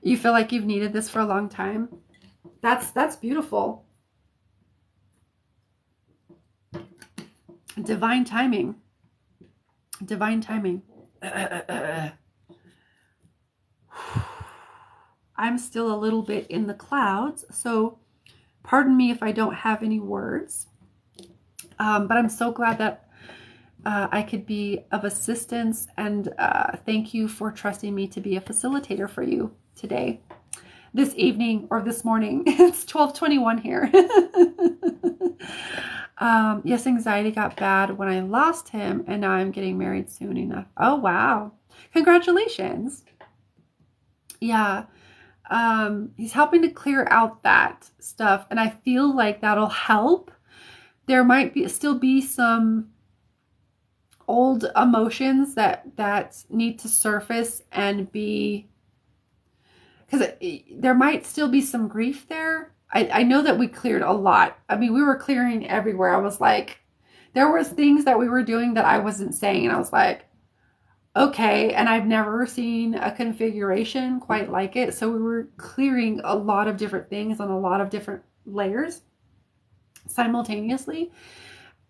You feel like you've needed this for a long time. That's beautiful. Divine timing. Divine timing. I'm still a little bit in the clouds, so pardon me if I don't have any words. But I'm so glad that I could be of assistance, and thank you for trusting me to be a facilitator for you today, this evening, or this morning. It's 12:21 here. Yes, anxiety got bad when I lost him, and now I'm getting married soon enough. Oh, wow. Congratulations. Yeah. He's helping to clear out that stuff, and I feel like that'll help. There might still be some old emotions that need to surface and be, because there might still be some grief there. I know that we cleared a lot. I mean, we were clearing everywhere. I was like, there was things that we were doing that I wasn't saying, and I was like, okay. And I've never seen a configuration quite like it. So we were clearing a lot of different things on a lot of different layers simultaneously.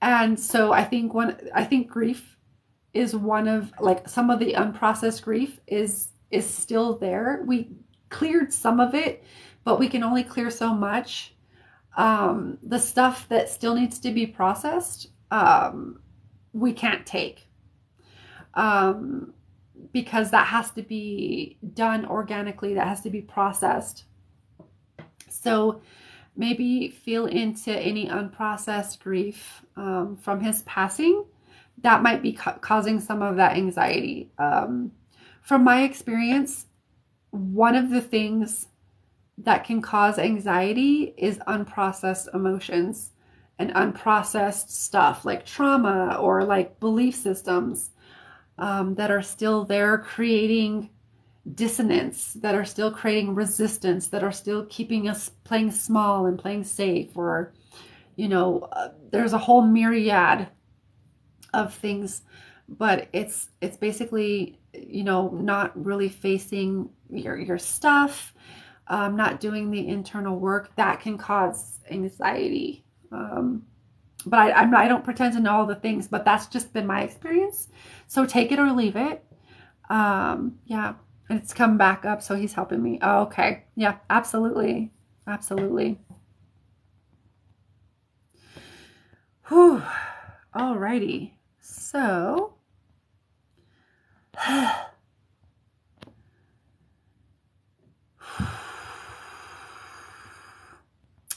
And so I think grief is one of, like, some of the unprocessed grief is still there. We cleared some of it, but we can only clear so much. The stuff that still needs to be processed, we can't take, because that has to be done organically. That has to be processed. So maybe feel into any unprocessed grief from his passing that might be causing some of that anxiety. From my experience, one of the things that can cause anxiety is unprocessed emotions and unprocessed stuff like trauma or like belief systems that are still there, creating dissonance, that are still creating resistance, that are still keeping us playing small and playing safe, or, there's a whole myriad of things, but it's basically, not really facing your stuff, not doing the internal work that can cause anxiety. But I don't pretend to know all the things, but that's just been my experience. So take it or leave it. Yeah. And it's come back up, so he's helping me. Oh, okay. Yeah, absolutely. Absolutely. Whew. Alrighty. So, I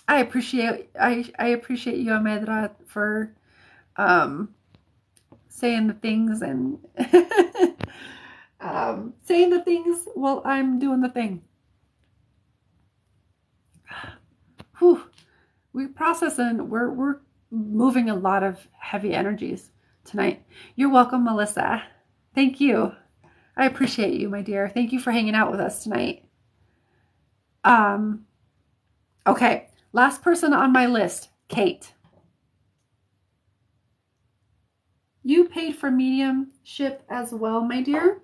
appreciate you, Amedra, for saying the things and saying the things while I'm doing the thing. Whew. We're processing. We're moving a lot of heavy energies tonight. You're welcome, Melissa. Thank you. I appreciate you, my dear. Thank you for hanging out with us tonight. Okay. Last person on my list, Kate. You paid for mediumship as well, my dear.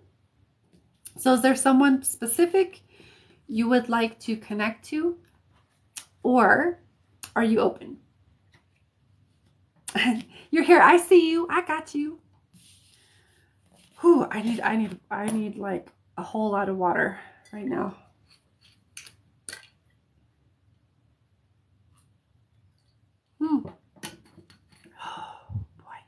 So is there someone specific you would like to connect to, or are you open? You're here. I see you. I got you. Whew, I need like a whole lot of water right now. Oh boy.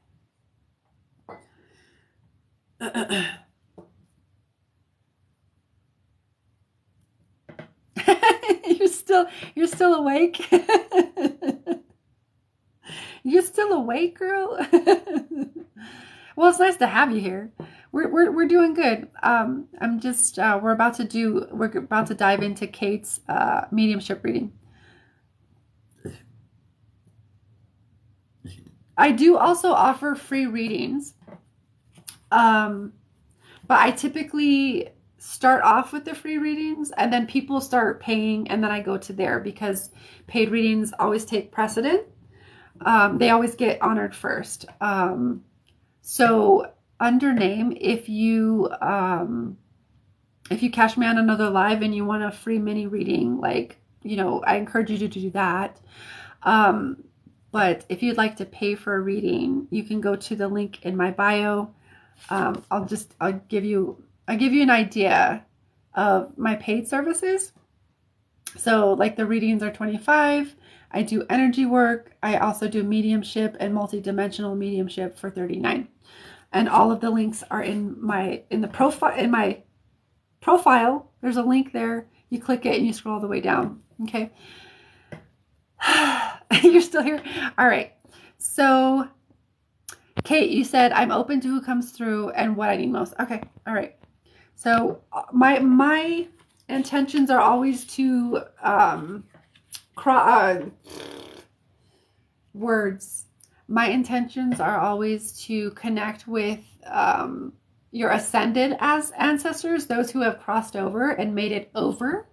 You're still awake? You're still awake, girl? Well, it's nice to have you here. We're doing good. I'm just we're about to dive into Kate's mediumship reading. I do also offer free readings. But I typically start off with the free readings, and then people start paying, and then I go to there, because paid readings always take precedent. They always get honored first. So under name, if you catch me on another live and you want a free mini reading, like, I encourage you to do that. But if you'd like to pay for a reading, you can go to the link in my bio. I'll give you an idea of my paid services. So like the readings are 25. I do energy work. I also do mediumship and multidimensional mediumship for 39. And all of the links are in the profile. There's a link there. You click it and you scroll all the way down. Okay. You're still here? All right. So Kate, you said I'm open to who comes through and what I need most. Okay. All right. So my intentions are always to words. My intentions are always to connect with your ascended as ancestors, those who have crossed over and made it over,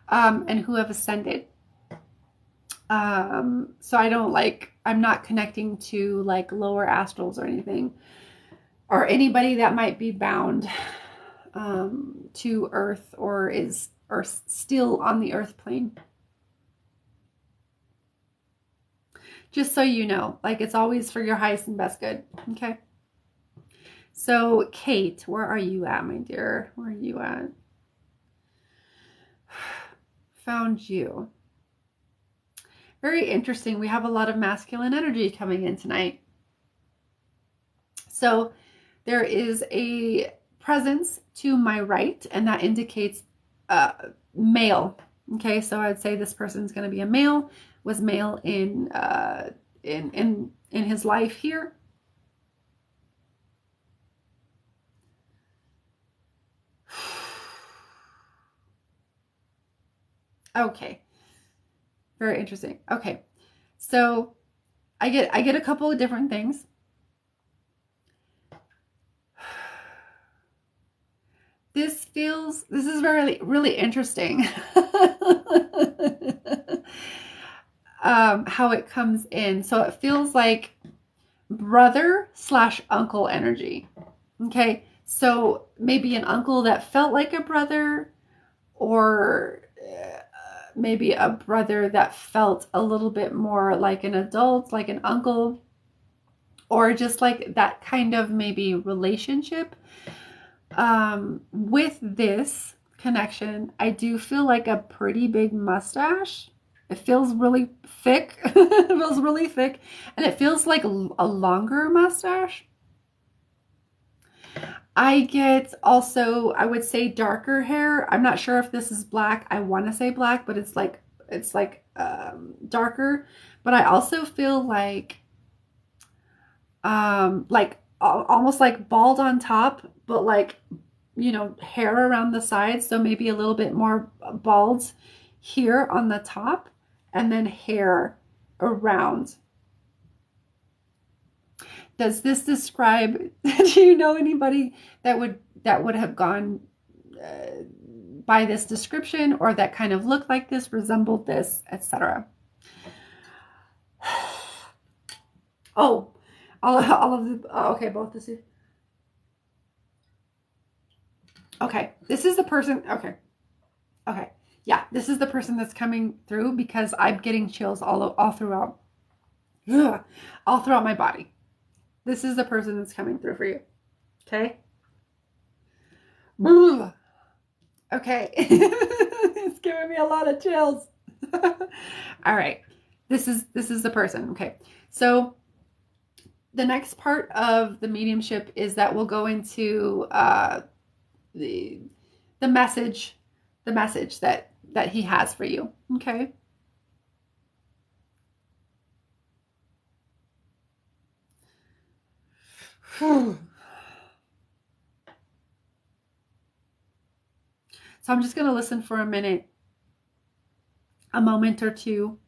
and who have ascended. So I'm not connecting to like lower astrals or anything, or anybody that might be bound to earth or still on the earth plane. Just so you know, like it's always for your highest and best good. Okay. So Kate, where are you at, my dear? Where are you at? Found you. Very interesting. We have a lot of masculine energy coming in tonight. So there is a presence to my right, and that indicates male. Okay, so I'd say this person's going to be a male. Was male in his life here. Okay, very interesting. Okay, so I get a couple of different things. This is really interesting. How it comes in. So it feels like brother/uncle energy. Okay. So maybe an uncle that felt like a brother, or maybe a brother that felt a little bit more like an adult, like an uncle, or just like that kind of maybe relationship. With this connection, I do feel like a pretty big mustache. It feels really thick. It feels really thick. And it feels like a longer mustache. I get also, I would say darker hair. I'm not sure if this is black. I want to say black, but it's like darker. But I also feel like almost like bald on top, but like, you know, hair around the sides. So maybe a little bit more bald here on the top, and then hair around. Does this describe, do you know anybody that would have gone by this description, or that kind of looked like this, resembled this, etc.? Oh, all of the, okay, both the, okay, this is the person, okay, yeah, this is the person that's coming through, because I'm getting chills all throughout, all throughout my body. This is the person that's coming through for you. Okay. Okay. It's giving me a lot of chills. All right. This is the person. Okay. So the next part of the mediumship is that we'll go into the message that he has for you. Okay. So I'm just going to listen for a minute, a moment or two.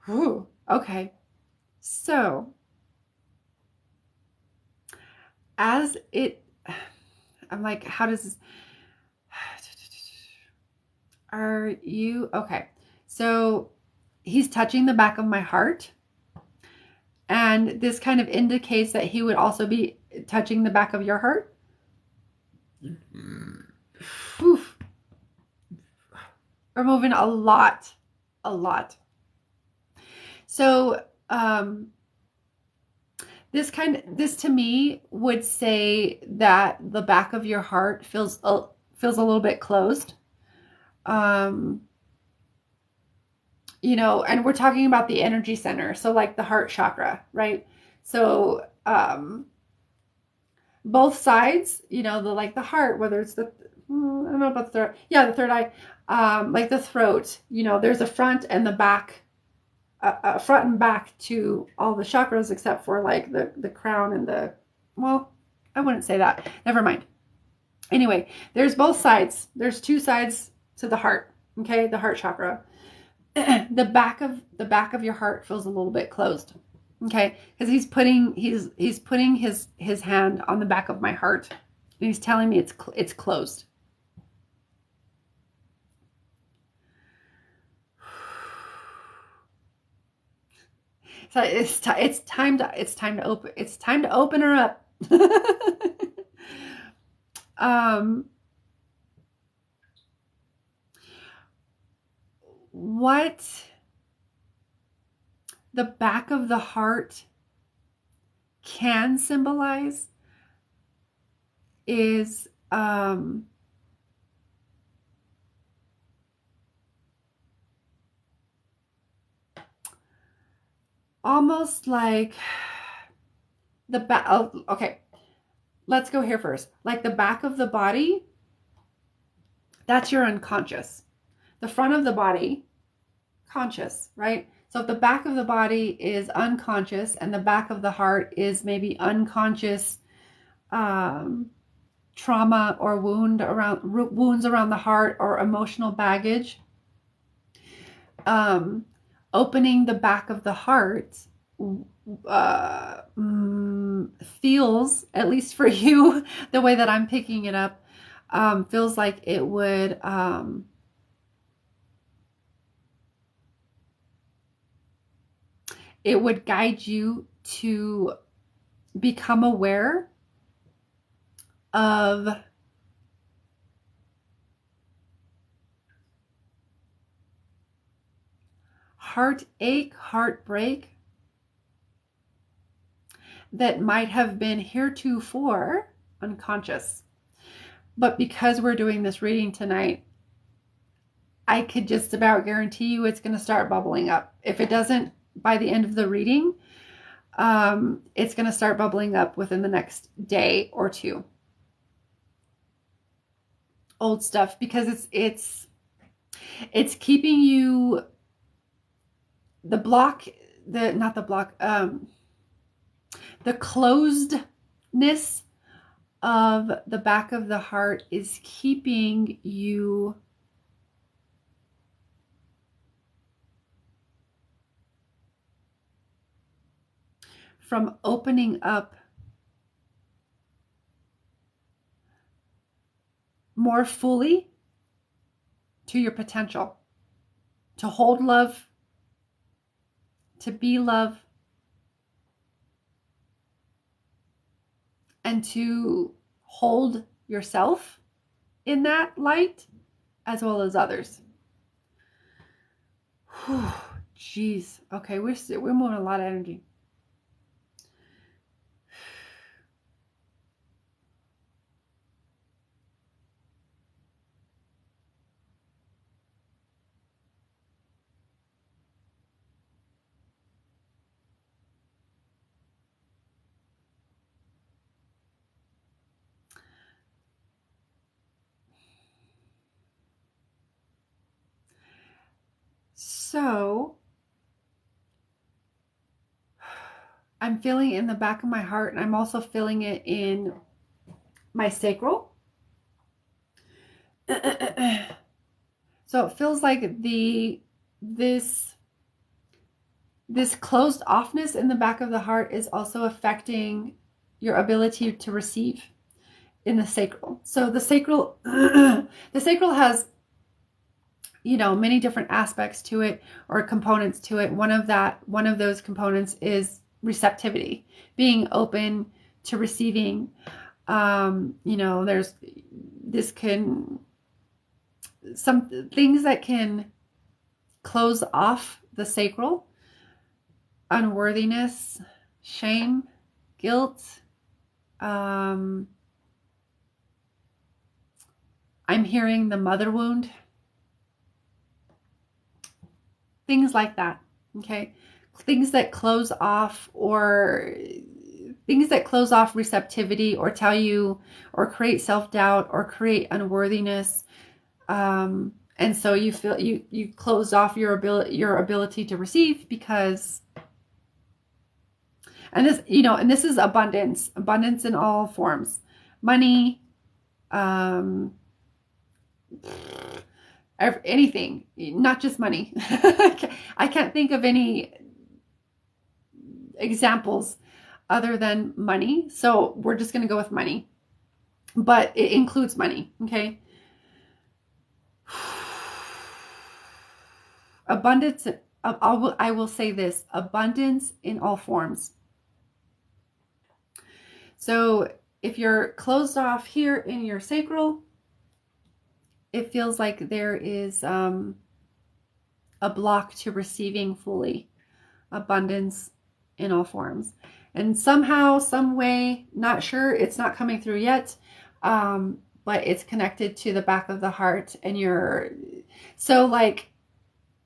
Whew. Okay. So as it, I'm like, how does this, are you okay? So he's touching the back of my heart, and this kind of indicates that he would also be touching the back of your heart. Oof. We're moving a lot. So this to me would say that the back of your heart feels a little bit closed. And we're talking about the energy center, so like the heart chakra, right? So both sides, the heart, whether it's I don't know about the third, yeah, the third eye, like the throat, there's a front and the back, front and back to all the chakras except for like the crown and I wouldn't say that. Never mind. Anyway, there's both sides. There's two sides to the heart. Okay, the heart chakra. The back of your heart feels a little bit closed. Okay, because he's putting his hand on the back of my heart, and he's telling me it's closed. So it's time to open her up. What the back of the heart can symbolize is almost like the back. Oh, okay, let's go here first. Like the back of the body, that's your unconscious. The front of the body, conscious, right? So if the back of the body is unconscious and the back of the heart is maybe unconscious trauma or wounds around the heart or emotional baggage, opening the back of the heart feels, at least for you, the way that I'm picking it up, feels like it would guide you to become aware of heartache, heartbreak that might have been heretofore unconscious. But because we're doing this reading tonight, I could just about guarantee you it's going to start bubbling up. If it doesn't by the end of the reading, it's going to start bubbling up within the next day or two. Old stuff, because it's keeping you the closedness of the back of the heart is keeping you from opening up more fully to your potential, to hold love, to be love, and to hold yourself in that light as well as others. Jeez. Okay, we're moving a lot of energy. So I'm feeling it in the back of my heart, and I'm also feeling it in my sacral. So it feels like this closed offness in the back of the heart is also affecting your ability to receive in the sacral. So the sacral has many different aspects to it or components to it. One of those components is receptivity, being open to receiving. There's some things that can close off the sacral: unworthiness, shame, guilt. I'm hearing the mother wound, things like that. Okay, things that close off, or things that close off receptivity, or tell you, or create self-doubt, or create unworthiness. And so you feel you closed off your ability to receive, because, and this is abundance in all forms: money, anything, not just money. I can't think of any examples other than money, so we're just going to go with money, but it includes money. Okay. Abundance. I will say this: abundance in all forms. So if you're closed off here in your sacral, it feels like there is a block to receiving fully abundance in all forms. And somehow, some way, not sure, it's not coming through yet, but it's connected to the back of the heart. And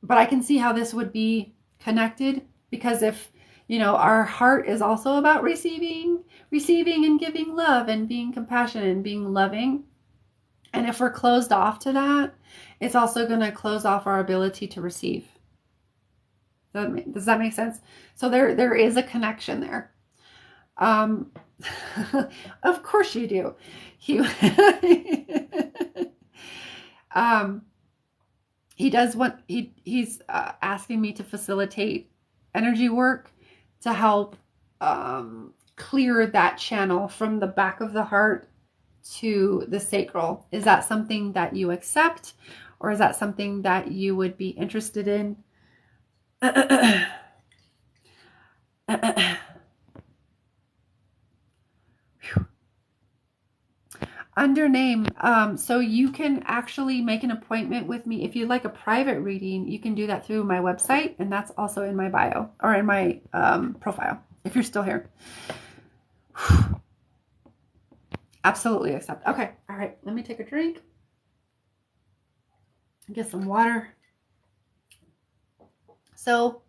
but I can see how this would be connected, because if, our heart is also about receiving and giving love and being compassionate and being loving. And if we're closed off to that, it's also going to close off our ability to receive. Does that make sense? So there is a connection there. Of course you do. He's asking me to facilitate energy work to help clear that channel from the back of the heart to the sacral. Is that something that you accept, or is that something that you would be interested in? Under name, so you can actually make an appointment with me. If you'd like a private reading, you can do that through my website, and that's also in my bio, or in my profile, if you're still here. Absolutely accept. Okay, all right, let me take a drink, get some water. So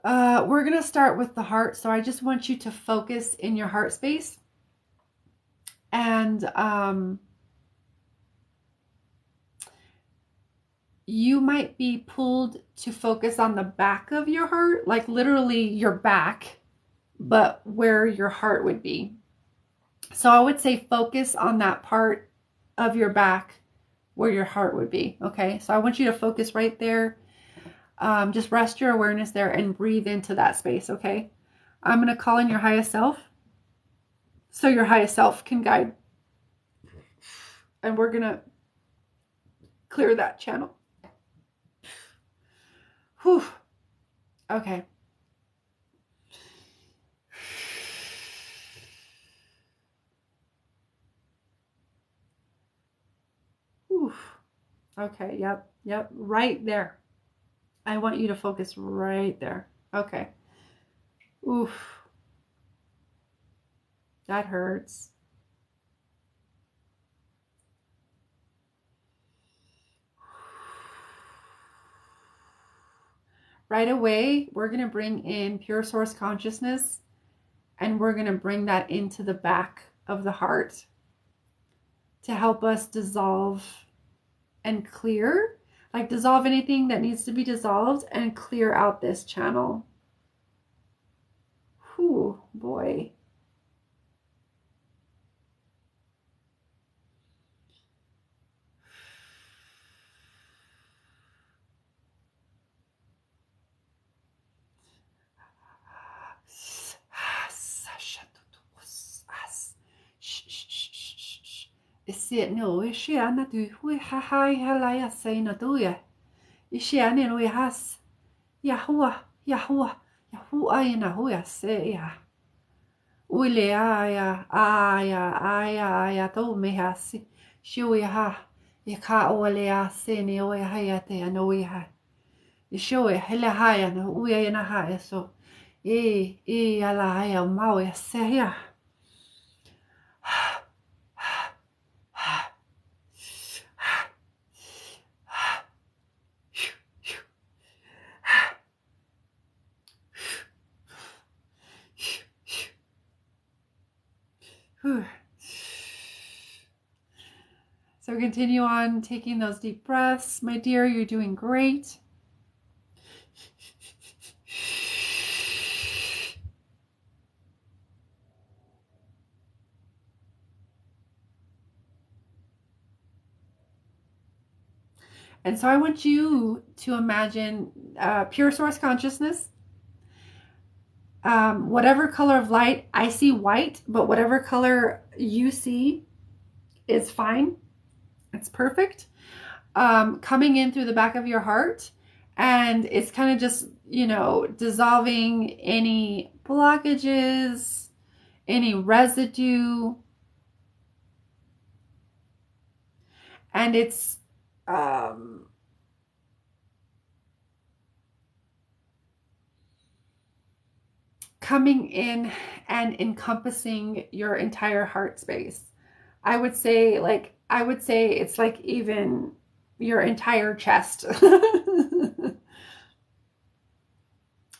we're gonna start with the heart. So I just want you to focus in your heart space. And you might be pulled to focus on the back of your heart, like literally your back, but where your heart would be. So I would say focus on that part of your back where your heart would be. Okay, so I want you to focus right there. Just rest your awareness there and breathe into that space. Okay, I'm going to call in your highest self, so your highest self can guide. And we're going to clear that channel. Whew. Okay. Whew. Okay. Yep. Right there. I want you to focus right there. Okay. Oof. That hurts. Right away, we're going to bring in pure source consciousness, and we're going to bring that into the back of the heart to help us dissolve and clear, like dissolve anything that needs to be dissolved and clear out this channel. Whew, boy. No, she ana du hui ha hai halaya say na do ya. She ana no has Yahua Yahua Yahua ina huya say ya. Ule aya, aya, aya, aya, to me hasi. Shui ha. Yaka ole ase ni o ya te ano ya. Shui hele haya no uya na haya so. Ala haya mau ya se ya. So continue on taking those deep breaths. My dear, you're doing great. And so I want you to imagine pure source consciousness. Whatever color of light, I see white, but whatever color you see is fine. It's perfect. Coming in through the back of your heart, and it's kind of just, dissolving any blockages, any residue, and it's coming in and encompassing your entire heart space. I would say it's like even your entire chest.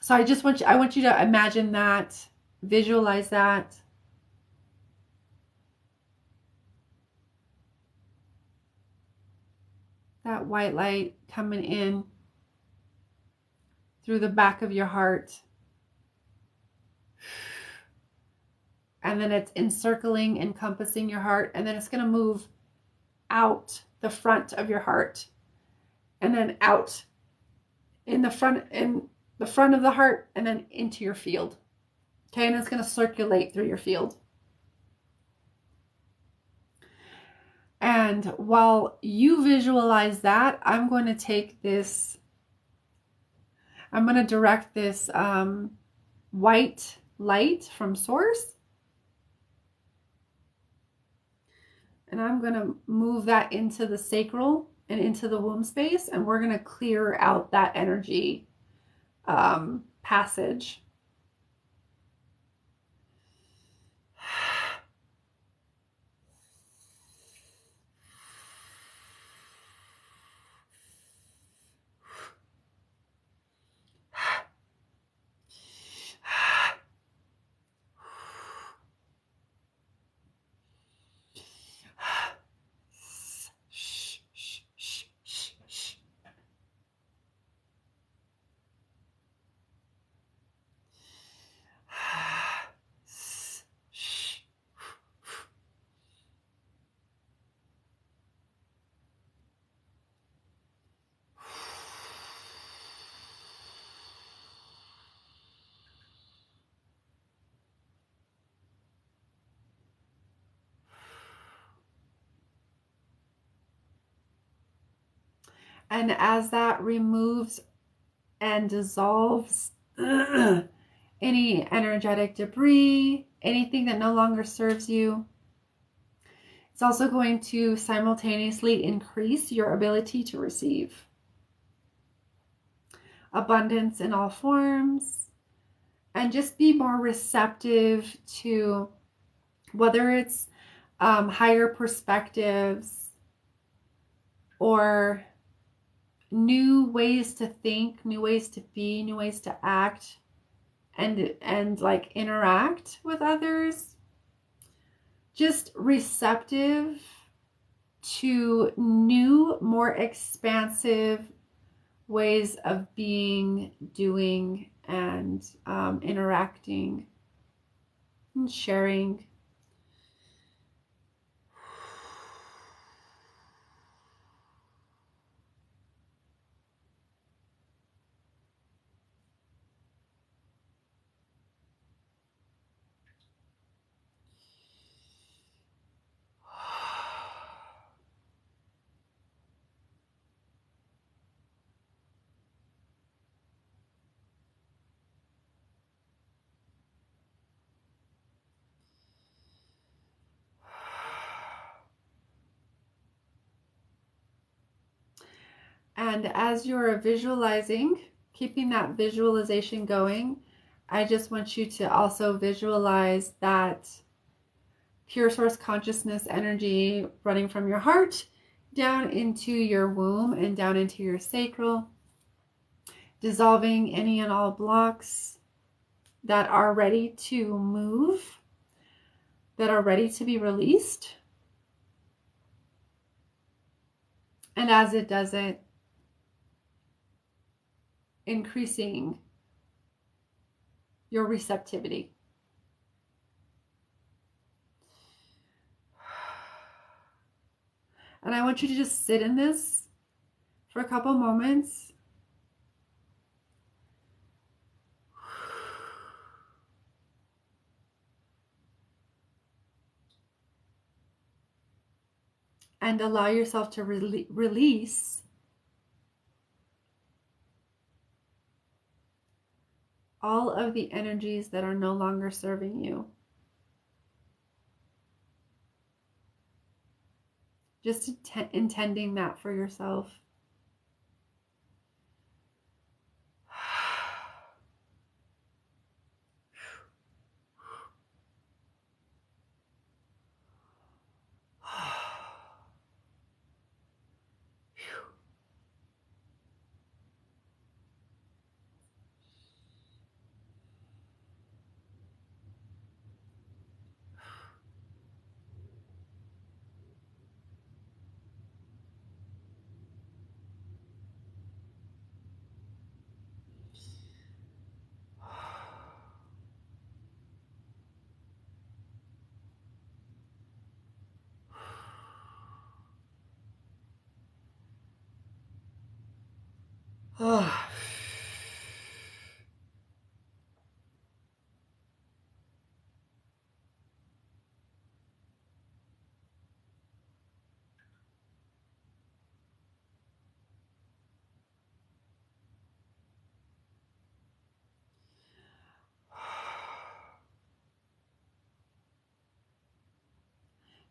So I want you to imagine that, visualize that. That white light coming in through the back of your heart. And then it's encircling, encompassing your heart, and then it's going to move out the front of your heart, and then out in the front of the heart, and then into your field. Okay, and it's going to circulate through your field. And while you visualize that, I'm going to direct this white light from source, and I'm going to move that into the sacral and into the womb space, and we're going to clear out that energy passage. And as that removes and dissolves any energetic debris, anything that no longer serves you, it's also going to simultaneously increase your ability to receive abundance in all forms, and just be more receptive to whether it's higher perspectives or new ways to think, new ways to be, new ways to act, and like interact with others. Just receptive to new, more expansive ways of being, doing, and interacting and sharing. And as you're visualizing, keeping that visualization going, I just want you to also visualize that pure source consciousness energy running from your heart down into your womb and down into your sacral, dissolving any and all blocks that are ready to move, that are ready to be released. And as it does it, increasing your receptivity. And I want you to just sit in this for a couple moments. And allow yourself to release all of the energies that are no longer serving you. Just intending that for yourself.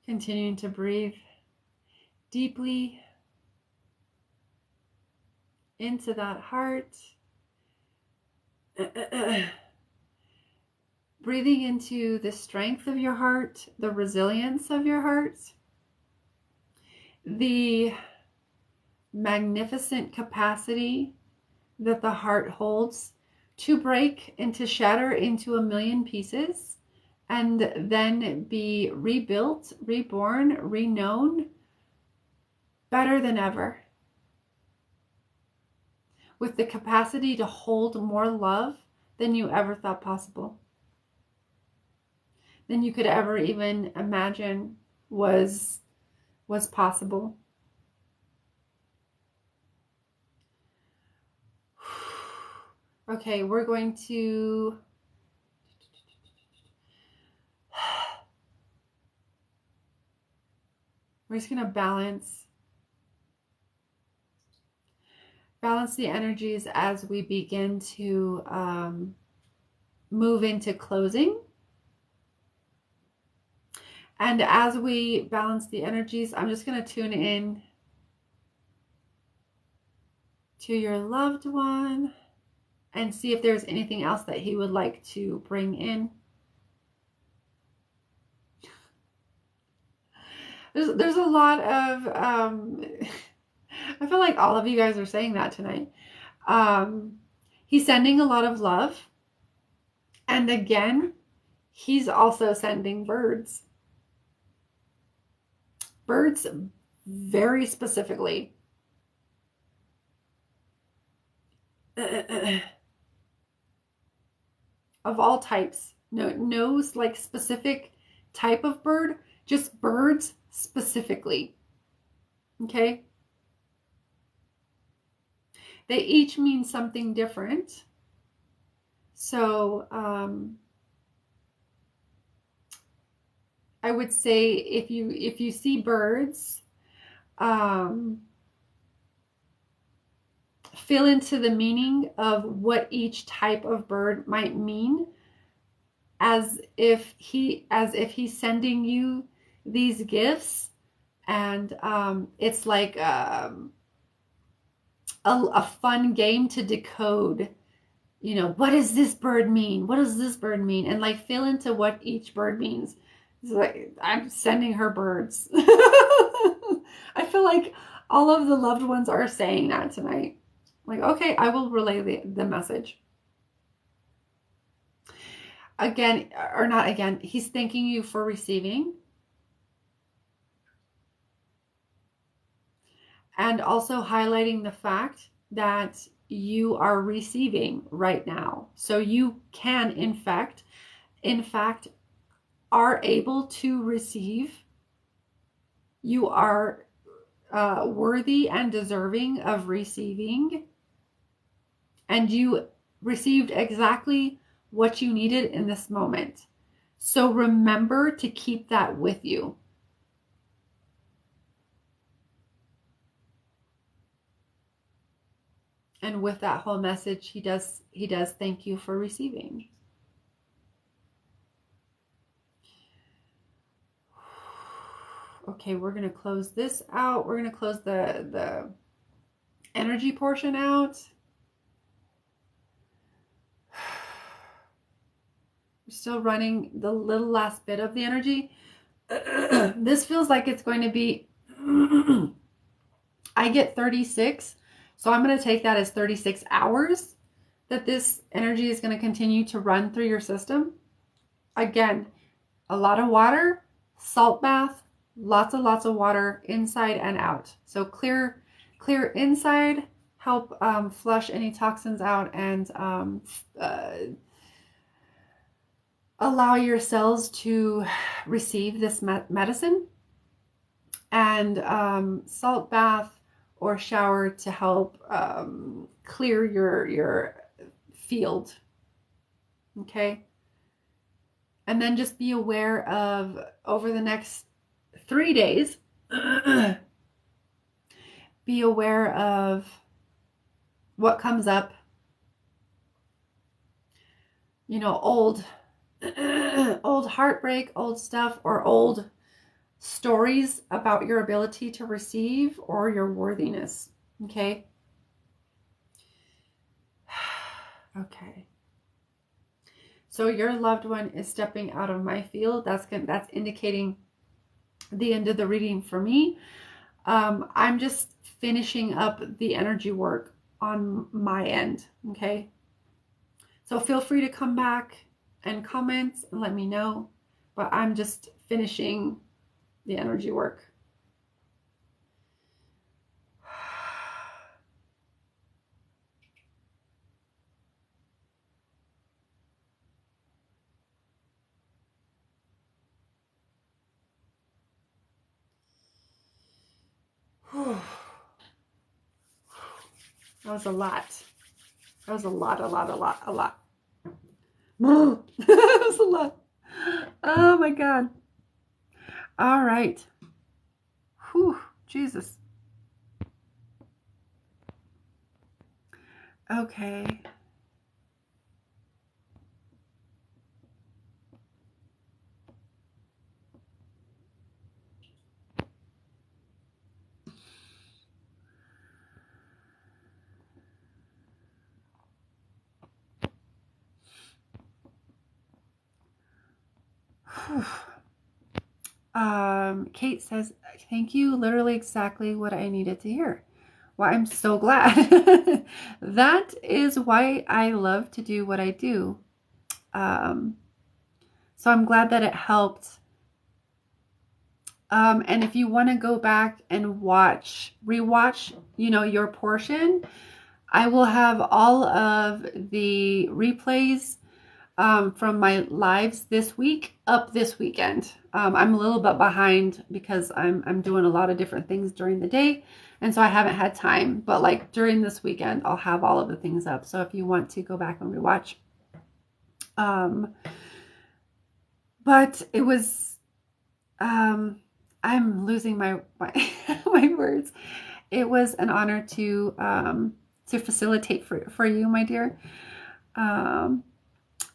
Continuing to breathe deeply into that heart. Breathing into the strength of your heart, the resilience of your heart, the magnificent capacity that the heart holds to break and to shatter into a million pieces and then be rebuilt, reborn, reknown better than ever, with the capacity to hold more love than you ever thought possible, than you could ever even imagine was possible. Okay, we're just going to balance the energies as we begin to move into closing. And as we balance the energies, I'm just going to tune in to your loved one and see if there's anything else that he would like to bring in. There's a lot of, I feel like all of you guys are saying that tonight. He's sending a lot of love. And again, he's also sending birds. Birds very specifically. Of all types. No like specific type of bird, just birds specifically. Okay? They each mean something different. So I would say if you see birds, fill into the meaning of what each type of bird might mean, as if he's sending you these gifts, and it's like a fun game to decode. You know, what does this bird mean? What does this bird mean? And like feel into what each bird means. It's like I'm sending her birds. I feel like all of the loved ones are saying that tonight. Like, okay, I will relay the message. Again, or not again, he's thanking you for receiving and also highlighting the fact that you are receiving right now. So you can, in fact, are able to receive. You are worthy and deserving of receiving, and you received exactly what you needed in this moment. So remember to keep that with you. And with that whole message, he does thank you for receiving. Okay, we're going to close this out. We're going to close the energy portion out. We're still running the little last bit of the energy. This feels like it's going to be I get 36, so I'm going to take that as 36 hours that this energy is going to continue to run through your system. Again, a lot of water, salt bath, lots of water inside and out. So clear inside, help flush any toxins out, and allow your cells to receive this medicine. And salt bath or shower to help clear your field. Okay. And then just be aware of, over the next 3 days, be aware of what comes up. You know, old heartbreak, old stuff, or old stories about your ability to receive or your worthiness. Okay. Okay. So your loved one is stepping out of my field. That's indicating the end of the reading for me. I'm just finishing up the energy work on my end. Okay. So feel free to come back and comment and let me know. But I'm just finishing the energy work. That was a lot. That was a lot. That was a lot. Oh my God. All right. Whew, Jesus. Okay. Kate says, thank you. Literally exactly what I needed to hear. Well, I'm so glad. That is why I love to do what I do. So I'm glad that it helped. And if you want to go back and rewatch, your portion, I will have all of the replays from my lives this week up this weekend. I'm a little bit behind because I'm doing a lot of different things during the day, and so I haven't had time. But like during this weekend, I'll have all of the things up. So if you want to go back and rewatch, but it was, I'm losing my my words. It was an honor to facilitate for you, my dear.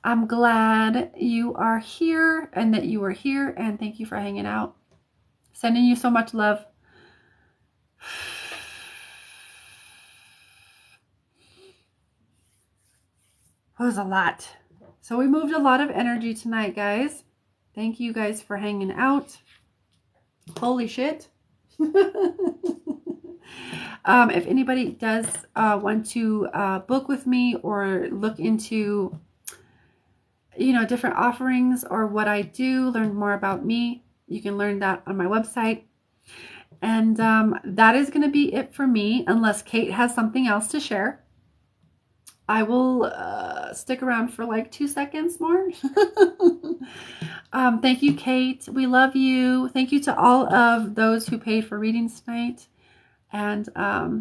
I'm glad you are here and that you are here, and thank you for hanging out. Sending you so much love. was a lot. So we moved a lot of energy tonight, guys. Thank you guys for hanging out. Holy shit. If anybody does want to book with me or look into, you know, different offerings or what I do, learn more about me, you can learn that on my website. And that is going to be it for me, unless Kate has something else to share. I will stick around for like 2 seconds more. Thank you, Kate. We love you. Thank you to all of those who paid for readings tonight. And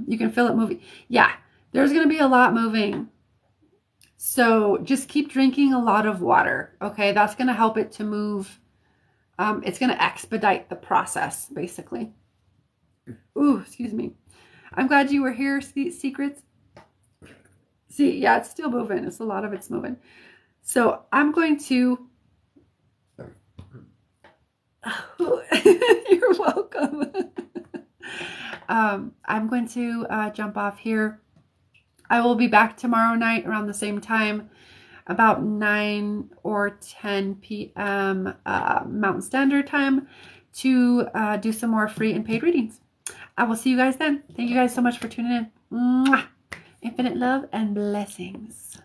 you can feel it moving. Yeah, there's going to be a lot moving. So just keep drinking a lot of water. Okay, that's going to help it to move. It's going to expedite the process, basically. Ooh, excuse me. I'm glad you were here, Secrets. See, yeah, it's still moving. It's a lot of it's moving. So I'm going to... You're welcome. I'm going to jump off here. I will be back tomorrow night around the same time, about 9 or 10 p.m. Mountain Standard Time, to do some more free and paid readings. I will see you guys then. Thank you guys so much for tuning in. Mwah! Infinite love and blessings.